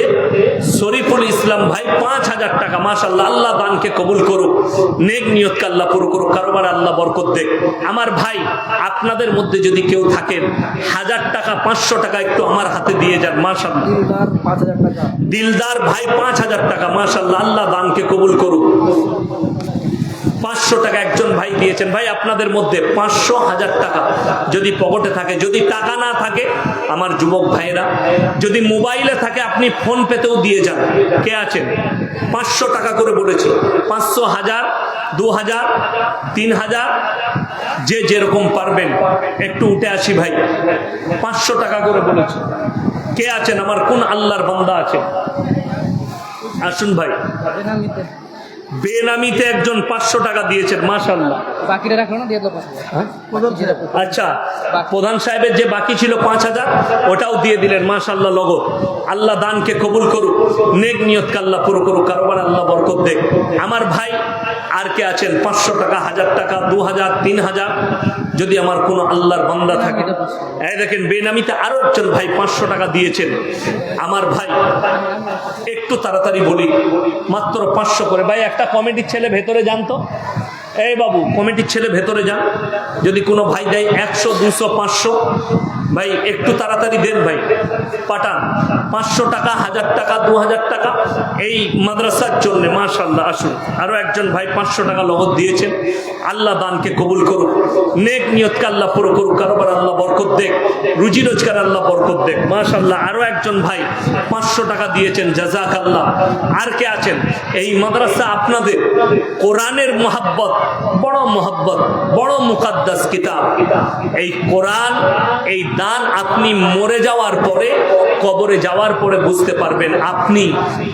শরীফুল ইসলাম ভাই 5,000 টাকা। মাশাআল্লাহ, আল্লাহ দানকে কবুল করুক, নেক নিয়তকে আল্লাহ পুরো করুক, কারবার আল্লাহ বরকত দেখ। আমার ভাই আপনাদের মধ্যে যদি কেউ থাকেন 1,000 টাকা, 500 টাকা একটু আমার হাতে দিয়ে যান। মাশাআল্লাহ, দিলদার ভাই 5,000 টাকা। মাশাআল্লাহ, আল্লাহ দানকে কবুল করুক। 500 টাকা একজন ভাই দিয়েছেন। ভাই আপনাদের মধ্যে 500, 1,000 টাকা যদি পকেটে থাকে, যদি টাকা না থাকে আমার যুবক ভাইরা, যদি মোবাইলে থাকে আপনি ফোন পেতেও দিয়ে যান। কে আছেন? 500 টাকা করে বলেছি। 500, 1,000, 2,000, 3,000, যে যেরকম পারবেন। একটু উঠে আসি ভাই, 500 টাকা করে বলেছি। কে আছেন? আমার কোন আল্লাহর বান্দা আছেন? আসুন ভাই। বেনামিতে একজন 500 টাকা দিয়েছেন, মাশাআল্লাহ। বাকিটা রাখলো না, দিয়ে দাও। আচ্ছা, প্রধান সাহেবের যে বাকি ছিল 5000, ওটাও দিয়ে দিলেন, মাশাআল্লাহ। লগো আল্লাহ দানকে কবুল করুক, নেক নিয়তকে আল্লাহ পুরো করুক, কারবার আল্লাহ বরকত দেখ। আমার ভাই আর কে আছেন? 500 টাকা, 1000 টাকা, 2000, 3000 যদি আমার কোনো আল্লাহর বান্দা থাকে। এই দেখেন বেনামিতে আরো একজন ভাই 500 টাকা দিয়েছেন। আমার ভাই একটু তাড়াতাড়ি বলি, মাত্র 500 করে। ভাই একটা কমিটির ছেলে ভেতরে যান তো, এই বাবু কমিটির ছেলে ভেতরে যান। যদি কোনো ভাই দেয় 100, 200, 500, ভাই একটু তাড়াতাড়ি দেন ভাই, পাঠান। 500 টাকা, 1000 টাকা, 2000 টাকা এই মাদ্রাসার জন্য, মাশাআল্লাহ। আসুন, আরো একজন ভাই 500 টাকা নগদ দিয়েছেন। আল্লাহ দানকে কবুল করুক, নেক নিয়তকে আল্লাহ পুরো করুক, কারবার আল্লাহ বরকত দেখ, রুজি রোজগার আল্লাহ বরকত দেখ, মাশাআল্লাহ। আরো একজন ভাই 500 টাকা দিয়েছেন, জাযাকাল্লাহ। আর কে আছেন? এই মাদ্রাসা আপনাদের কোরআনের মোহাব্বত, বড় মোহাব্বত, বড় মুকাদ্দাস কিতাব এই কোরআন। এই দান আপনি মরে যাওয়ার পরে, কবরে যাওয়ার পরে বুঝতে পারবেন। আপনি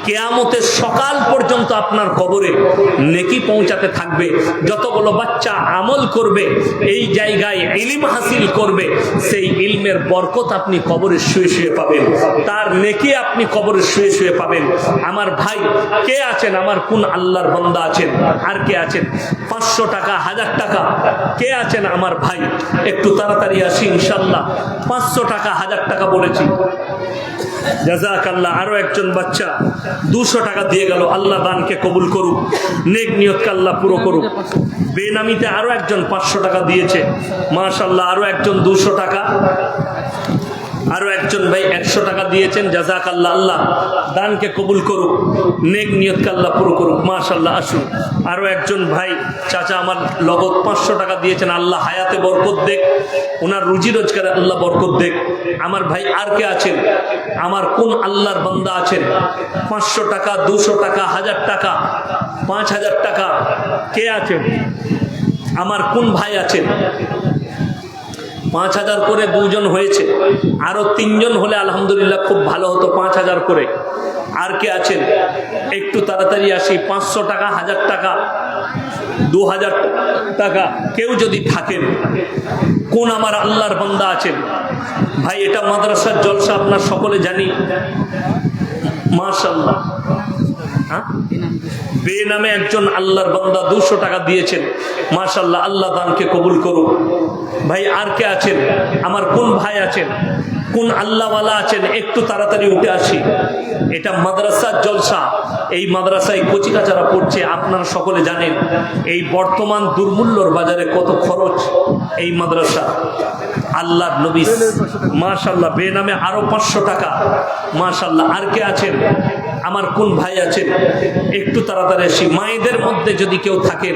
কিয়ামতের সকাল পর্যন্ত আপনার কবরে নেকি পৌঁছাতে থাকবে। যতগুলো বাচ্চা আমল করবে, এই জায়গায় ইলম হাসিল করবে, সেই ইলমের বরকত আপনি কবরে শুয়ে শুয়ে পাবেন, তার নেকি আপনি কবরে শুয়ে শুয়ে পাবেন। আমার ভাই কে আছেন? আমার কোন আল্লাহর বান্দা আছেন? আর কে আছেন? 500 টাকা, 1000 টাকা কে আছেন? আমার ভাই একটু তাড়াতাড়ি আসি ইনশাল্লাহ। 500 টাকা, 1000 টাকা বলেছি, জাযাকাল্লাহ। আরো একজন বাচ্চা 200 টাকা দিয়ে গেল। আল্লাহ দানকে কবুল করুক, নেক নিয়তকে আল্লাহ পুরো করুক। বেনামিতে আরো একজন 500 টাকা দিয়েছে, মাশাআল্লাহ। আরো একজন 200 টাকা, আরো একজন ভাই 100 টাকা দিয়েছেন, জাযাকাল্লাহ। আল্লাহ দানকে কবুল করুক, নেক নিয়তকে আল্লাহ পুরো করুক, মাশাআল্লাহ। আসুন, আরো একজন ভাই চাচা আমার লগত 500 টাকা দিয়েছেন। আল্লাহ হায়াতে বরকত দেখ, ওনার রুজি রোজগারে আল্লাহ বরকত দেখ। আমার ভাই আর কে আছেন? আমার কোন আল্লাহর বান্দা আছেন? 500 টাকা, 200 টাকা, 1000 টাকা, 5000 টাকা কে আছেন? আমার কোন ভাই আছেন? 5000 করে 2 জন হয়েছে, আরো 3 জন হলে আলহামদুলিল্লাহ খুব ভালো হতো, 5000 করে। আর কে আছেন? একটু তাড়াতাড়ি আসি। 500 টাকা, 1000 টাকা, 2000 টাকা কেউ যদি থাকেন, কোন আমার আল্লাহর বান্দা আছেন? ভাই এটা মাদ্রাসার জলসা, আপনার সকলে জানি, মাশাআল্লাহ। বেনামে একজন আল্লাহর বান্দা 200 টাকা দিয়েছেন, মাশাআল্লাহ। আল্লাহ দানকে কবুল করুক। ভাই আর কে আছেন? আমার কোন ভাই আছেন? কোন আল্লাহওয়ালা আছেন? একটু তাড়াতাড়ি উঠে আসি। এটা মাদ্রাসার জলসা, এই মাদ্রাসায় কচিকাচারা পড়ছে, আপনারা সকলে জানেন। এই বর্তমান দুর্মূল্যর বাজারে কত খরচ এই মাদ্রাসা। আল্লাহর নবী, মাশাআল্লাহ। বেনামে আরো 500 টাকা, মাশাআল্লাহ। আর কে আছেন? আমার কোন ভাই আছেন? একটু তাড়াতাড়ি আসি। মায়েদের মধ্যে যদি কেউ থাকেন,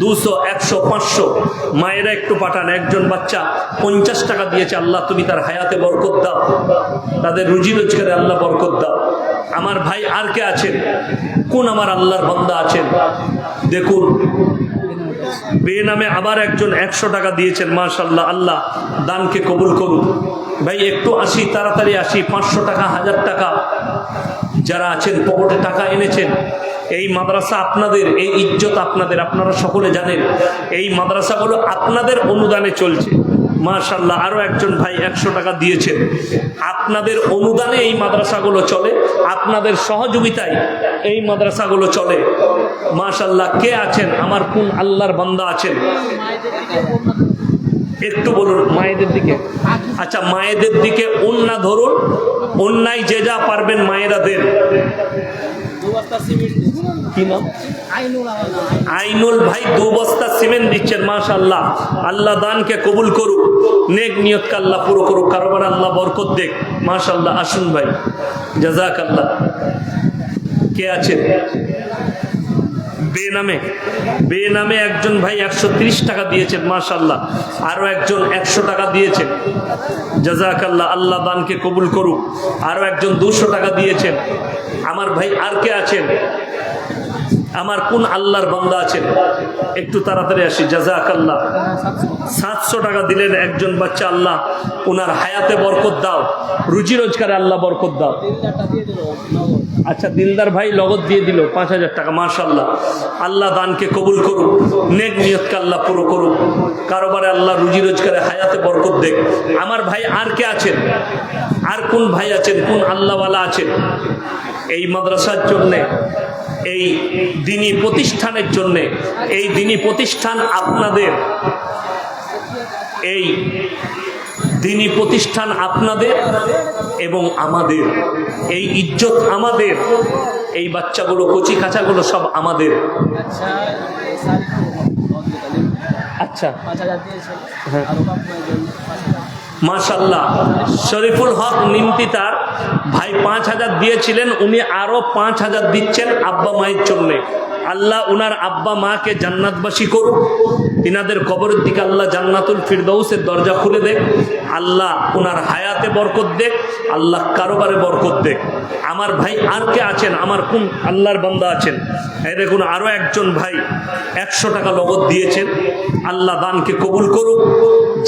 200, 100, 500 মায়েরা একটু পাঠান। একজন বাচ্চা 50 টাকা দিয়েছে, আল্লাহ তুমি তার হায়াতে বরকত দাও, তাদের রুজি রোজগারে আল্লাহ বরকত দাও। আমার ভাই আর কে আছেন? কোন আমার আল্লাহর বান্দা আছেন? দেখুন, বেনামে আবার একজন 100 টাকা দিয়েছেন, মাশাআল্লাহ। আল্লাহ দানকে কবুল করুন। ভাই একটু আসি, তাড়াতাড়ি আসি। 500 টাকা, 1000 টাকা যারা আছেন, পকেটে টাকা এনেছেন। এই মাদ্রাসা আপনাদের, এই ইজ্জত আপনাদের, আপনারা সকলে জানেন। এই মাদ্রাসাগুলো আপনাদের অনুদানে চলছে, মাশাআল্লাহ। আরো একজন ভাই 100 টাকা দিয়েছেন। আপনাদের অনুদানে এই মাদ্রাসাগুলো চলে, আপনাদের সহযোগিতায় এই মাদ্রাসাগুলো চলে, মাশাআল্লাহ। কে আছেন? আমার কোন আল্লাহর বান্দা আছেন? একটু বলুন। মায়েদের দিকে, আচ্ছা মায়েদের দিকে ওন্না ধরুন, অন্যায় যে যা পারবেন মায়েরা দেন। কি নাম? আইনুল ভাই 2 বস্তা সিমেন্ট দিচ্ছেন, মাশাআল্লাহ। আল্লাহ দানকে কবুল করুক, নেক নিয়তকে আল্লাহ পুরো করুক, কারবার আল্লাহ বরকত দেখ, মাশাআল্লাহ। আসুন ভাই, জাযাকাল্লাহ। কে আছেন? বেনামে একজন ভাই 130 টাকা দিয়েছেন, মাশাআল্লাহ। আরো একজন 100 টাকা দিয়েছেন, জাযাকাল্লাহ। আল্লাহ দানকে কবুল করুক। আরো একজন 200 টাকা দিয়েছেন। আমার ভাই আর কে আছেন? আমার কোন আল্লাহর বান্দা আছেন? একটু তাড়াতাড়ি আসি। জাযাকাল্লাহ। 700 টাকা দিলেন একজন বাচ্চা। আল্লাহ ওনার হায়াতে বরকত দাও, রুজি রোজগারে আল্লাহ বরকত দাও। আচ্ছা, দিলদার ভাই লগত দিয়ে দিল 5000 টাকা। মাশাআল্লাহ। আল্লাহ দানকে কবুল করুক, নেক নিয়তকে আল্লাহ পুরো করুক, কারোবারে আল্লাহ রুজি রোজগারে হায়াতে বরকত দেখ। আমার ভাই আর কে আছেন? আর কোন ভাই আছেন? কোন আল্লাহওয়ালা আছেন এই মাদ্রাসার জন্যে, এই দ্বীনি প্রতিষ্ঠানের জন্যে? এই দ্বীনি প্রতিষ্ঠান আপনাদের, এই দ্বীনি প্রতিষ্ঠান আপনাদের এবং আমাদের, এই ইজ্জত আমাদের, এই বাচ্চাগুলো কচি কাঁচাগুলো সব আমাদের। আচ্ছা, হ্যাঁ, মাশাআল্লাহ। শরীফুল হক নিমতি তার ভাই 5000 দিয়েছিলেন, উনি আরো 5000 দিচ্ছেন আব্বা মায়ের জন্য। আল্লাহ উনার আব্বা মাকে জান্নাতবাসী করুক, তিনাদের কবরের দিকে আল্লাহ জান্নাতুল ফিরদাউসের দরজা খুলে দেখ। আল্লাহ উনার হায়াতে বরকত দেখ, আল্লাহ কারোবারে বরকত দেখ। আমার ভাই আর কে আছেন? আমার কোন আল্লাহর বান্দা আছেন? এই দেখুন, আরো একজন ভাই 100 টাকা নগদ দিয়েছেন। আল্লাহ দানকে কবুল করুক,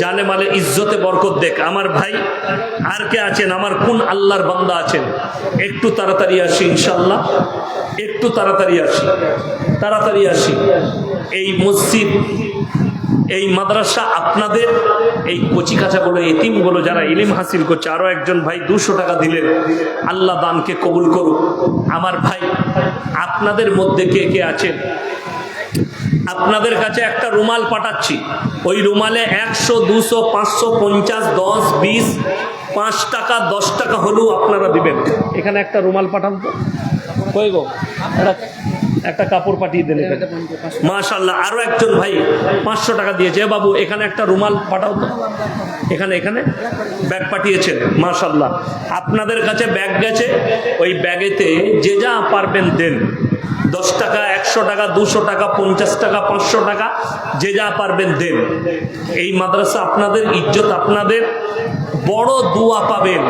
জানে মালে ইজ্জতে বরকত দেখ। আমার ভাই আর কে আছেন? আমার কোন আল্লাহর বান্দা আছেন? একটু তাড়াতাড়ি আসি ইনশাআল্লাহ, একটু তাড়াতাড়ি আসি, তাড়াতাড়ি আসি। এই মসজিদ, এই মাদ্রাসা আপনাদের, এই কচি কাঁচাগুলো, এতিমগুলো যারা ইলম হাসিল করছে। আরো একজন ভাই 200 টাকা দিলেন। আল্লাহ দানকে কবুল করুক। আমার ভাই আপনাদের মধ্যে কে কে আছেন? আপনাদের কাছে একটা রুমাল পাঠাচ্ছি, ওই রুমালে 100, 200, 500, 50, 10, 20, 5 টাকা 10 টাকা হলেও আপনারা দিবেন। এখানে একটা রুমাল পাঠান তো, কই গো, একটা কাপড় পাঠিয়ে দেন। মাশাআল্লাহ। আরো একজন ভাই 500 টাকা দিয়েছে। বাবু এখানে একটা রুমাল পাঠাও তো। এখানে ব্যাগ পাঠিয়েছেন। মাশাআল্লাহ। আপনাদের কাছে ব্যাগ গেছে, ওই ব্যাগেতে যে যা পারবেন দেন। 10 টাকা, 100 টাকা, 200 টাকা, 50 টাকা, 500 টাকা, যে যা পারবেন দেন। এই মাদ্রাসা আপনাদের, ইজ্জত আপনাদের। বড় দোয়া পাবেন,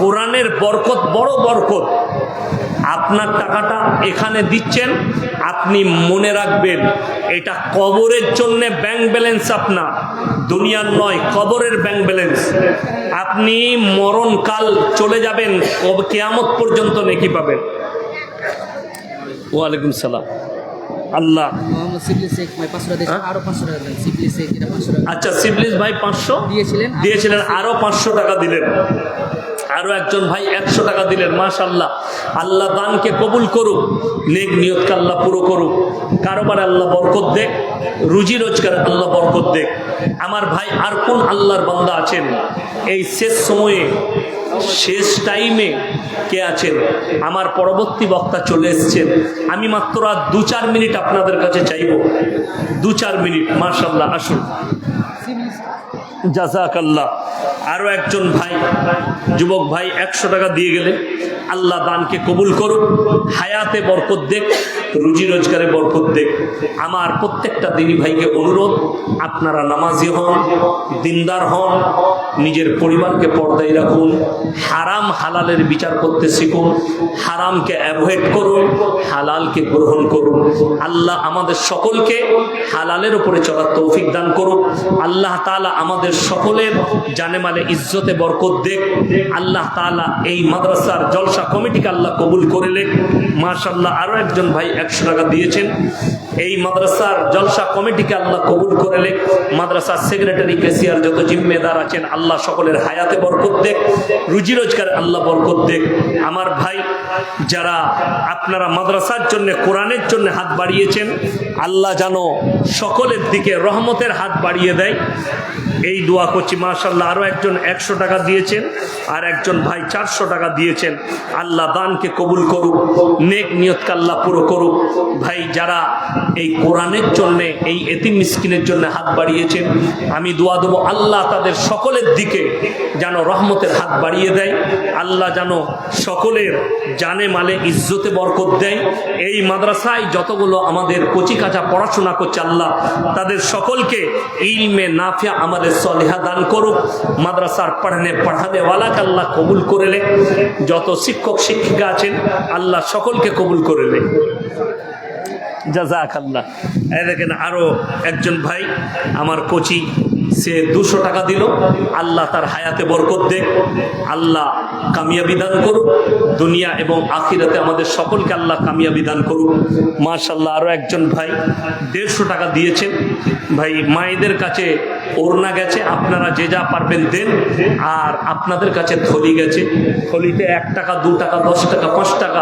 কোরআনের বরকত, বড় বরকত। আপনার টাকাটা এখানে দিচ্ছেন, আপনি মনে রাখবেন এটা কবরের জন্য ব্যাংক ব্যালেন্স আপনার, দুনিয়ার নয়, কবরের ব্যাংক ব্যালেন্স। আপনি মরণকাল চলে যাবেন, কিয়ামত পর্যন্ত নেকি পাবেন। ওয়ালাইকুম সালাম। আল্লাহ। আচ্ছা, সিবলিস ভাই 500 দিয়েছিলেন, আরো 500 টাকা দিলেন। আরো একজন ভাই 100 টাকা দিলেন। মাশাআল্লাহ। আল্লাহ দানকে কবুল করুক, নেক নিয়তকে আল্লাহ পুরো করুক, কারোবার আল্লাহ বরকত দেখ, রুজি রোজগার আল্লাহ বরকত দেখ। আমার ভাই আর কোন আল্লাহর বান্দা আছেন এই শেষ সময়ে, শেষ টাইমে কে আছেন? আমার পরবর্তী বক্তা চলে এসেছেন, আমি মাত্র আর 2-4 মিনিট আপনাদের কাছে চাইব, 2-4 মিনিট। মাশাআল্লাহ, আসুন। জাযাকাল্লাহ। আরো একজন ভাই, যুবক ভাই 100 টাকা দিয়ে গেলেন। আল্লাহ দানকে কবুল করুক, হায়াতে বরকত দেখ, রুজি রোজগারে বরকত দেখ। আমার প্রত্যেকটা দিনী ভাইকে অনুরোধ, আপনারা নামাজি হন, দিনদার হন, নিজের পরিবারকে পর্দায় রাখুন, হারাম হালালের বিচার করতে শিখুন, হারামকে অ্যাভয়েড করুন, হালালকে গ্রহণ করুন। আল্লাহ আমাদের সকলকে হালালের উপরে চলার তৌফিক দান করুন। আল্লাহ তাআলা আমাদের সকলের জানেমালে ইজ্জতে বরকত দেখ। আল্লাহ তাআলা এই মাদ্রাসার জলসা কমিটিকে আল্লাহ কবুল করে লেখ। মাশাআল্লাহ। আরো একজন ভাই 100 টাকা দিয়েছেন। এই মাদ্রাসার জলসা কমিটিকে আল্লাহ কবুল করে লেখ। মাদ্রাসার সেক্রেটারি, ক্যাশিয়ার, যত জিম্মেদার আছেন, আল্লাহ সকলের হায়াতে বরকত দেখ, রুজি রোজগার আল্লাহ বরকত দেখ। আমার ভাই যারা আপনারা মাদ্রাসার জন্য, কোরআনের জন্য হাত বাড়িয়েছেন, আল্লাহ যেন সকলের দিকে রহমতের হাত বাড়িয়ে দেয়, এই দোয়া করছি। মাশাআল্লাহ। আরো একজন 100 টাকা দিয়েছেন, আর একজন ভাই 400 টাকা দিয়েছেন। আল্লাহ দানকে কবুল করুক, নেক নিয়তকে আল্লাহ পুরো করুক। ভাই যারা এই কোরআনের জন্য, এই এতিম মিসকিনের জন্য হাত বাড়িয়েছেন, আমি দোয়া দেবো আল্লাহ তাদের সকলের দিকে যেন রহমতের হাত বাড়িয়ে দেয়। আল্লাহ যেন সকলের জানে মালে ইজ্জতে বরকত দেয়। এই মাদ্রাসায় যতগুলো আমাদের কচি কাঁচা পড়াশোনা করছে, আল্লাহ তাদের সকলকে ইলমে নাফিয়া আমাদের সলিহা দান করুক। মাদ্রাসার পড়ানে ওয়ালাকে আল্লাহ কবুল করে লে। যত শিক্ষক শিক্ষিকা আছেন, আল্লাহ সকলকে কবুল করে লে। জাযাকাল্লাহ। এই দেখেন আরো একজন ভাই আমার কোচি, সে 200 টাকা দিল। আল্লাহ তার হায়াতে বরকত দেখ, আল্লাহ কামিয়াবি দান করুক, দুনিয়া এবং আখিরাতে আমাদের সকলকে আল্লাহ কামিয়াবি দান করুক। মাশাআল্লাহ। আরো একজন ভাই 150 টাকা দিয়েছেন। ভাই মায়েদের কাছে ওড়না গেছে, আপনারা যে যা পারবেন দেন। আর আপনাদের কাছে থলি গেছে, থলিতে 1 টাকা 2 টাকা 10 টাকা 5 টাকা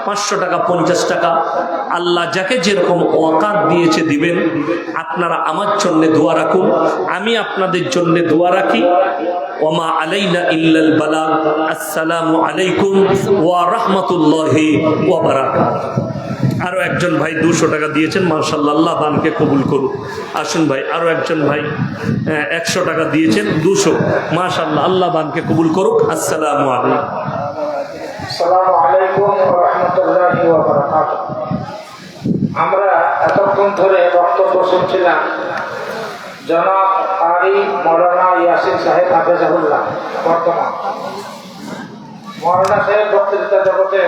500 টাকা 50 টাকা, আল্লাহ যাকে যেরকম ওয়াকাত দিয়েছে দিবেন। আপনারা আমার জন্য দোয়া রাখুন, আমি আপনাদের জন্য দোয়া রাখি। ওমা আলাইনা ইল্লাল বালাগ। আসসালামু আলাইকুম ওয়া রাহমাতুল্লাহি ওয়া বারাকাতুহু। আরো একজন ভাই 200 টাকা দিয়েছেন, মাশাআল্লাহ, আল্লাহ দানকে কবুল করুক। আসুন ভাই, আরো একজন ভাই 100 টাকা দিয়েছেন, 200, মাশাআল্লাহ, আল্লাহ দানকে কবুল করুক। আসসালামু আলাইকুম। আসসালামু আলাইকুম ওয়া রাহমাতুল্লাহি ওয়া বারাকাতুহু। আমরা এতক্ষণ ধরে বক্তব্য শুনছিলাম জনাব কারি মাওলানা ইয়াসিন সাহেব হাফেজাহুল্লাহ। বর্তমান মাওলানা সাহেব বক্তৃতা জগতে